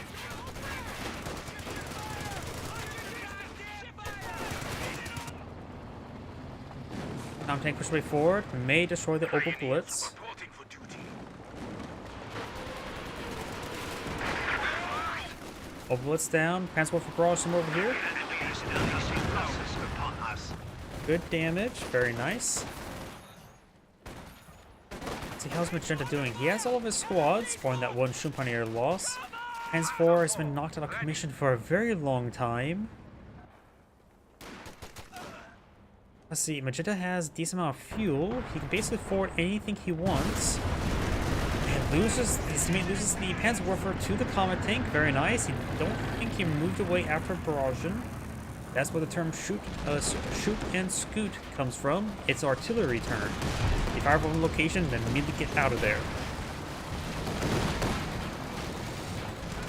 Comet tank push way forward. May destroy the Opel Blitz. Opel Blitz down. Panzer Warfare barrage from over here. Good damage. Very nice. Let's see, how's Magenta doing? He has all of his squads, following that one Sherman Pioneer loss. Panzer IV has been knocked out of commission for a very long time. Let's see, Magenta has a decent amount of fuel. He can basically forward anything he wants. And loses the Panzer Warfare to the Comet tank. Very nice. I don't think he moved away after barraging. That's where the term shoot and scoot comes from. It's artillery turn. You fire from a location, then immediately get out of there.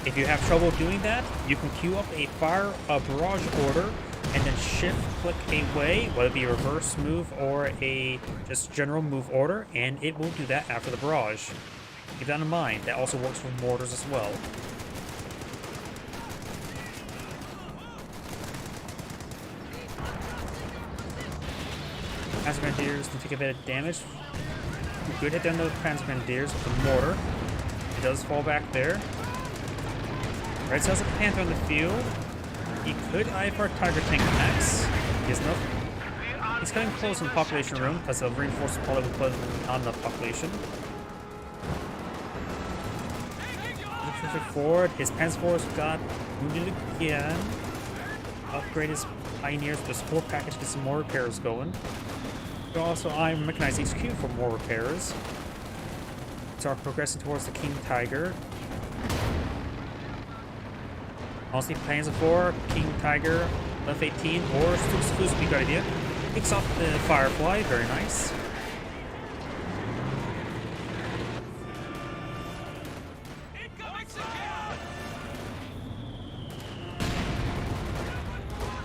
If you have trouble doing that, you can queue up a barrage order and then shift click away, whether it be a reverse move or a just general move order, and it will do that after the barrage. Keep that in mind. That also works for mortars as well. Panzer Grenadiers can take a bit of damage. Good hit down the Panzer Grenadiers with the mortar. It does fall back there. Red Sail's a Panther on the field. He could eye for a Tiger tank next. He's coming close in the population room because the reinforced probably will put on the population. Pushing forward, his Panzer force got wounded again. Upgrade his Pioneers with a support package to get some more repairs going. Also, I mechanize HQ for more repairs. So we're progressing towards the King Tiger. Honestly, plans for King Tiger, F-18, or Stu's be a good idea. Takes off the Firefly, very nice.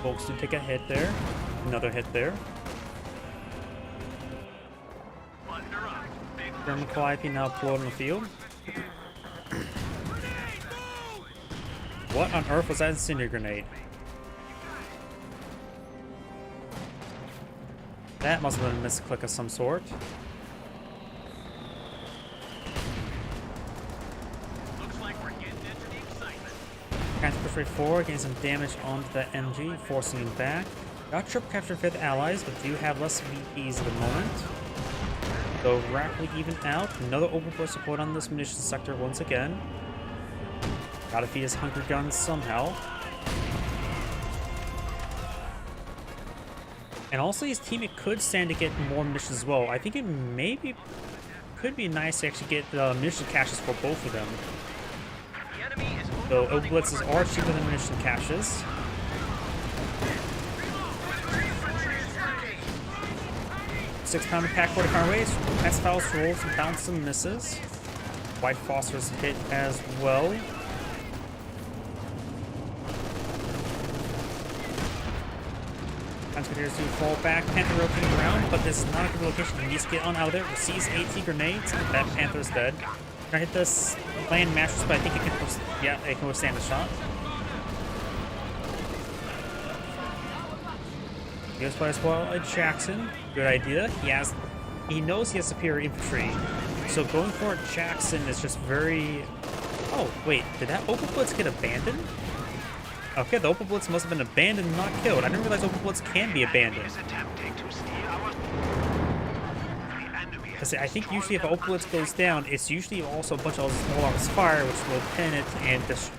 Folks do take a hit there. Another hit there. German Calliope now pulled on the field. What on earth was that incendiary grenade? That must have been a misclick of some sort. Looks like we're getting into the excitement. Can't push right forward, getting some damage onto the MG, forcing him back. Got triple capture 5th allies, but do have less VPs at the moment. So rapidly even out. Another open force support on this munitions sector once again. Gotta feed his hunker guns somehow. And also his teammate could stand to get more munitions as well. I think it could be nice to actually get munition caches for both of them. So Oblitzes are cheaper than munition caches. Six-pounder pack 45 ways. S-Files rolls and bounce and misses. White Phosphorus hit as well. Grenadiers do fall back. Panther rotating around, but this is not a good location. He needs to get on out of there. Receives AT grenades. That Panther's dead. Trying to hit this land mattress, but I think it can withstand the shot. He goes by as well. Jackson, good idea. He knows he has superior infantry, so going for Jackson is just very. Oh wait, did that Opal Blitz get abandoned? Okay, the Opal Blitz must have been abandoned, not killed. I didn't realize Opal Blitz can be abandoned. I think usually if an Opal Blitz goes down, it's usually also a bunch of small arms fire, which will pin it and just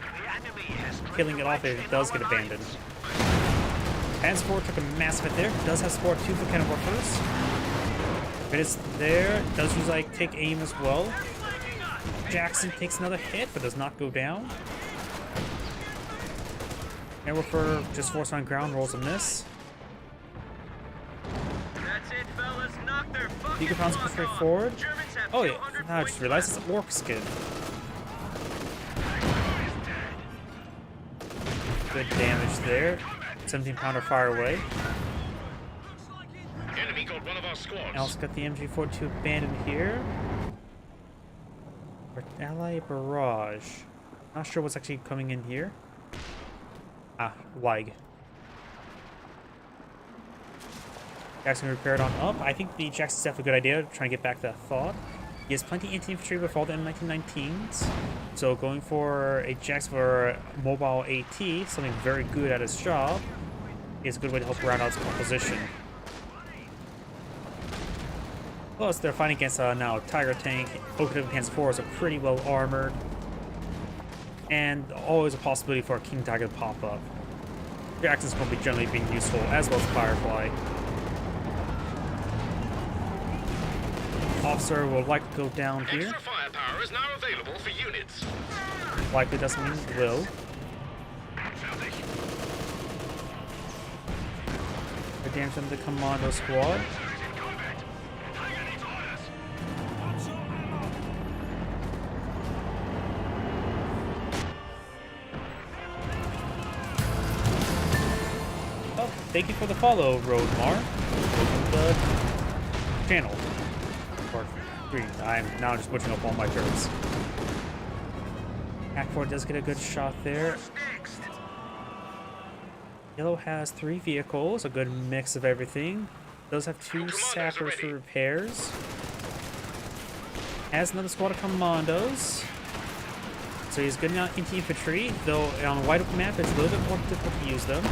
killing it off if it does get abandoned. Panzer IV took a massive hit there. Does have support 2 for cannon workers. But it's there. Does use like take aim as well. Jackson takes another hit, but does not go down. Airwolfer just forced on ground, rolls a miss. That's it, fellas. Knock their fucking Beaker pounds push right forward. Oh yeah, I just realized it's an orc skin. Good damage there. 17-pounder fire away. Enemy got one of our squads. And also got the MG42 abandoned here. Ally barrage. Not sure what's actually coming in here. Ah, Lig. Jackson repaired on up. I think the Jackson's definitely a good idea, trying to get back that thought. He has plenty of anti-infantry with all the M1919s. So going for a Jackson for mobile AT, something very good at his job, is a good way to help round out his composition. Plus, they're fighting against now Tiger tank. Oakwood Panzer IV are pretty well armored. And always a possibility for a King Tiger to pop up. Jackson's going to be generally being useful, as well as Firefly. Officer will likely go down here. Extra firepower is now available for units. Likely doesn't mean will. damage on the commando squad. Oh, thank you for the follow, Roadmar. Welcome to the channel. Or green. I'm now just butchering up all my turrets. Pack 4 does get a good shot there. Yellow has 3 vehicles, a good mix of everything. Does have 2 sappers for repairs. Has another squad of commandos. So he's good out into infantry, though on a wide open map it's a little bit more difficult to use them.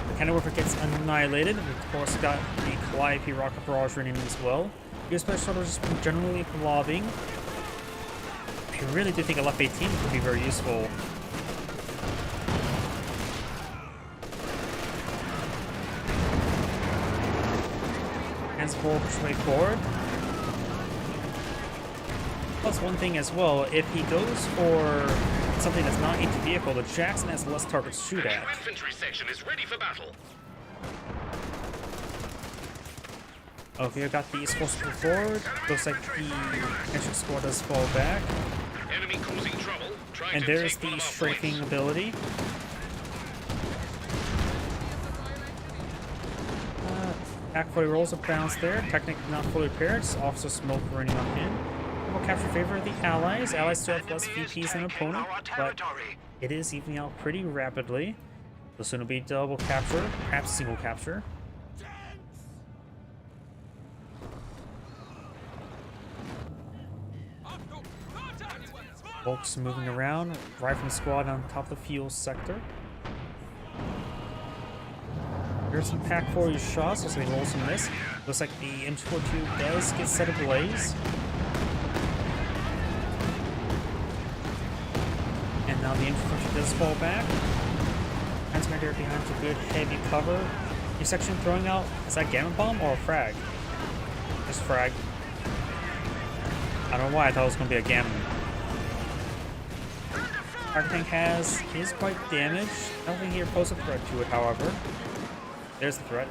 The Cannon Warfare gets annihilated. We've of course got the Calliope rocket barrage running as well. Your special shuttle just generally lobbing. I really do think a left 18 would be very useful. Full push way forward. Plus one thing as well, if he goes for something that's not into vehicle, the Jackson has less targets to shoot at. Infantry section is ready for battle. Okay, I got the East Force forward. Looks like the engine squad does fall back. Enemy causing trouble. And there's the strafing ability. Pack 40 rolls a bounce there. Technic not fully repaired. Officer Smoke running up in. We'll capture favor of the allies. Allies still have less VPs than opponent, but it is evening out pretty rapidly. So soon it'll be double capture, perhaps single capture. Folks moving around. Rifle squad on top of the fuel sector. Here's some Pack 40 shots, looks like they roll some miss. Looks like the M242 does get set ablaze. And now the M242 does fall back. Transmitter behind for good heavy cover. Your section throwing out, is that Gamma Bomb or a frag? Just frag. I don't know why I thought it was going to be a Gamma. Target tank is quite damaged. I don't think he poses a threat to it, however. There's the threat.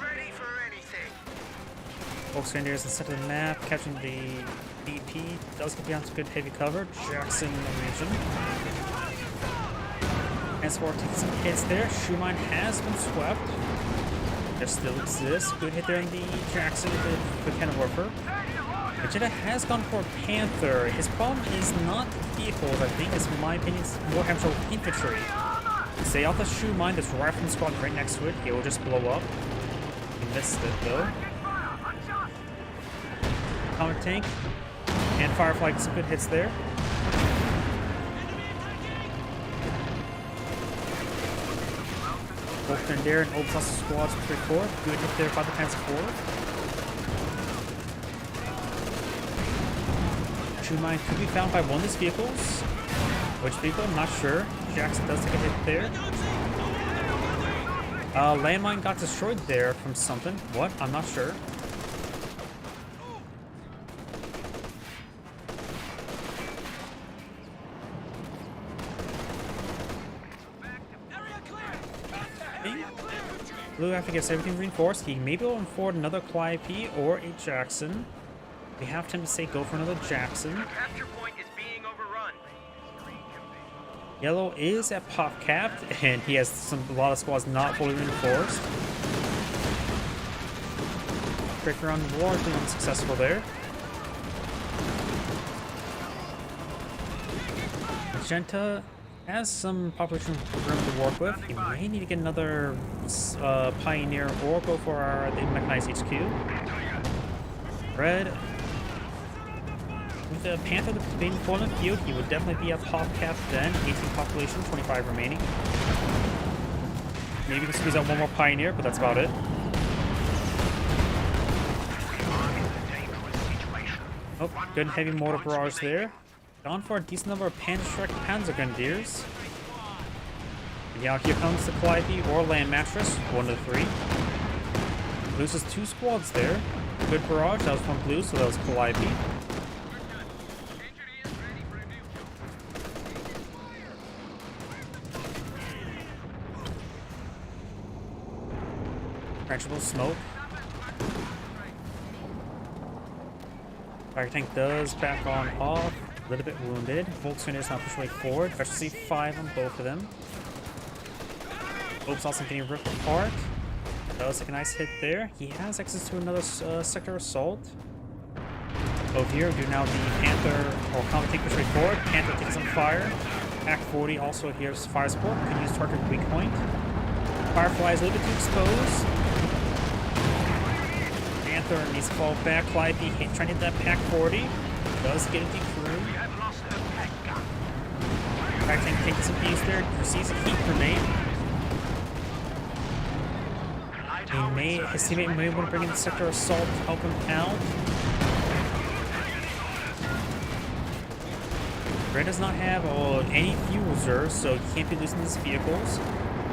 Ready for anything. Folks Grenadiers in the center of the map, capturing the BP. Does get beyond some good heavy cover. Jackson in the region. Transport taking some hits there. Shoemine has been swept. There still exists. Good hit there in the Jackson with the Cannon Warfare. Vegeta has gone for Panther. His problem is not vehicles, I think. It's, in my opinion, it's more hamster with infantry. Stay off the shoe mine, this rifle squad right next to it, it will just blow up. He missed it though. Counter tank and Firefly gets some good hits there. Both Grenadier and Old Sausage squads with 3-4. Good hit there by the Transport. Shoe mine could be found by one of these vehicles. Which vehicle? I'm not sure. Jackson does take a hit there. Landmine got destroyed there from something. What? I'm not sure. Blue, after gets everything reinforced, he may be able to afford another Calliope or a Jackson. We have time to say go for another Jackson. Capture point is being overrun. Yellow is at pop capped, and he has a lot of squads not fully reinforced. Breaker on largely unsuccessful there. Magenta has some population room to work with. He may need to get another Pioneer or go for the mechanized HQ. Red. With the Panther being full in the field, he would definitely be a pop cap then. 18 population, 25 remaining. Maybe we can squeeze out one more Pioneer, but that's about it. Oh, good heavy mortar barrage there. Gone for a decent number of Panzer Grenadiers. And yeah, here comes the Calliope or Land Mattress, 1 of 3. Loses 2 squads there. Good barrage, that was from Blue, so that was Calliope. Trenchable smoke. Fire tank does back on off. A little bit wounded. Volkswagen is now pushing way forward. Efficiency 5 on both of them. Hope's also getting ripped apart. Does take a nice hit there. He has access to another sector assault. Over here, do now the Panther or Comet tank push way forward. Panther takes some fire. Act 40 also here's fire support. Can use target weak point. Firefly is a little bit too exposed. Panther needs to fall back. Calliope trying to hit that Pack 40. Does get it through. We have lost a peg gun. Fire tank takes some piece there. Receives a heat grenade. His teammate may want to bring in the sector assault to help him out. Red does not have any fuel reserves, so he can't be losing his vehicles.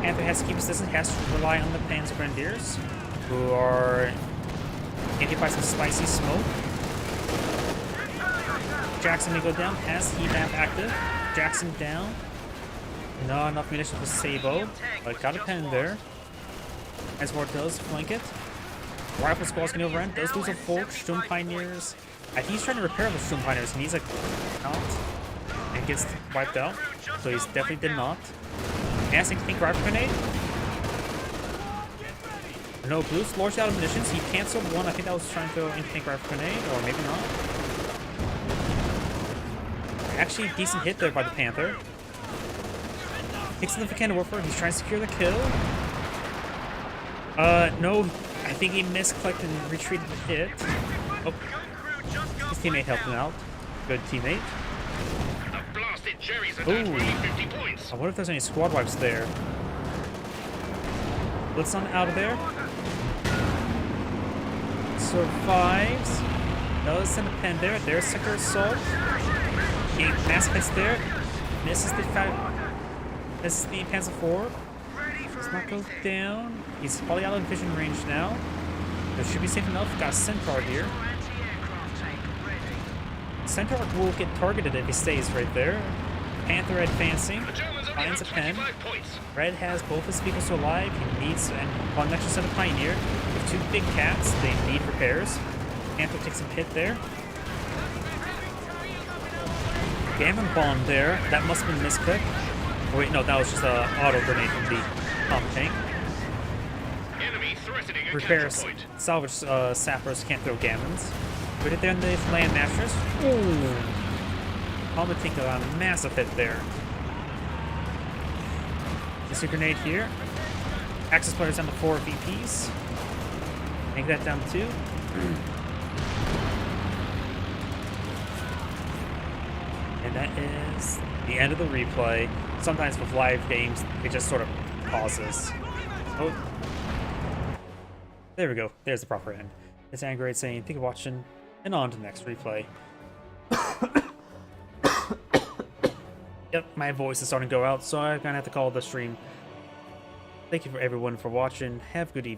Panther has to keep his distance, has to rely on the Panzer Grenadiers, who are hit by some spicy smoke. Jackson may go down, has heat map active. Jackson down. Not enough munitions for Sabo, but got a pen there. Reservoir does flank it. Rifle Squad's gonna overrun, does lose a Volk. Sturm Pioneers. I think he's trying to repair the Sturm Pioneers. He needs a count and gets wiped out. So he's definitely did not. Massing Pink Rifle Grenade. No, Blue's largely out of munitions. He canceled one. I think that was trying to go in Pink Rifle Grenade, or maybe not. Actually, decent hit there by the Panther. Takes in the Cannon Warfare. He's trying to secure the kill. No, I think he misclicked and retreated the hit. Oh, his teammate helped him out. Good teammate. Ooh. I wonder if there's any squad wipes there. Blitzon out of there. Survives. Does send a pen there. There's Sector Assault. He mass hits there. Misses the Panzer IV. Does not go down. He's probably out of vision range now. That should be safe enough. Got a Centaur here. Centaur will get targeted if he stays right there. Panther advancing. Finds a pen. Red has both his vehicles alive. He needs one extra set of Pioneer. With two big cats, they need repairs. Panther takes some hit there. Gammon bomb there. That must have been misclick. Oh, wait, no, that was just an auto grenade from the Comet tank. Repairs. Salvage sappers can't throw gammons. Put it there in the land masters. Ooh. Comet tank got a massive hit there. Just a grenade here. Axis players down to 4 VPs. Make that down to 2. And that is the end of the replay. Sometimes with live games, it just sort of pauses. Oh. There we go. There's the proper end. It's Angerade saying, thank you for watching, and on to the next replay. Yep, my voice is starting to go out, so I'm gonna have to call the stream. Thank you for everyone for watching. Have a good evening.